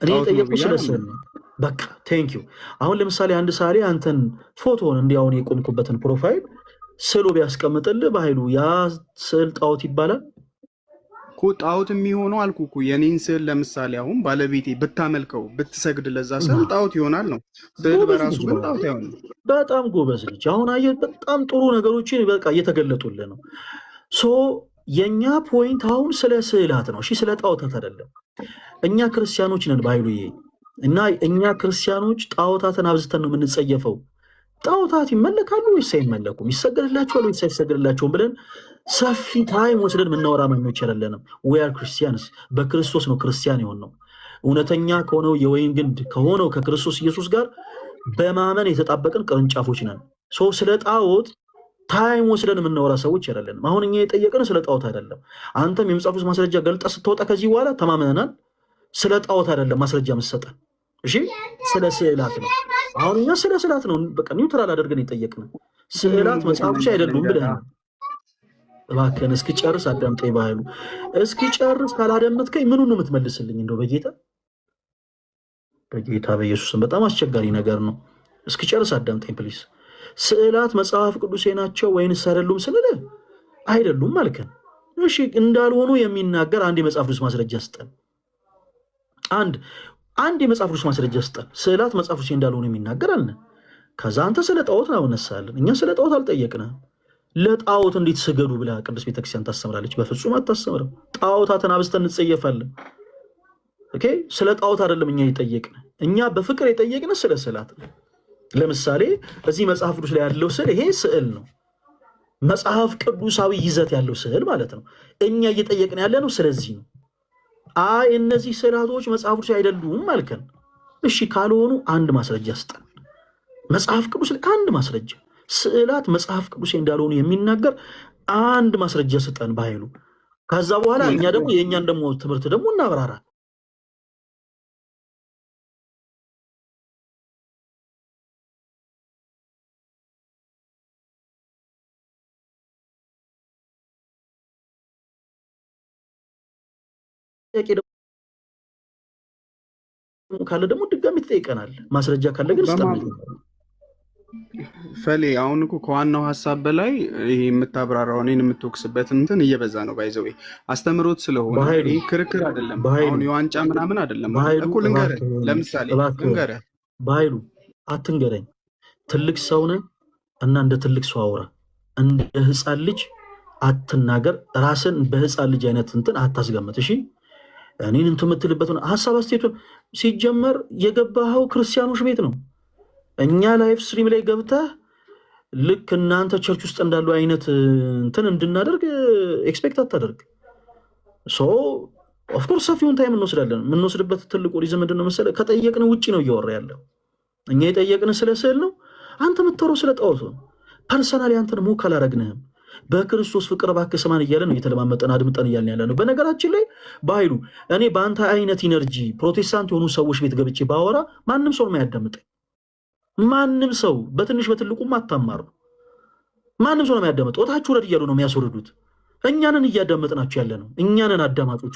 A: እኔ የጠየቁት ስለ ስዕል ነው። በቃ ቴንኪው። አሁን ለምሳሌ አንድ ሳሌ አንተን ፎቶን እንዲያውን የቆምኩበትን ፕሮፋይል ስዕሉ ቢያስቀምጥልህ በኃይሉ ያ ስዕል ጣዖት ይባላል?
D: ጣዖት የሚሆነው አልኩ እኮ የኔን ስዕል ለምሳሌ አሁን ባለቤቴ ብታመልከው ብትሰግድ ለዛ ስዕል ጣዖት ይሆናል ነው። ስዕል በራሱ ግን ጣዖት አይሆንም።
A: በጣም ጎበዝ ልጅ። አሁን አየህ፣ በጣም ጥሩ ነገሮችን በቃ እየተገለጡልህ ነው። ሶ የእኛ ፖይንት አሁን ስለ ስዕላት ነው፣ እሺ፣ ስለ ጣዖታት አይደለም። እኛ ክርስቲያኖች ነን በኃይሉዬ፣ እና እኛ ክርስቲያኖች ጣዖታትን አብዝተን ነው የምንጸየፈው። ጣዖታት ይመለካሉ ወይስ አይመለኩም? ይሰገድላቸዋል ወይስ አይሰገድላቸውም ብለን ሰፊ ታይም ወስደን የምናወራ መኞች አይደለንም። ዌአር ክርስቲያንስ፣ በክርስቶስ ነው ክርስቲያን የሆነው። እውነተኛ ከሆነው የወይን ግንድ ከሆነው ከክርስቶስ ኢየሱስ ጋር በማመን የተጣበቅን ቅርንጫፎች ነን። ስለ ጣዖት ታይም ወስደን የምናወራ ሰዎች አይደለንም። አሁን እኛ የጠየቅን ስለ ጣዖት አይደለም። አንተም የመጽሐፍ ቅዱስ ማስረጃ ገልጠ ስትወጣ ከዚህ በኋላ ተማምነናል። ስለ ጣዖት አይደለም ማስረጃ መሰጠን፣ እሺ፣ ስለ ስዕላት ነው። አሁን እኛ ስለ ስዕላት ነው በቃ ኒውትራል አድርገን የጠየቅን። ስዕላት መጽሐፎች አይደሉም ብለህ እባክህን እስኪጨርስ አዳምጠኝ። በኃይሉ እስኪጨርስ ካላደመጥከኝ ምኑን ነው የምትመልስልኝ? እንደው በጌታ በኢየሱስም በጣም አስቸጋሪ ነገር ነው። እስኪጨርስ አዳምጠኝ ፕሊስ። ስዕላት መጽሐፍ ቅዱሴ ናቸው ወይንስ አይደሉም ስንልህ አይደሉም አልከን። እሺ እንዳልሆኑ የሚናገር አንድ የመጽሐፍ ቅዱስ ማስረጃ ስጠን። አንድ የመጽሐፍ ቅዱስ ማስረጃ ስጠን። ስዕላት መጽሐፍ ቅዱሴ እንዳልሆኑ የሚናገር አለ። ከዛ አንተ ስለ ጣዖት ነው አነሳለን። እኛ ስለ ጣዖት አልጠየቅንም። ለጣዖት እንዴት ስገዱ ብላ ቅዱስ ቤተክርስቲያን ታስተምራለች? በፍጹም አታስተምርም። ጣዖታትን አብዝተን እንጸየፋለን። ኦኬ፣ ስለ ጣዖት አይደለም እኛ የጠየቅን። እኛ በፍቅር የጠየቅን ስለ ስዕላት ነው። ለምሳሌ እዚህ መጽሐፍ ቅዱስ ላይ ያለው ስዕል ይሄ ስዕል ነው፣ መጽሐፍ ቅዱሳዊ ይዘት ያለው ስዕል ማለት ነው። እኛ እየጠየቅን ያለ ነው ስለዚህ ነው። አይ እነዚህ ስዕላቶች መጽሐፍ ቅዱስ አይደሉም አልከን። እሺ ካልሆኑ አንድ ማስረጃ ስጠን። መጽሐፍ ቅዱስ ላይ አንድ ማስረጃ፣ ስዕላት መጽሐፍ ቅዱስ እንዳልሆኑ የሚናገር አንድ ማስረጃ ስጠን በኃይሉ። ከዛ በኋላ እኛ ደግሞ የእኛን ደግሞ ትምህርት ደግሞ እናብራራል። ካለ ደግሞ ድጋሚ ትጠይቀናል። ማስረጃ ካለ ግን
D: ፈሌ አሁን እኮ ከዋናው ሀሳብ በላይ ይሄ የምታብራራው እኔን የምትወቅስበት እንትን እየበዛ ነው። ባይዘዌ አስተምሮት ስለሆነ ይህ ክርክር አይደለም። አሁን የዋንጫ ምናምን አይደለም እኮ ልንገርህ። ለምሳሌ ልንገርህ፣ በኃይሉ
A: አትንገረኝ። ትልቅ ሰው ነህ እና እንደ ትልቅ ሰው አውራ፣ እንደ ህፃን ልጅ አትናገር። ራስን በህፃን ልጅ አይነት እንትን አታስገምት። እሺ እኔን እንትን የምትልበትን ሀሳብ አስተያየቱን ሲጀመር የገባኸው ክርስቲያኖች ቤት ነው። እኛ ላይፍ ስትሪም ላይ ገብተህ ልክ እናንተ ቸርች ውስጥ እንዳሉ አይነት እንትን እንድናደርግ ኤክስፔክት አታደርግ። ኦፍኮርስ ሰፊውን ታይም እንወስዳለን። የምንወስድበት ትልቁ ሪዝም ምንድን ነው መሰለህ? ከጠየቅን ውጭ ነው እያወራ ያለው። እኛ የጠየቅን ስለ ስዕል ነው፣ አንተ የምታወራው ስለ ጣዖት ነው። ፐርሰናሊ አንተን ሞክ አላረግንህም። በክርስቶስ ፍቅር እባክህ ስማን እያለ ነው እየተለማመጠን አድምጠን እያልን ያለ ነው። በነገራችን ላይ በኃይሉ እኔ በአንተ አይነት ኢነርጂ ፕሮቴስታንት የሆኑ ሰዎች ቤት ገብቼ ባወራ ማንም ሰው ነው የሚያዳምጠኝ። ማንም ሰው በትንሽ በትልቁም አታማሩ። ማንም ሰው ነው የሚያዳምጠው። ወታችሁ ረድ እያሉ ነው የሚያስወርዱት። እኛንን እያዳመጥናችሁ ያለ ነው። እኛንን አዳማጮቹ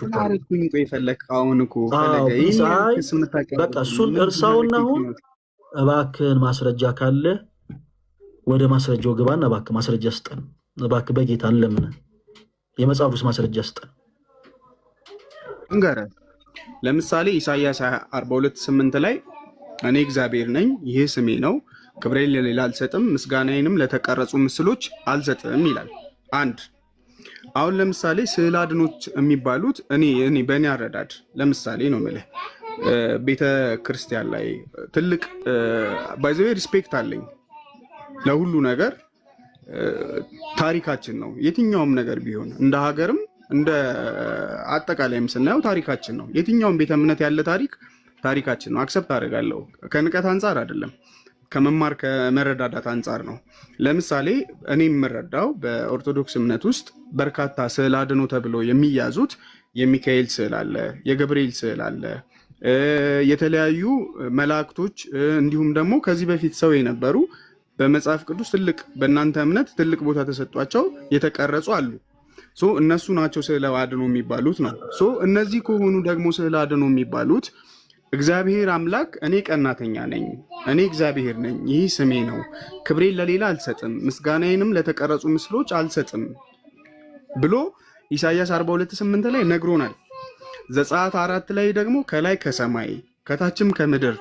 A: በቃ እሱን እርሳውና አሁን እባክህን ማስረጃ ካለ ወደ ማስረጃው ግባና እባክህ ማስረጃ ስጠን። እባክህ በጌታ ለምን የመጽሐፍ ቅዱስ ማስረጃ ስጠን።
D: እንገረ ለምሳሌ ኢሳይያስ 42:8 ላይ እኔ እግዚአብሔር ነኝ፣ ይህ ስሜ ነው፣ ክብሬን ለሌላ አልሰጥም፣ ምስጋናዬንም ለተቀረጹ ምስሎች አልሰጥም ይላል። አንድ አሁን ለምሳሌ ስዕል አድኖች የሚባሉት እኔ በእኔ አረዳድ ለምሳሌ ነው የምልህ ቤተ ክርስቲያን ላይ ትልቅ ባይዘዌ ሪስፔክት አለኝ ለሁሉ ነገር። ታሪካችን ነው። የትኛውም ነገር ቢሆን እንደ ሀገርም እንደ አጠቃላይም ስናየው ታሪካችን ነው። የትኛውም ቤተ እምነት ያለ ታሪካችን ነው። አክሰፕት አደርጋለሁ። ከንቀት አንጻር አይደለም። ከመማር ከመረዳዳት አንጻር ነው። ለምሳሌ እኔ የምረዳው በኦርቶዶክስ እምነት ውስጥ በርካታ ስዕል አድኖ ተብሎ የሚያዙት የሚካኤል ስዕል አለ፣ የገብርኤል ስዕል አለ፣ የተለያዩ መላእክቶች እንዲሁም ደግሞ ከዚህ በፊት ሰው የነበሩ በመጽሐፍ ቅዱስ ትልቅ በእናንተ እምነት ትልቅ ቦታ ተሰጧቸው የተቀረጹ አሉ። እነሱ ናቸው ስዕለ አድኖ የሚባሉት ነው። እነዚህ ከሆኑ ደግሞ ስዕለ አድኖ የሚባሉት እግዚአብሔር አምላክ እኔ ቀናተኛ ነኝ፣ እኔ እግዚአብሔር ነኝ፣ ይህ ስሜ ነው፣ ክብሬን ለሌላ አልሰጥም፣ ምስጋናዬንም ለተቀረጹ ምስሎች አልሰጥም ብሎ ኢሳይያስ 42:8 ላይ ነግሮናል። ዘጸአት 4 ላይ ደግሞ ከላይ ከሰማይ ከታችም ከምድር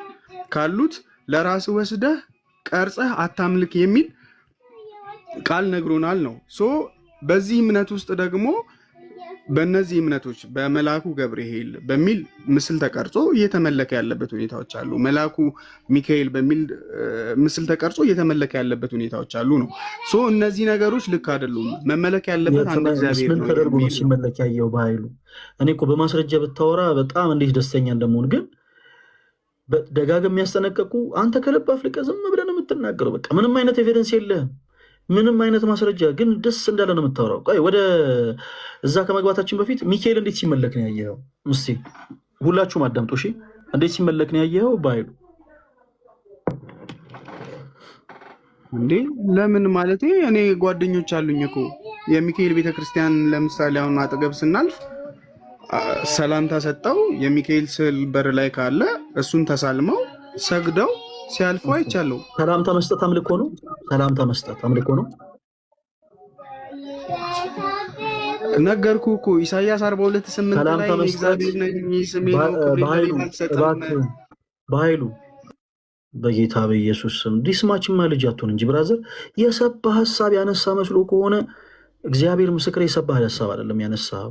D: ካሉት ለራስ ወስደህ ቀርጸህ አታምልክ የሚል ቃል ነግሮናል ነው። በዚህ እምነት ውስጥ ደግሞ በእነዚህ እምነቶች በመልአኩ ገብርኤል በሚል ምስል ተቀርጾ እየተመለከ ያለበት ሁኔታዎች አሉ። መልአኩ ሚካኤል በሚል ምስል ተቀርጾ እየተመለከ ያለበት ሁኔታዎች አሉ ነው። እነዚህ ነገሮች ልክ አይደሉም። መመለክ ያለበት አንድ እግዚአብሔር ነው።
A: ተደርጎ ነው ሲመለክ ያየው በኃይሉ። እኔ እኮ በማስረጃ ብታወራ በጣም እንዴት ደስተኛ እንደመሆን ግን ደጋግም የሚያስጠነቀቁ አንተ ከልብ አፍልቀህ ዝም ብለህ ነው የምትናገረው። በቃ ምንም አይነት ኤቪደንስ የለህም፣ ምንም አይነት ማስረጃ ግን ደስ እንዳለ ነው የምታወራው። ቆይ ወደ እዛ ከመግባታችን በፊት ሚካኤል እንዴት ሲመለክ ነው ያየኸው? እስኪ ሁላችሁም አዳምጡ እሺ። እንዴት ሲመለክ ነው ያየኸው በኃይሉ?
D: እንዴ ለምን ማለት እኔ ጓደኞች አሉኝ እኮ የሚካኤል ቤተክርስቲያን ለምሳሌ አሁን አጠገብ ስናልፍ ሰላምታ ሰጠው የሚካኤል ስዕል በር ላይ ካለ እሱን ተሳልመው ሰግደው ሲያልፉ አይቻለሁ።
A: ሰላምታ መስጠት አምልኮ ነው። ሰላምታ መስጠት አምልኮ ነው።
D: ነገርኩ እኮ ኢሳይያስ 42:8 ላይ እግዚአብሔር ነኝ ስሜ ነው
A: በኃይሉ በጌታ በኢየሱስ ስም ዲስማችማ ልጅ አትሆን እንጂ ብራዘር፣ የሰባ ሐሳብ ያነሳ መስሎ ከሆነ እግዚአብሔር ምስክር፣ የሰባ ሐሳብ አይደለም ያነሳው።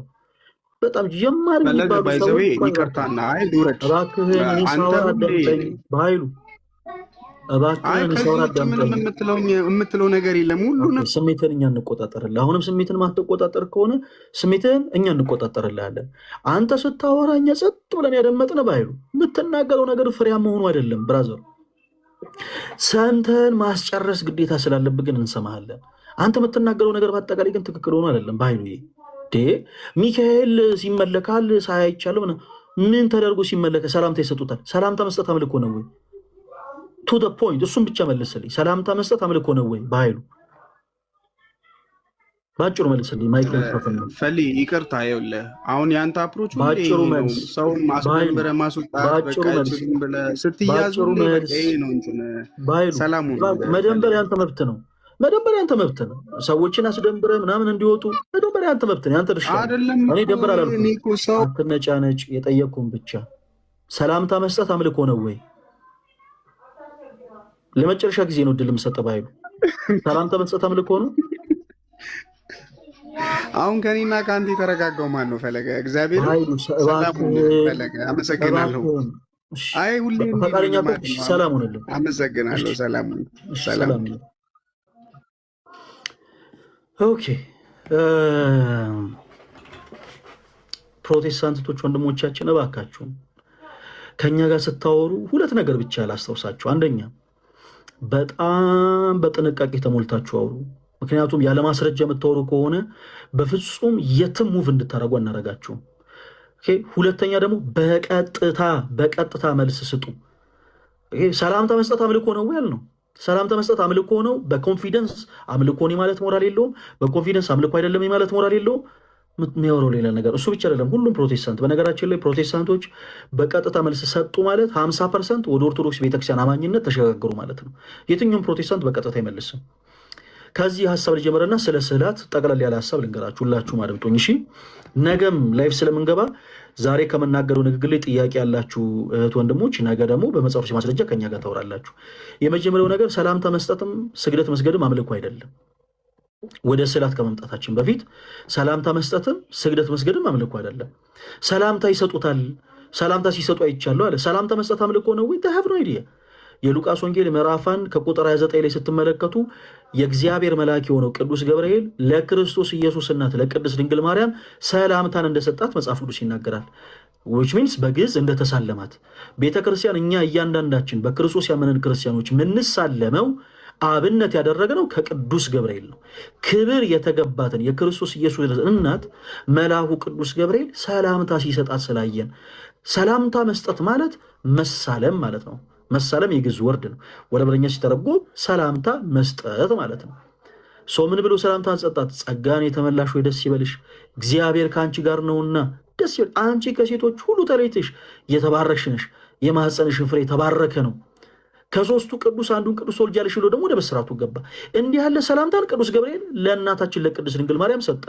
A: በጣም ጀማሪ የሚባሉ ሰው
D: ይቅርታና አይል ውረድ።
A: እባክህን እኔ ሳወራ አዳምጠኝ በኃይሉ፣ እባክህን ሳወራ አዳምጠኝ።
D: የምትለው ነገር የለም። ሁሉንም
A: ስሜትን እኛ እንቆጣጠርልህ። አሁንም ስሜትን ማትቆጣጠር ከሆነ ስሜትን እኛ እንቆጣጠርልሃለን። አንተ ስታወራ እኛ ጸጥ ብለን ያደመጥን በኃይሉ፣ የምትናገረው ነገር ፍሬያም መሆኑ አይደለም ብራዘር። ሰምተን ማስጨረስ ግዴታ ስላለብህ ግን እንሰማሃለን። አንተ የምትናገረው ነገር በአጠቃላይ ግን ትክክል ሆኖ አይደለም በኃይሉ። ሚካኤል ሲመለካል ሳይቻለው ምን ተደርጎ ሲመለከ ሰላምታ ይሰጡታል? ሰላምታ መስጠት አምልኮ ነው ወይ? ቱ ዘ ፖይንት እሱም ብቻ መልስልኝ። ሰላምታ መስጠት አምልኮ ነው ወይ በኃይሉ? ባጭሩ መልስልኝ። ማይክሮፎን
D: ፈሊ ይቅርታ፣ ይኸውልህ አሁን ያንተ አፕሮች
A: ባጭሩ መልስ፣
D: ሰው ማስደንበረ ማስወጣት በቃችሁም ብለህ ስትያዙ ነው እንትን ሰላሙ
A: መደንበር ያንተ መብት ነው። መደንበር ያንተ መብት ነው። ሰዎችን አስደንብረ ምናምን እንዲወጡ መደንበር ያንተ መብት ነው፣ ያንተ ድርሻ አይደለም። እኔ ደንበር አላልኩም። አትነጫነጭ፣ የጠየቅኩህን ብቻ። ሰላምታ መስጠት አምልኮ ነው ወይ? ለመጨረሻ ጊዜ ነው እድል የምሰጠው በኃይሉ። ሰላምታ መስጠት አምልኮ ነው?
D: አሁን ከኔና ከአንተ የተረጋጋው ማን ነው? ፈለገ እግዚአብሔር ፈለገ። አመሰግናለሁ። አይ ሁሌ
A: ፈቃደኛ ሰላም ሆነልህ።
D: አመሰግናለሁ። ሰላም።
A: ኦኬ ፕሮቴስታንቶች ወንድሞቻችን እባካችሁን ከኛ ጋር ስታወሩ ሁለት ነገር ብቻ ላስታውሳችሁ። አንደኛ በጣም በጥንቃቄ ተሞልታችሁ አውሩ። ምክንያቱም ያለ ማስረጃ የምታወሩ ከሆነ በፍጹም የትም ሙቭ እንድታደርጉ አናረጋችሁም። ሁለተኛ ደግሞ በቀጥታ መልስ ስጡ። ሰላምታ መስጠት አምልኮ ነው ያልነው። ሰላምታ መስጠት አምልኮ ነው። በኮንፊደንስ አምልኮ ነው ማለት ሞራል የለውም። በኮንፊደንስ አምልኮ አይደለም ማለት ሞራል የለውም። የሚያወራው ሌላ ነገር። እሱ ብቻ አይደለም፣ ሁሉም ፕሮቴስታንት፣ በነገራችን ላይ ፕሮቴስታንቶች በቀጥታ መልስ ሰጡ ማለት 50% ወደ ኦርቶዶክስ ቤተክርስቲያን አማኝነት ተሸጋገሩ ማለት ነው። የትኛውም ፕሮቴስታንት በቀጥታ አይመልስም። ከዚህ ሀሳብ ልጀምርና ስለ ስዕላት ጠቅላላ ያለ ሀሳብ ልንገራችሁ። ሁላችሁም አድምጡኝ እሺ። ነገም ላይፍ ስለምንገባ ዛሬ ከመናገረው ንግግር ላይ ጥያቄ ያላችሁ እህት ወንድሞች፣ ነገ ደግሞ በመጽሐፎች ማስረጃ ከኛ ጋር ታወራላችሁ። የመጀመሪያው ነገር ሰላምታ መስጠትም ስግደት መስገድም አምልኮ አይደለም። ወደ ስዕላት ከመምጣታችን በፊት ሰላምታ መስጠትም ስግደት መስገድም አምልኮ አይደለም። ሰላምታ ይሰጡታል። ሰላምታ ሲሰጡ አይቻለሁ አለ። ሰላምታ መስጠት አምልኮ ነው ወይ? ተሀብ ነው አይዲያ። የሉቃስ ወንጌል ምዕራፍ 1 ከቁጥር 29 ላይ ስትመለከቱ የእግዚአብሔር መልአክ የሆነው ቅዱስ ገብርኤል ለክርስቶስ ኢየሱስ እናት ለቅድስት ድንግል ማርያም ሰላምታን እንደሰጣት መጽሐፍ ቅዱስ ይናገራል። which means በግዕዝ እንደተሳለማት ቤተክርስቲያን እኛ እያንዳንዳችን በክርስቶስ ያመነን ክርስቲያኖች ምንሳለመው አብነት ያደረገነው ከቅዱስ ገብርኤል ነው። ክብር የተገባትን የክርስቶስ ኢየሱስ እናት መልአኩ ቅዱስ ገብርኤል ሰላምታ ሲሰጣት ስላየን። ሰላምታ መስጠት ማለት መሳለም ማለት ነው። መሳለም የግዕዝ ወርድ ነው። ወደ ዕብራይኛ ሲተረጎም ሰላምታ መስጠት ማለት ነው። ሰው ምን ብሎ ሰላምታን ሰጣት? ጸጋን የተመላሽ ሆይ ደስ ይበልሽ፣ እግዚአብሔር ከአንቺ ጋር ነውና ደስ ይበል፣ አንቺ ከሴቶች ሁሉ ተለይተሽ የተባረክሽ ነሽ፣ የማኅፀንሽ ፍሬ የተባረከ ነው፣ ከሦስቱ ቅዱስ አንዱን ቅዱስ ትወልጃለሽ ብሎ ደግሞ ወደ ብስራቱ ገባ። እንዲህ ያለ ሰላምታን ቅዱስ ገብርኤል ለእናታችን ለቅድስት ድንግል ማርያም ሰጠ።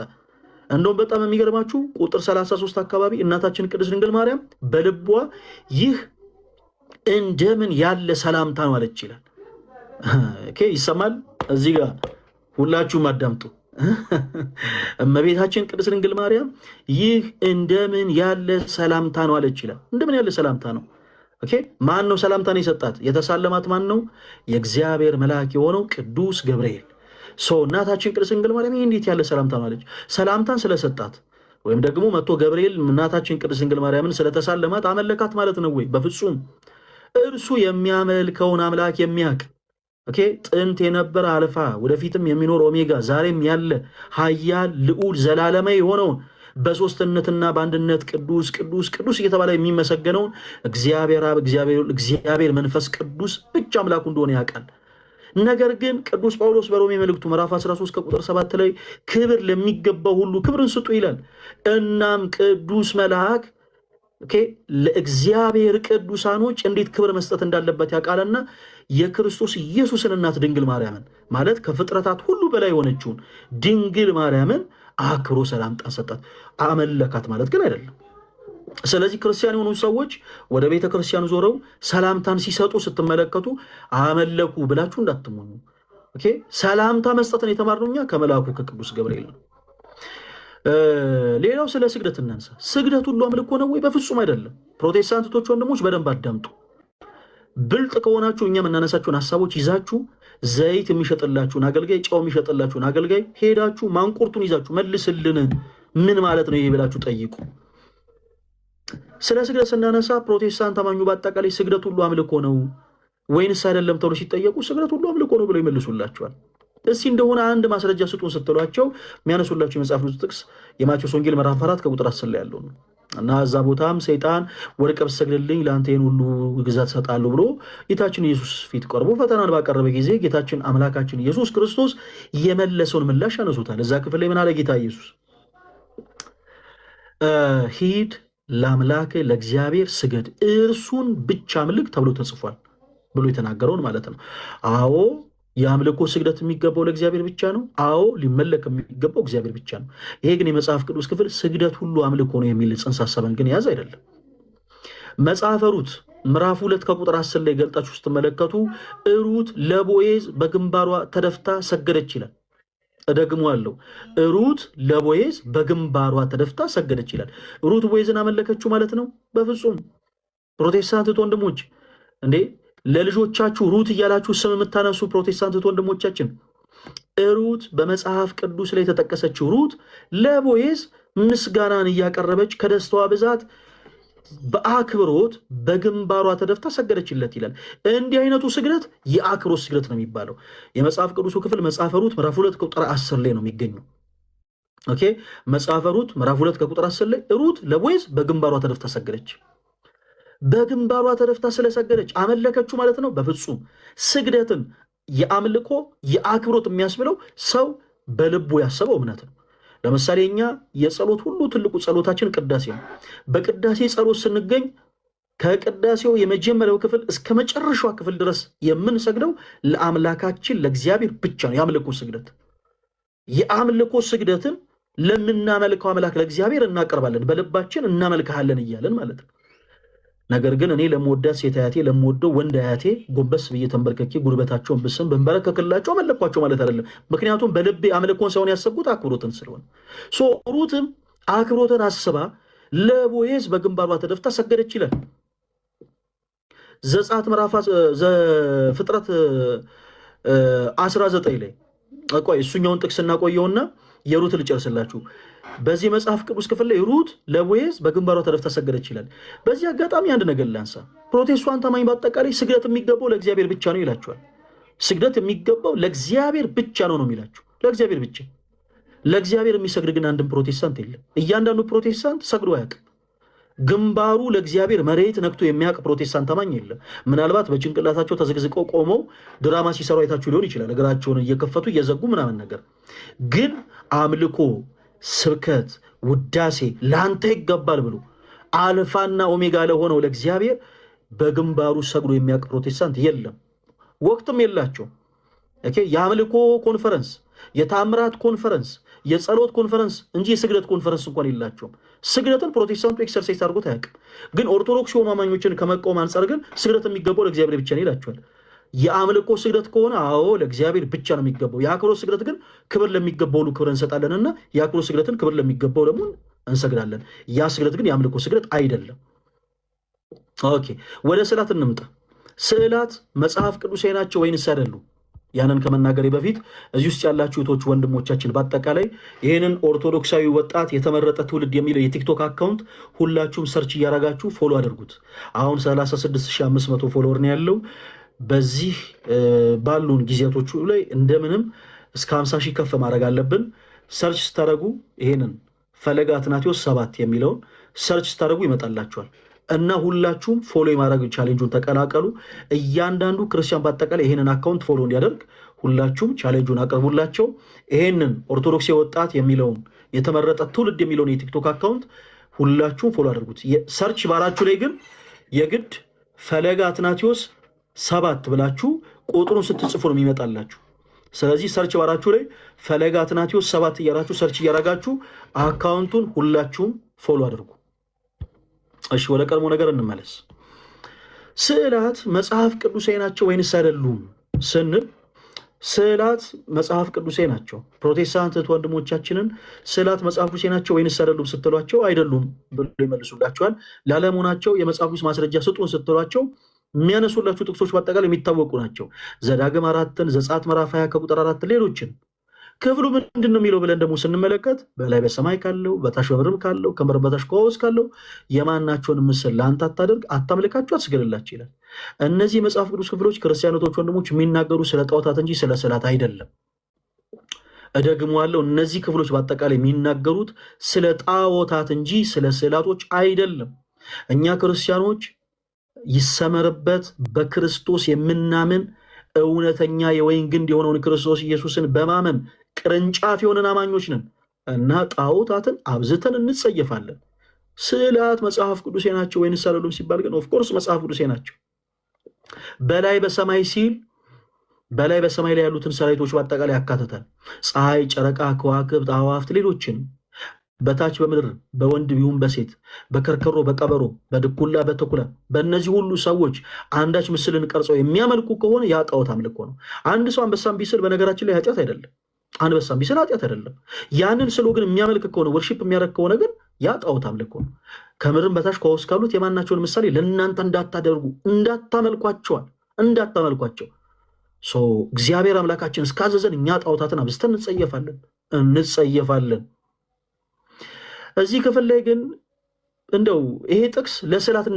A: እንደውም በጣም የሚገርማችሁ ቁጥር 33 አካባቢ እናታችን ቅድስት ድንግል ማርያም በልቧ ይህ እንደምን ያለ ሰላምታ ነው አለች ይላል። ይሰማል? እዚህ ጋር ሁላችሁም አዳምጡ። እመቤታችን ቅድስት ድንግል ማርያም ይህ እንደምን ያለ ሰላምታ ነው አለች ይላል። እንደምን ያለ ሰላምታ ነው? ማን ነው ሰላምታን የሰጣት? የተሳለማት ማን ነው? የእግዚአብሔር መልአክ የሆነው ቅዱስ ገብርኤል። እናታችን ቅድስት ድንግል ማርያም ይህ እንዴት ያለ ሰላምታ ነው አለች? ሰላምታን ስለሰጣት ወይም ደግሞ መጥቶ ገብርኤል እናታችን ቅድስት ድንግል ማርያምን ስለተሳለማት አመለካት ማለት ነው ወይ? በፍጹም። እርሱ የሚያመልከውን አምላክ የሚያውቅ ጥንት የነበረ አልፋ ወደፊትም የሚኖር ኦሜጋ ዛሬም ያለ ኃያል ልዑል ዘላለማዊ የሆነውን በሶስትነትና በአንድነት ቅዱስ ቅዱስ ቅዱስ እየተባለ የሚመሰገነውን እግዚአብሔር አብ፣ እግዚአብሔር መንፈስ ቅዱስ ብቻ አምላኩ እንደሆነ ያውቃል። ነገር ግን ቅዱስ ጳውሎስ በሮሜ መልእክቱ ምዕራፍ 13 ከቁጥር 7 ላይ ክብር ለሚገባው ሁሉ ክብርን ስጡ ይላል። እናም ቅዱስ መልአክ ለእግዚአብሔር ቅዱሳኖች እንዴት ክብር መስጠት እንዳለበት ያውቃልና የክርስቶስ ኢየሱስን እናት ድንግል ማርያምን ማለት ከፍጥረታት ሁሉ በላይ የሆነችውን ድንግል ማርያምን አክብሮ ሰላምታ ሰጣት። አመለካት ማለት ግን አይደለም። ስለዚህ ክርስቲያን የሆኑ ሰዎች ወደ ቤተ ክርስቲያን ዞረው ሰላምታን ሲሰጡ ስትመለከቱ አመለኩ ብላችሁ እንዳትሞኙ። ሰላምታ መስጠትን የተማርነው እኛ ከመልአኩ ከቅዱስ ገብርኤል ነው። ሌላው ስለ ስግደት እናንሳ። ስግደት ሁሉ አምልኮ ነው ወይ? በፍጹም አይደለም። ፕሮቴስታንቶች ወንድሞች በደንብ አዳምጡ። ብልጥ ከሆናችሁ እኛ የምናነሳችሁን ሀሳቦች ይዛችሁ ዘይት የሚሸጥላችሁን አገልጋይ፣ ጨው የሚሸጥላችሁን አገልጋይ ሄዳችሁ ማንቁርቱን ይዛችሁ መልስልን ምን ማለት ነው ይሄ ብላችሁ ጠይቁ። ስለ ስግደት ስናነሳ ፕሮቴስታንት አማኙ በአጠቃላይ ስግደት ሁሉ አምልኮ ነው ወይንስ አይደለም ተብሎ ሲጠየቁ ስግደት ሁሉ አምልኮ ነው ብለው ይመልሱላችኋል። እስቲ እንደሆነ አንድ ማስረጃ ስጡን ስትሏቸው የሚያነሱላቸው የመጽሐፍ ቅዱስ ጥቅስ የማቴዎስ ወንጌል ምዕራፍ 4 ከቁጥር 10 ላይ ያለው ነው እና እዛ ቦታም ሰይጣን ወድቀህ ብትሰግድልኝ ለአንተ ይህን ሁሉ ግዛት እሰጥሃለሁ ብሎ ጌታችን ኢየሱስ ፊት ቀርቦ ፈተናን ባቀረበ ጊዜ ጌታችን አምላካችን ኢየሱስ ክርስቶስ የመለሰውን ምላሽ ያነሱታል። እዛ ክፍል ላይ ምን አለ ጌታ ኢየሱስ? ሂድ ለአምላክ ለእግዚአብሔር ስገድ፣ እርሱን ብቻ አምልክ ተብሎ ተጽፏል ብሎ የተናገረውን ማለት ነው። አዎ የአምልኮ ስግደት የሚገባው ለእግዚአብሔር ብቻ ነው። አዎ ሊመለክ የሚገባው እግዚአብሔር ብቻ ነው። ይሄ ግን የመጽሐፍ ቅዱስ ክፍል ስግደት ሁሉ አምልኮ ነው የሚል ጽንሰ ሐሳብን ግን የያዘ አይደለም። መጽሐፈ ሩት ምዕራፍ 2 ከቁጥር 10 ላይ ገልጣችሁ ስትመለከቱ ሩት ለቦዔዝ በግንባሯ ተደፍታ ሰገደች ይላል። እደግመዋለሁ፣ ሩት ለቦዔዝ በግንባሯ ተደፍታ ሰገደች ይላል። ሩት ቦዔዝን አመለከችው ማለት ነው? በፍጹም። ፕሮቴስታንት ወንድሞች እንዴ ለልጆቻችሁ ሩት እያላችሁ ስም የምታነሱ ፕሮቴስታንት ወንድሞቻችን፣ ሩት በመጽሐፍ ቅዱስ ላይ የተጠቀሰችው ሩት ለቦዔዝ ምስጋናን እያቀረበች ከደስታዋ ብዛት በአክብሮት በግንባሯ ተደፍታ ሰገደችለት ይላል። እንዲህ አይነቱ ስግደት የአክብሮት ስግደት ነው የሚባለው። የመጽሐፍ ቅዱሱ ክፍል መጽሐፈ ሩት ምዕራፍ 2 ከቁጥር 10 ላይ ነው የሚገኘው። መጽሐፈ ሩት ምዕራፍ 2 ከቁጥር 10 ላይ ሩት ለቦዔዝ በግንባሯ ተደፍታ ሰገደች። በግንባሯ ተደፍታ ስለሰገደች አመለከችው ማለት ነው? በፍጹም። ስግደትን የአምልኮ የአክብሮት የሚያስብለው ሰው በልቡ ያሰበው እምነት ነው። ለምሳሌ እኛ የጸሎት ሁሉ ትልቁ ጸሎታችን ቅዳሴ ነው። በቅዳሴ ጸሎት ስንገኝ ከቅዳሴው የመጀመሪያው ክፍል እስከ መጨረሻው ክፍል ድረስ የምንሰግደው ለአምላካችን ለእግዚአብሔር ብቻ ነው። የአምልኮ ስግደትን ለምናመልከው አምላክ ለእግዚአብሔር እናቀርባለን፣ በልባችን እናመልክሃለን እያለን ማለት ነው። ነገር ግን እኔ ለምወዳት ሴት አያቴ ለምወደው ወንድ አያቴ ጎንበስ ብዬ ተንበርከኬ ጉልበታቸውን ብስም ብንበረከክላቸው አመለኳቸው ማለት አይደለም። ምክንያቱም በልቤ አምልኮን ሳይሆን ያሰብኩት አክብሮትን ስለሆነ። ሩትም አክብሮትን አስባ ለቦዔዝ በግንባሯ ተደፍታ ሰገደች ይላል። ዘጸአት ምዕራፍ ዘፍጥረት 19 ላይ ቆይ እሱኛውን ጥቅስ እናቆየውና የሩት ልጨርስላችሁ። በዚህ መጽሐፍ ቅዱስ ክፍል ላይ ሩት ለቦዔዝ በግንባሯ ተደፍታ ሰገደች ይላል። በዚህ አጋጣሚ አንድ ነገር ላንሳ። ፕሮቴስታንት አማኝ በአጠቃላይ ስግደት የሚገባው ለእግዚአብሔር ብቻ ነው ይላቸዋል። ስግደት የሚገባው ለእግዚአብሔር ብቻ ነው የሚላቸው። ለእግዚአብሔር ብቻ። ለእግዚአብሔር የሚሰግድ ግን አንድም ፕሮቴስታንት የለም። እያንዳንዱ ፕሮቴስታንት ሰግዶ አያውቅም። ግንባሩ ለእግዚአብሔር መሬት ነክቶ የሚያውቅ ፕሮቴስታንት አማኝ የለም። ምናልባት በጭንቅላታቸው ተዘግዝቀው ቆመው ድራማ ሲሰሩ አይታችሁ ሊሆን ይችላል። እግራቸውን እየከፈቱ እየዘጉ ምናምን ነገር። ግን አምልኮ፣ ስብከት፣ ውዳሴ ለአንተ ይገባል ብሎ አልፋና ኦሜጋ ለሆነው ለእግዚአብሔር በግንባሩ ሰግዶ የሚያውቅ ፕሮቴስታንት የለም። ወቅትም የላቸው። የአምልኮ ኮንፈረንስ፣ የታምራት ኮንፈረንስ፣ የጸሎት ኮንፈረንስ እንጂ የስግደት ኮንፈረንስ እንኳን የላቸውም። ስግደትን ፕሮቴስታንቱ ኤክሰርሳይዝ አድርጎት አያውቅም። ግን ኦርቶዶክስ የሆኑ አማኞችን ከመቃወም አንጻር ግን ስግደት የሚገባው ለእግዚአብሔር ብቻ ነው ይላቸዋል። የአምልኮ ስግደት ከሆነ አዎ ለእግዚአብሔር ብቻ ነው የሚገባው። የአክብሮት ስግደት ግን ክብር ለሚገባው ሁሉ ክብር እንሰጣለንና የአክብሮት ስግደትን ክብር ለሚገባው ደግሞ እንሰግዳለን። ያ ስግደት ግን የአምልኮ ስግደት አይደለም። ኦኬ፣ ወደ ስዕላት እንምጣ። ስዕላት መጽሐፍ ቅዱሳዊ ናቸው ወይንስ አይደሉም? ያንን ከመናገሬ በፊት እዚህ ውስጥ ያላችሁ እህቶች ወንድሞቻችን፣ በአጠቃላይ ይህንን ኦርቶዶክሳዊ ወጣት የተመረጠ ትውልድ የሚለው የቲክቶክ አካውንት ሁላችሁም ሰርች እያረጋችሁ ፎሎ አድርጉት። አሁን 36500 ፎሎወር ነው ያለው። በዚህ ባሉን ጊዜያቶቹ ላይ እንደምንም እስከ 50 ሺህ ከፍ ማድረግ አለብን። ሰርች ስታደረጉ ይሄንን ፈለገ አትናቴዎስ 7 የሚለውን ሰርች ስታደረጉ ይመጣላችኋል። እና ሁላችሁም ፎሎ የማድረግ ቻሌንጁን ተቀላቀሉ። እያንዳንዱ ክርስቲያን በአጠቃላይ ይሄንን አካውንት ፎሎ እንዲያደርግ ሁላችሁም ቻሌንጁን አቅርቡላቸው። ይሄንን ኦርቶዶክስ ወጣት የሚለውን የተመረጠ ትውልድ የሚለውን የቲክቶክ አካውንት ሁላችሁም ፎሎ አድርጉት። ሰርች ባራችሁ ላይ ግን የግድ ፈለገ አትናቴዎስ 7 ብላችሁ ቁጥሩን ስትጽፉ ነው የሚመጣላችሁ። ስለዚህ ሰርች ባራችሁ ላይ ፈለገ አትናቴዎስ 7 እያላችሁ ሰርች እያረጋችሁ አካውንቱን ሁላችሁም ፎሎ አድርጉ። እሺ፣ ወደ ቀድሞ ነገር እንመለስ። ስዕላት መጽሐፍ ቅዱሳዊ ናቸው ወይንስ አይደሉም ስንል ስዕላት መጽሐፍ ቅዱሳዊ ናቸው። ፕሮቴስታንት ወንድሞቻችንን ስዕላት መጽሐፍ ቅዱሳዊ ናቸው ወይንስ አይደሉም ስትሏቸው አይደሉም ብሎ ይመልሱላቸዋል። ላለመሆናቸው የመጽሐፍ ቅዱስ ማስረጃ ስጡን ስትሏቸው የሚያነሱላችሁ ጥቅሶች በአጠቃላይ የሚታወቁ ናቸው። ዘዳግም 4፣ ዘጸአት ምዕራፍ 20 ከቁጥር 4፣ ሌሎችን ክፍሉ ምንድን ነው የሚለው ብለን ደግሞ ስንመለከት በላይ በሰማይ ካለው በታች በምድርም ካለው ከምድር በታች ከውሃ ውስጥ ካለው የማናቸውን ምስል ለአንተ አታደርግ፣ አታምልካቸው፣ አትስገድላቸው ይላል። እነዚህ የመጽሐፍ ቅዱስ ክፍሎች ክርስቲያኖቶች ወንድሞች የሚናገሩ ስለ ጣዖታት እንጂ ስለ ስዕላት አይደለም። እደግመዋለሁ፣ እነዚህ ክፍሎች በአጠቃላይ የሚናገሩት ስለ ጣዖታት እንጂ ስለ ስዕላቶች አይደለም። እኛ ክርስቲያኖች ይሰመርበት በክርስቶስ የምናምን እውነተኛ የወይን ግንድ የሆነውን ክርስቶስ ኢየሱስን በማመን ቅርንጫፍ የሆነን አማኞች ነን እና ጣዖታትን አብዝተን እንጸየፋለን። ስዕላት መጽሐፍ ቅዱሴ ናቸው ወይንስ አይደሉም ሲባል ግን ኦፍኮርስ መጽሐፍ ቅዱሴ ናቸው። በላይ በሰማይ ሲል በላይ በሰማይ ላይ ያሉትን ሰራዊቶች በአጠቃላይ ያካትታል። ፀሐይ፣ ጨረቃ፣ ከዋክብት፣ አዕዋፍት፣ ሌሎችን በታች በምድር በወንድ ቢሆን በሴት በከርከሮ በቀበሮ በድኩላ በተኩላ በእነዚህ ሁሉ ሰዎች አንዳች ምስልን ቀርጸው የሚያመልኩ ከሆነ ያ ጣዖት አምልኮ ነው። አንድ ሰው አንበሳን ቢስል በነገራችን ላይ ኃጢአት አይደለም። አንበሳን ቢስል ኃጢአት አይደለም። ያንን ስሎ ግን የሚያመልክ ከሆነ ወርሺፕ የሚያደርግ ከሆነ ግን ያ ጣዖት አምልኮ ነው። ከምድርም በታች ከውስጥ ካሉት የማናቸውን ምሳሌ ለእናንተ እንዳታደርጉ እንዳታመልኳቸዋል እንዳታመልኳቸው። እግዚአብሔር አምላካችን እስካዘዘን እኛ ጣዖታትን አብዝተን እንጸየፋለን። እዚህ ክፍል ላይ ግን እንደው ይሄ ጥቅስ ለስዕላት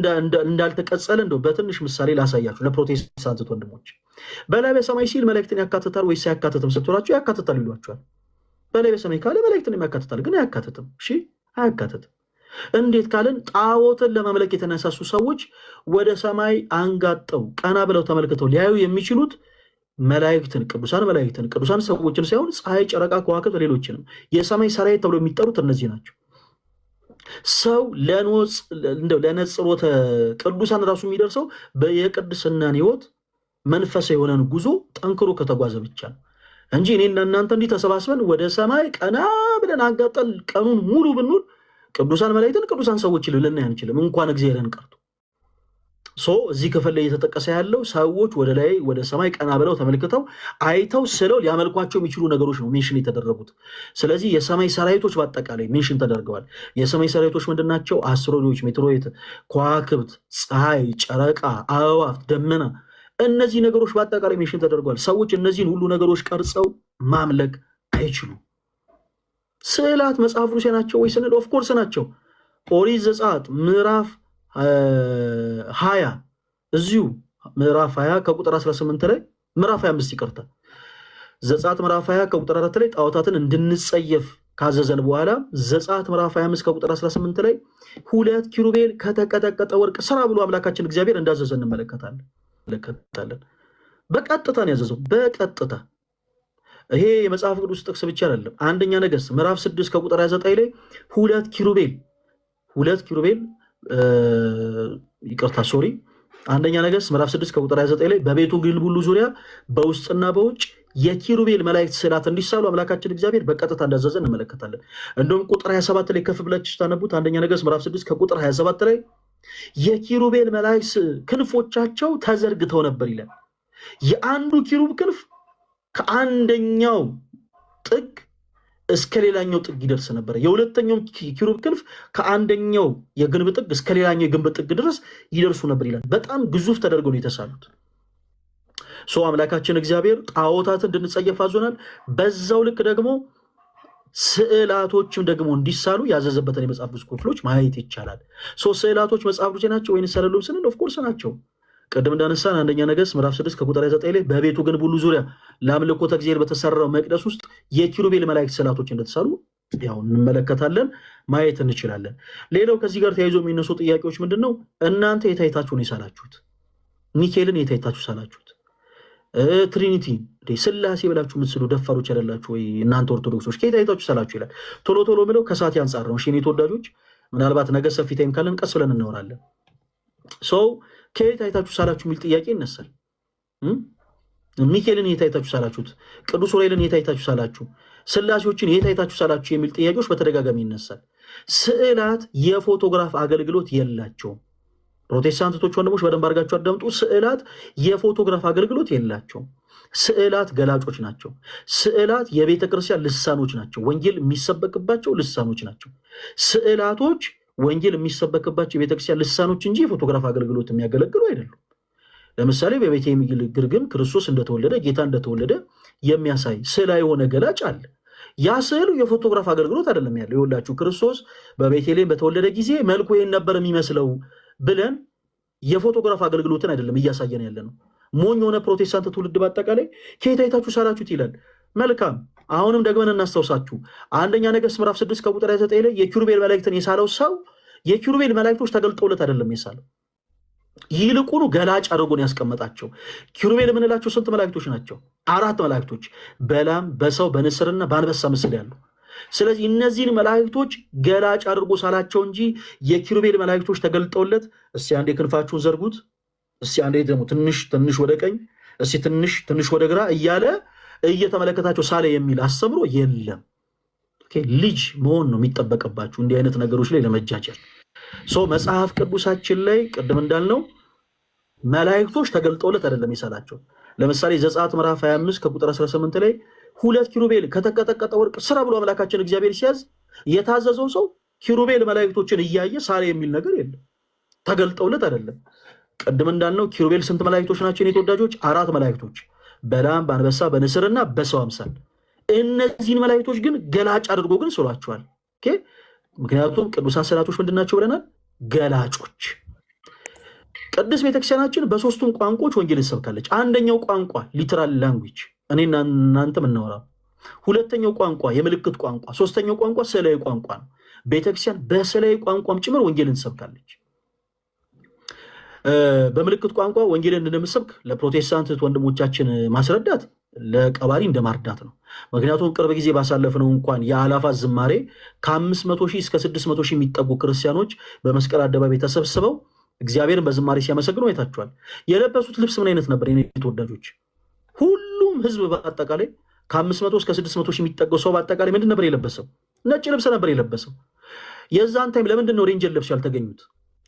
A: እንዳልተቀጸለ እንደው በትንሽ ምሳሌ ላሳያችሁ ለፕሮቴስታንት ወንድሞች። በላይ በሰማይ ሲል መላእክትን ያካትታል ወይስ አያካትትም ስትሏቸው ያካትታል ይሏቸዋል። በላይ በሰማይ ካለ መላእክትን ያካትታል፣ ግን አያካትትም። እሺ፣ አያካትትም። እንዴት ካለን ጣዖትን ለማምለክ የተነሳሱ ሰዎች ወደ ሰማይ አንጋጠው ቀና ብለው ተመልክተው ሊያዩ የሚችሉት መላእክትን ቅዱሳን ሰዎችን ሳይሆን ፀሐይ፣ ጨረቃ፣ ከዋክብት፣ ሌሎችንም የሰማይ ሰራዊት ተብሎ የሚጠሩት እነዚህ ናቸው። ሰው ለነጽሮተ ቅዱሳን ራሱ የሚደርሰው የቅድስናን ህይወት መንፈሳዊ የሆነን ጉዞ ጠንክሮ ከተጓዘ ብቻ ነው እንጂ እኔና እናንተ እንዲህ ተሰባስበን ወደ ሰማይ ቀና ብለን አንጋጠል ቀኑን ሙሉ ብንውል ቅዱሳን መላእክትን ቅዱሳን ሰዎች ልናይ አንችልም፣ እንኳን እግዚአብሔርን ቀርቶ። እዚህ ክፍል ላይ እየተጠቀሰ ያለው ሰዎች ወደ ላይ ወደ ሰማይ ቀና ብለው ተመልክተው አይተው ስለው ሊያመልኳቸው የሚችሉ ነገሮች ነው ሜንሽን የተደረጉት። ስለዚህ የሰማይ ሰራዊቶች በአጠቃላይ ሜንሽን ተደርገዋል። የሰማይ ሰራዊቶች ምንድናቸው? አስትሮይዶች፣ ሜትሮይድ፣ ከዋክብት፣ ፀሐይ፣ ጨረቃ፣ አእዋፍ፣ ደመና፣ እነዚህ ነገሮች በአጠቃላይ ሜንሽን ተደርገዋል። ሰዎች እነዚህን ሁሉ ነገሮች ቀርጸው ማምለክ አይችሉም። ስዕላት መጽሐፍ ቅዱስ ናቸው ወይ ስንል ኦፍኮርስ ናቸው። ኦሪት ዘጸአት ምዕራፍ 20 እዚሁ ምዕራፍ 20 ከቁጥር 18 ላይ ምዕራፍ 25 ይቅርታ፣ ዘጸአት ምዕራፍ 20 ከቁጥር 4 ላይ ጣዖታትን እንድንጸየፍ ካዘዘን በኋላ ዘጸአት ምዕራፍ 25 ከቁጥር 18 ላይ 2 ኪሩቤል ከተቀጠቀጠ ወርቅ ስራ ብሎ አምላካችን እግዚአብሔር እንዳዘዘ እንመለከታለን። በቀጥታ ነው ያዘዘው፣ በቀጥታ። ይሄ የመጽሐፍ ቅዱስ ጥቅስ ብቻ አይደለም። አንደኛ ነገሥት ምዕራፍ 6 ከቁጥር 29 ላይ 2 ኪሩቤል ይቅርታ ሶሪ አንደኛ ነገሥት ምዕራፍ 6 ከቁጥር 29 ላይ በቤቱ ግንብ ሁሉ ዙሪያ በውስጥና በውጭ የኪሩቤል መላእክት ስዕላት እንዲሳሉ አምላካችን እግዚአብሔር በቀጥታ እንዳዘዘ እንመለከታለን። እንደውም ቁጥር 27 ላይ ከፍ ብላችሁ ታነቡት አንደኛ ነገሥት ምዕራፍ 6 ከቁጥር 27 ላይ የኪሩቤል መላእክት ክንፎቻቸው ተዘርግተው ነበር ይላል። የአንዱ ኪሩብ ክንፍ ከአንደኛው ጥግ እስከ ሌላኛው ጥግ ይደርስ ነበር። የሁለተኛው ኪሩብ ክንፍ ከአንደኛው የግንብ ጥግ እስከ ሌላኛው የግንብ ጥግ ድረስ ይደርሱ ነበር ይላል። በጣም ግዙፍ ተደርገው ነው የተሳሉት። አምላካችን እግዚአብሔር ጣዖታትን እንድንጸየፍ አዞናል። በዛው ልክ ደግሞ ስዕላቶችም ደግሞ እንዲሳሉ ያዘዘበትን የመጽሐፍ ቅዱስ ክፍሎች ማየት ይቻላል። ስዕላቶች መጽሐፍ ቅዱስ ናቸው ወይንስ አይደሉም ስንል ኦፍኮርስ ናቸው። ቅድም እንዳነሳን አንደኛ ነገሥት ምዕራፍ 6 ከቁጥር 9 ላይ በቤቱ ግንብ ሁሉ ዙሪያ ለአምልኮተ እግዚአብሔር በተሰራው መቅደስ ውስጥ የኪሩቤል መላእክት ስዕላቶች እንደተሳሉ ያው እንመለከታለን፣ ማየት እንችላለን። ሌላው ከዚህ ጋር ተያይዞ የሚነሱ ጥያቄዎች ምንድነው? እናንተ የታይታችሁ ነው የሳላችሁት? ሚካኤልን የታይታችሁ ሳላችሁት? ትሪኒቲ ስላሴ ብላችሁ የምትስሉ ደፋሮች አይደላችሁ ወይ እናንተ ኦርቶዶክሶች? ከየታይታችሁ ሳላችሁ ይላል። ቶሎ ቶሎ ምለው ከሰዓት አንጻር ነው። እሺ የኔ ተወዳጆች፣ ምናልባት ነገ ሰፊ ታይም ካለን ቀስ ብለን እናወራለን። ከየት አይታችሁ ሳላችሁ የሚል ጥያቄ ይነሳል። ሚካኤልን የት አይታችሁ ሳላችሁት? ቅዱስ ዑራኤልን የት አይታችሁ ሳላችሁ? ስላሴዎችን የት አይታችሁ ሳላችሁ የሚል ጥያቄዎች በተደጋጋሚ ይነሳል። ስዕላት የፎቶግራፍ አገልግሎት የላቸውም። ፕሮቴስታንቶች ወንድሞች በደንብ አድርጋችሁ አዳምጡ። ስዕላት የፎቶግራፍ አገልግሎት የላቸውም። ስዕላት ገላጮች ናቸው። ስዕላት የቤተ ክርስቲያን ልሳኖች ናቸው። ወንጌል የሚሰበክባቸው ልሳኖች ናቸው። ስዕላቶች ወንጌል የሚሰበክባቸው የቤተክርስቲያን ልሳኖች እንጂ የፎቶግራፍ አገልግሎት የሚያገለግሉ አይደሉም። ለምሳሌ በቤተልሔም ግርግም ክርስቶስ እንደተወለደ ጌታ እንደተወለደ የሚያሳይ ስዕላዊ የሆነ ገላጭ አለ። ያ ስዕሉ የፎቶግራፍ አገልግሎት አይደለም ያለው። ይኸውላችሁ ክርስቶስ በቤተልሔም በተወለደ ጊዜ መልኩ ይሄን ነበር የሚመስለው ብለን የፎቶግራፍ አገልግሎትን አይደለም እያሳየን ያለ ነው። ሞኝ የሆነ ፕሮቴስታንት ትውልድ በአጠቃላይ ከየት አይታችሁ ሳላችሁት ይላል። መልካም፣ አሁንም ደግመን እናስታውሳችሁ። አንደኛ ነገሥት ምዕራፍ 6 ከቁጥር 9 ላይ የኪሩቤል መላእክትን የሳለው ሰው የኪሩቤል መላእክቶች ተገልጠውለት አይደለም የሳለው፣ ይልቁኑ ገላጭ አድርጎን ያስቀመጣቸው። ኪሩቤል የምንላቸው ስንት መላእክቶች ናቸው? 4 መላእክቶች፣ በላም በሰው በንስርና በአንበሳ ምስል ያሉ። ስለዚህ እነዚህን መላእክቶች ገላጭ አድርጎ ሳላቸው እንጂ የኪሩቤል መላእክቶች ተገልጠውለት እስቲ አንዴ ክንፋችሁን ዘርጉት፣ እስቲ አንዴ ደግሞ ትንሽ ወደ ቀኝ፣ እስቲ ትንሽ ወደ ግራ እያለ እየተመለከታቸው ሳለ የሚል አስተምሮ የለም። ልጅ መሆን ነው የሚጠበቅባችሁ እንዲህ አይነት ነገሮች ላይ ለመጃጀል። መጽሐፍ ቅዱሳችን ላይ ቅድም እንዳልነው መላእክቶች ተገልጠውለት አይደለም የሳላቸው። ለምሳሌ ዘጸአት ምዕራፍ 25 ከቁጥር 18 ላይ 2 ኪሩቤል ከተቀጠቀጠ ወርቅ ስራ ብሎ አምላካችን እግዚአብሔር ሲያዝ የታዘዘው ሰው ኪሩቤል መላእክቶችን እያየ ሳለ የሚል ነገር የለም። ተገልጠውለት አይደለም። ቅድም እንዳልነው ኪሩቤል ስንት መላእክቶች ናቸው? የኔ ተወዳጆች 4 መላእክቶች፣ በላም በአንበሳ በንስርና በሰው አምሳል። እነዚህን መላእክቶች ግን ገላጭ አድርጎ ግን ስሏቸዋል። ምክንያቱም ቅዱሳን ስዕላቶች ምንድን ናቸው ብለናል? ገላጮች። ቅድስት ቤተክርስቲያናችን በ3ቱም ቋንቋዎች ወንጌል ትሰብካለች። አንደኛው ቋንቋ ሊትራል ላንጉጅ እኔና እናንተ የምናወራው፣ ሁለተኛው ቋንቋ የምልክት ቋንቋ፣ ሶስተኛው ቋንቋ ስዕላዊ ቋንቋ ነው። ቤተክርስቲያን በስዕላዊ ቋንቋም ጭምር ወንጌልን ትሰብካለች። በምልክት ቋንቋ ወንጌልን እንደምሰብክ ለፕሮቴስታንት ወንድሞቻችን ማስረዳት ለቀባሪ እንደማርዳት ነው። ምክንያቱም ቅርብ ጊዜ ባሳለፍነው እንኳን የአላፋት ዝማሬ ከ500 ሺህ እስከ 600 ሺህ የሚጠጉ ክርስቲያኖች በመስቀል አደባባይ ተሰብስበው እግዚአብሔርን በዝማሬ ሲያመሰግኑ አይታችኋል። የለበሱት ልብስ ምን አይነት ነበር? የኔ ተወዳጆች፣ ሁሉም ህዝብ በአጠቃላይ ከ500 እስከ 600 ሺህ የሚጠገው ሰው በአጠቃላይ ምንድን ነበር የለበሰው? ነጭ ልብስ ነበር የለበሰው። የዛን ታይም ለምንድን ነው ሬንጀር ልብስ ያልተገኙት?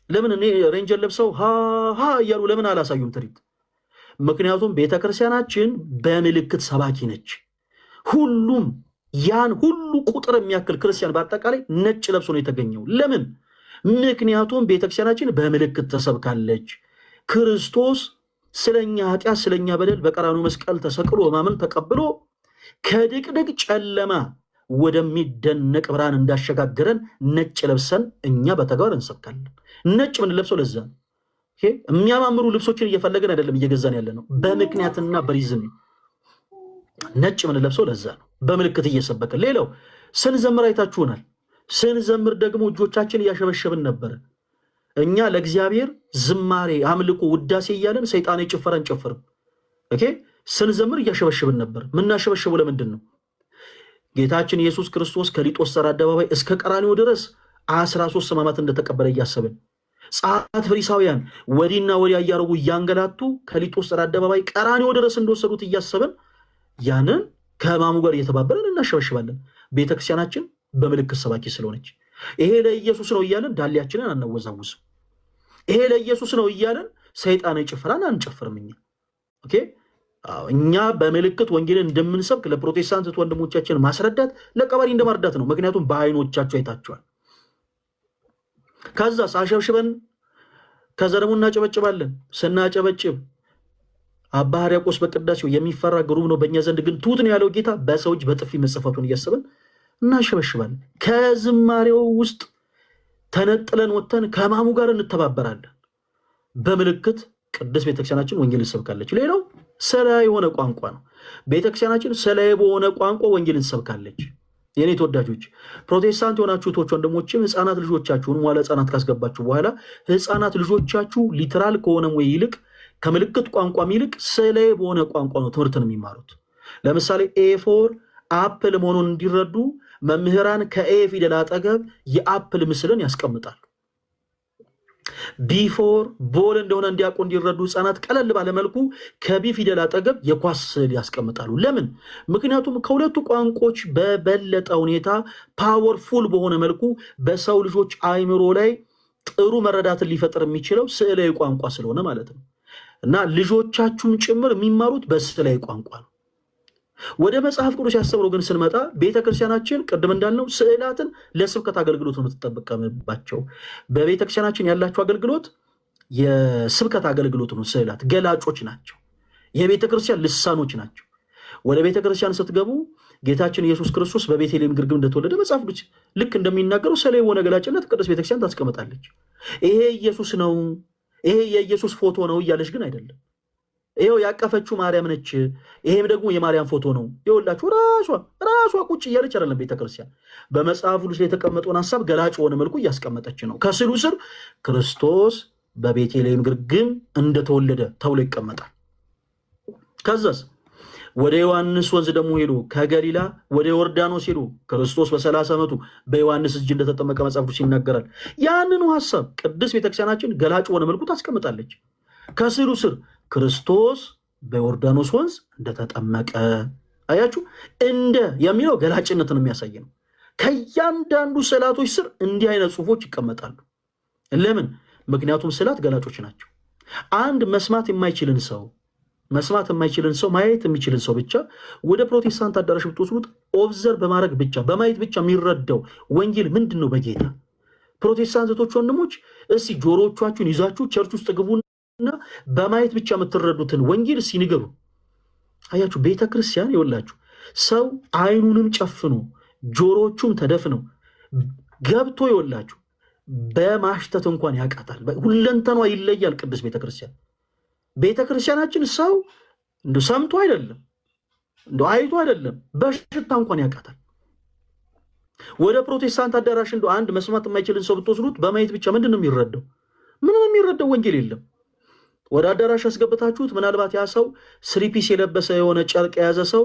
A: ለምን እኔ ሬንጀር ለብሰው ሃ እያሉ ለምን አላሳዩም ትርኢት? ምክንያቱም ቤተክርስቲያናችን በምልክት ሰባኪ ነች። ሁሉም ያን ሁሉ ቁጥር የሚያክል ክርስቲያን በአጠቃላይ ነጭ ለብሶ ነው የተገኘው። ለምን? ምክንያቱም ቤተክርስቲያናችን በምልክት ተሰብካለች። ክርስቶስ ስለኛ ኃጢአት ስለኛ በደል በቀራንዮ መስቀል ተሰቅሎ ማመን ተቀብሎ ከድቅድቅ ጨለማ ወደሚደነቅ ብርሃን እንዳሸጋገረን ነጭ ለብሰን እኛ በተግባር እንሰብካለን። ነጭ ምን ለብሰው ለዛ የሚያማምሩ ልብሶችን እየፈለገን አይደለም እየገዛን ያለ ነው። በምክንያትና በሪዝም ነጭ ምን ለብሰው ለዛ ነው፣ በምልክት እየሰበከን። ሌላው ስንዘምር አይታችሁናል። ስንዘምር ደግሞ እጆቻችን እያሸበሸብን ነበረ። እኛ ለእግዚአብሔር ዝማሬ፣ አምልኮ፣ ውዳሴ እያለን ሰይጣን ጭፈራ አንጨፍርም። ስንዘምር እያሸበሸብን ነበር። ምናሸበሸበው ለምንድን ነው? ጌታችን ኢየሱስ ክርስቶስ ከሊጦስተር አደባባይ እስከ ቀራንዮ ድረስ 13 ሕማማት እንደተቀበለ እያሰብን፣ ጸሐፍት ፈሪሳውያን ወዲና ወዲያ እያረጉ እያንገላቱ ከሊጦስተር አደባባይ ቀራንዮ ድረስ እንደወሰዱት እያሰብን ያንን ከሕማሙ ጋር እየተባበረን እናሸበሽባለን። ቤተክርስቲያናችን በምልክት ሰባኪ ስለሆነች ይሄ ለኢየሱስ ነው እያለን ዳሊያችንን አናወዛውዝም። ይሄ ለኢየሱስ ነው እያለን ሰይጣን ጭፈራን አንጨፍርም። እኛ በምልክት ወንጌልን እንደምንሰብክ ለፕሮቴስታንት ወንድሞቻችን ማስረዳት ለቀባሪ እንደማርዳት ነው። ምክንያቱም በአይኖቻቸው አይታቸዋል። ከዛ ሳሸብሽበን ከዛ ደግሞ እናጨበጭባለን። ስናጨበጭብ አባ ሕርያቆስ በቅዳሴው የሚፈራ ግሩም ነው፣ በእኛ ዘንድ ግን ትሑት ነው ያለው ጌታ በሰው እጅ በጥፊ መጽፈቱን እያሰብን እናሸበሽባለን። ከዝማሬው ውስጥ ተነጥለን ወጥተን ከሕማሙ ጋር እንተባበራለን። በምልክት ቅድስት ቤተክርስቲያናችን ወንጌል ትሰብካለች። ሌላው ሰላም የሆነ ቋንቋ ነው። ቤተክርስቲያናችን ሰላም በሆነ ቋንቋ ወንጌል ትሰብካለች። የኔ ተወዳጆች ፕሮቴስታንት የሆናችሁ እህቶች ወንድሞችም ህፃናት ልጆቻችሁን መዋለ ህፃናት ካስገባችሁ በኋላ ህፃናት ልጆቻችሁ ሊትራል ከሆነ ወይ ይልቅ ከምልክት ቋንቋም ይልቅ ሰላም በሆነ ቋንቋ ነው ትምህርትን የሚማሩት። ለምሳሌ ኤ4 አፕል መሆኑን እንዲረዱ መምህራን ከኤ ፊደል አጠገብ የአፕል ምስልን ያስቀምጣሉ። ቢ4 ቦል እንደሆነ እንዲያውቁ እንዲረዱ ህፃናት ቀለል ባለመልኩ ከቢ ፊደል አጠገብ የኳስ ስዕል ያስቀምጣሉ። ለምን? ምክንያቱም ከሁለቱ ቋንቋዎች በበለጠ ሁኔታ ፓወርፉል በሆነ መልኩ በሰው ልጆች አይምሮ ላይ ጥሩ መረዳትን ሊፈጥር የሚችለው ስዕላዊ ቋንቋ ስለሆነ ማለት ነው። እና ልጆቻችሁም ጭምር የሚማሩት በስዕላዊ ቋንቋ ነው። ወደ መጽሐፍ ቅዱስ ያስተምሮ ግን ስንመጣ ቤተክርስቲያናችን ቅድም እንዳልነው ስዕላትን ለስብከት አገልግሎት ነው የምትጠቀምባቸው። በቤተክርስቲያናችን ያላቸው አገልግሎት የስብከት አገልግሎት ነው። ስዕላት ገላጮች ናቸው። የቤተክርስቲያን ልሳኖች ናቸው። ወደ ቤተክርስቲያን ስትገቡ ጌታችን ኢየሱስ ክርስቶስ በቤተልሔም ግርግም እንደተወለደ መጽሐፍ ቅዱስ ልክ እንደሚናገረው ሰላም የሆነ ገላጭነት ቅድስት ቤተክርስቲያን ታስቀምጣለች። ይሄ ኢየሱስ ነው፣ ይሄ የኢየሱስ ፎቶ ነው እያለች ግን አይደለም። ይሄው ያቀፈችው ማርያም ነች፣ ይሄም ደግሞ የማርያም ፎቶ ነው። ይኸውላችሁ ራሷ ቁጭ እያለች አይደለም ቤተክርስቲያን በመጽሐፉ ላይ የተቀመጠውን ሐሳብ ገላጭ በሆነ መልኩ እያስቀመጠች ነው። ከስዕሉ ስር ክርስቶስ በቤተልሔም ግርግም እንደተወለደ ተብሎ ይቀመጣል። ከዛስ ወደ ዮሐንስ ወንዝ ደግሞ ሄዶ ከገሊላ ወደ ዮርዳኖስ ሄዶ ክርስቶስ በ30 ዓመቱ በዮሐንስ እጅ እንደተጠመቀ መጽሐፍ ቅዱስ ይናገራል። ያንኑ ሐሳብ ቅድስት ቤተክርስቲያናችን ገላጭ በሆነ መልኩ ታስቀምጣለች። ከስዕሉ ስር ክርስቶስ በዮርዳኖስ ወንዝ እንደተጠመቀ አያችሁ። እንደ የሚለው ገላጭነትን የሚያሳይ ነው። ከእያንዳንዱ ስዕላቶች ስር እንዲህ አይነት ጽሑፎች ይቀመጣሉ። ለምን? ምክንያቱም ስዕላት ገላጮች ናቸው። አንድ መስማት የማይችልን ሰው ማየት የሚችልን ሰው ብቻ ወደ ፕሮቴስታንት አዳራሽ ብትወስዱት ኦብዘርቭ በማድረግ ብቻ በማየት ብቻ የሚረዳው ወንጌል ምንድን ነው በጌታ ፕሮቴስታንቶች ወንድሞች፣ እስቲ ጆሮቻችሁን ይዛችሁ ቸርች ውስጥ ግቡና በማየት ብቻ የምትረዱትን ወንጌል እስቲ ንገሩ። አያችሁ፣ ቤተክርስቲያን ይወላችሁ ሰው አይኑንም ጨፍኖ ጆሮቹም ተደፍነው ገብቶ ይወላችሁ በማሽተት እንኳን ያቃታል። ሁለንተኗ ይለያል። ቅዱስ ቤተክርስቲያናችን ሰው እንደ ሰምቶ አይደለም እንደ አይቶ አይደለም በሽታ እንኳን ያቃታል። ወደ ፕሮቴስታንት አዳራሽ እንደ አንድ መስማት የማይችልን ሰው ብትወስዱት በማየት ብቻ ምንድን ነው የሚረዳው? ምንም የሚረዳው ወንጌል የለም። ወደ አዳራሽ ያስገብታችሁት ምናልባት ያ ሰው ስሪፒስ የለበሰ የሆነ ጨርቅ የያዘ ሰው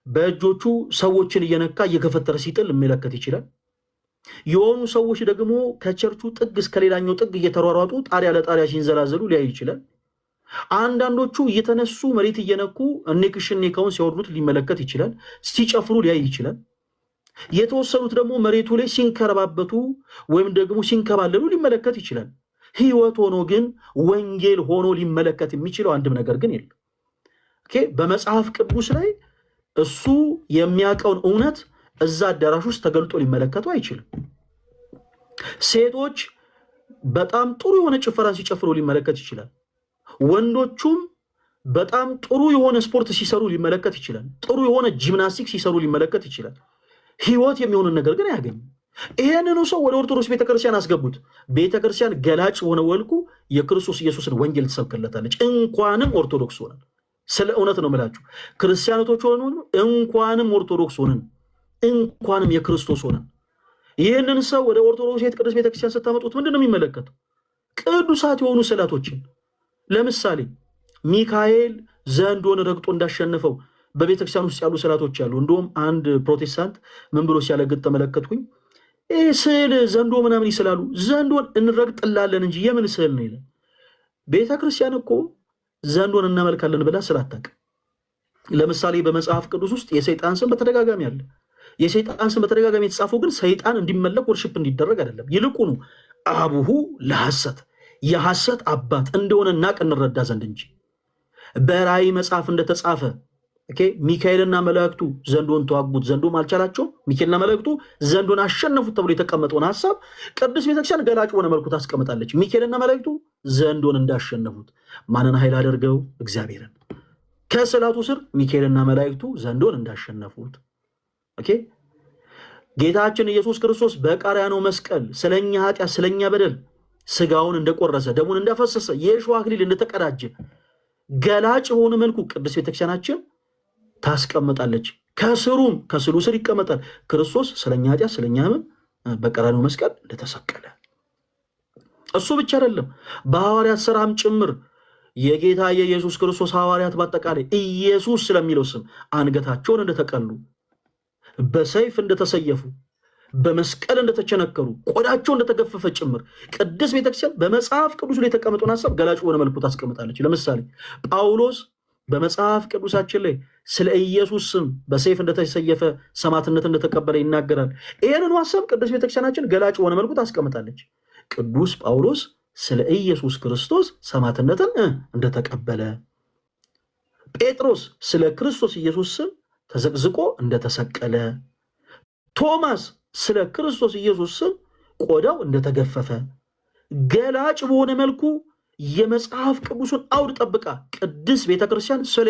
A: በእጆቹ ሰዎችን እየነካ እየገፈተረ ሲጥል ሊመለከት ይችላል። የሆኑ ሰዎች ደግሞ ከቸርቹ ጥግ እስከ ሌላኛው ጥግ እየተሯሯጡ ጣሪያ ለጣሪያ ሲንዘላዘሉ ሊያይ ይችላል። አንዳንዶቹ እየተነሱ መሬት እየነኩ እኔክሽኔካውን ሲያወርዱት ሊመለከት ይችላል። ሲጨፍሩ ሊያይ ይችላል። የተወሰኑት ደግሞ መሬቱ ላይ ሲንከረባበቱ ወይም ደግሞ ሲንከባለሉ ሊመለከት ይችላል። ህይወት ሆኖ ግን ወንጌል ሆኖ ሊመለከት የሚችለው አንድም ነገር ግን የለም። ኦኬ በመጽሐፍ ቅዱስ ላይ እሱ የሚያውቀውን እውነት እዛ አዳራሽ ውስጥ ተገልጦ ሊመለከቱ አይችልም። ሴቶች በጣም ጥሩ የሆነ ጭፈራን ሲጨፍሩ ሊመለከት ይችላል። ወንዶቹም በጣም ጥሩ የሆነ ስፖርት ሲሰሩ ሊመለከት ይችላል። ጥሩ የሆነ ጂምናስቲክ ሲሰሩ ሊመለከት ይችላል። ህይወት የሚሆንን ነገር ግን አያገኝም። ይሄንኑ ሰው ወደ ኦርቶዶክስ ቤተክርስቲያን አስገቡት። ቤተክርስቲያን ገላጭ ሆነ ወልኩ የክርስቶስ ኢየሱስን ወንጌል ትሰብክለታለች። እንኳንም ኦርቶዶክስ ሆነን ስለ እውነት ነው የምላችሁ ክርስቲያኖቶች ሆነን እንኳንም ኦርቶዶክስ ሆነን እንኳንም የክርስቶስ ሆነን ይህንን ሰው ወደ ኦርቶዶክስ ቅዱስ ቤተክርስቲያን ስታመጡት ምንድን ነው የሚመለከተው? ቅዱሳት የሆኑ ስዕላቶችን ለምሳሌ ሚካኤል ዘንዶን ረግጦ እንዳሸነፈው በቤተክርስቲያን ውስጥ ያሉ ስዕላቶች አሉ። እንደውም አንድ ፕሮቴስታንት ምን ብሎ ሲያለግጥ ተመለከትኩኝ። ይህ ስዕል ዘንዶ ምናምን ይስላሉ። ዘንዶን እንረግጥላለን እንጂ የምን ስዕል ነው ይላል። ቤተክርስቲያን እኮ ዘንዶን እናመልካለን ብላ ስላታቅ። ለምሳሌ በመጽሐፍ ቅዱስ ውስጥ የሰይጣን ስም በተደጋጋሚ አለ። የሰይጣን ስም በተደጋጋሚ የተጻፈው ግን ሰይጣን እንዲመለክ ወርሽፕ እንዲደረግ አይደለም። ይልቁኑ አቡሁ ለሐሰት የሐሰት አባት እንደሆነ እናቅ እንረዳ ዘንድ እንጂ። በራእይ መጽሐፍ እንደተጻፈ ሚካኤልና መላእክቱ ዘንዶን ተዋጉት፣ ዘንዶም አልቻላቸው፣ ሚካኤልና መላእክቱ ዘንዶን አሸነፉት ተብሎ የተቀመጠውን ሐሳብ ቅዱስ ቤተክርስቲያን ገላጭ በሆነ መልኩ ታስቀምጣለች። ሚካኤልና መላእክቱ ዘንዶን እንዳሸነፉት ማንን ኃይል አድርገው? እግዚአብሔርን። ከስዕላቱ ስር ሚካኤልና መላእክቱ ዘንዶን እንዳሸነፉት ጌታችን ኢየሱስ ክርስቶስ በቀራንዮ መስቀል ስለኛ ኃጢአት ስለኛ በደል ስጋውን እንደቆረሰ ደሙን እንዳፈሰሰ የእሾህ አክሊል እንደተቀዳጀ ገላጭ በሆነ መልኩ ቅዱስ ቤተክርስቲያናችን ታስቀምጣለች። ከስሩም ከስሉ ስር ይቀመጣል ክርስቶስ ስለኛ ኃጢአት ስለኛ ሕመም በቀራንዮ መስቀል እንደተሰቀለ። እሱ ብቻ አይደለም፣ በሐዋርያት ሥራም ጭምር የጌታ የኢየሱስ ክርስቶስ ሐዋርያት በአጠቃላይ ኢየሱስ ስለሚለው ስም አንገታቸውን እንደተቀሉ፣ በሰይፍ እንደተሰየፉ፣ በመስቀል እንደተቸነከሩ፣ ቆዳቸው እንደተገፈፈ ጭምር ቅድስት ቤተክርስቲያን በመጽሐፍ ቅዱስ ላይ የተቀመጠውን ሐሳብ ገላጭ በሆነ መልኩ ታስቀምጣለች። ለምሳሌ ጳውሎስ በመጽሐፍ ቅዱሳችን ላይ ስለ ኢየሱስ ስም በሰይፍ እንደተሰየፈ ሰማዕትነት እንደተቀበለ ይናገራል። ይህንን ሐሳብ ቅድስት ቤተክርስቲያናችን ገላጭ በሆነ መልኩ ታስቀምጣለች። ቅዱስ ጳውሎስ ስለ ኢየሱስ ክርስቶስ ሰማዕትነትን እንደተቀበለ፣ ጴጥሮስ ስለ ክርስቶስ ኢየሱስ ስም ተዘቅዝቆ እንደተሰቀለ፣ ቶማስ ስለ ክርስቶስ ኢየሱስ ስም ቆዳው እንደተገፈፈ ገላጭ በሆነ መልኩ የመጽሐፍ ቅዱሱን አውድ ጠብቃ ቅድስት ቤተክርስቲያን ስለ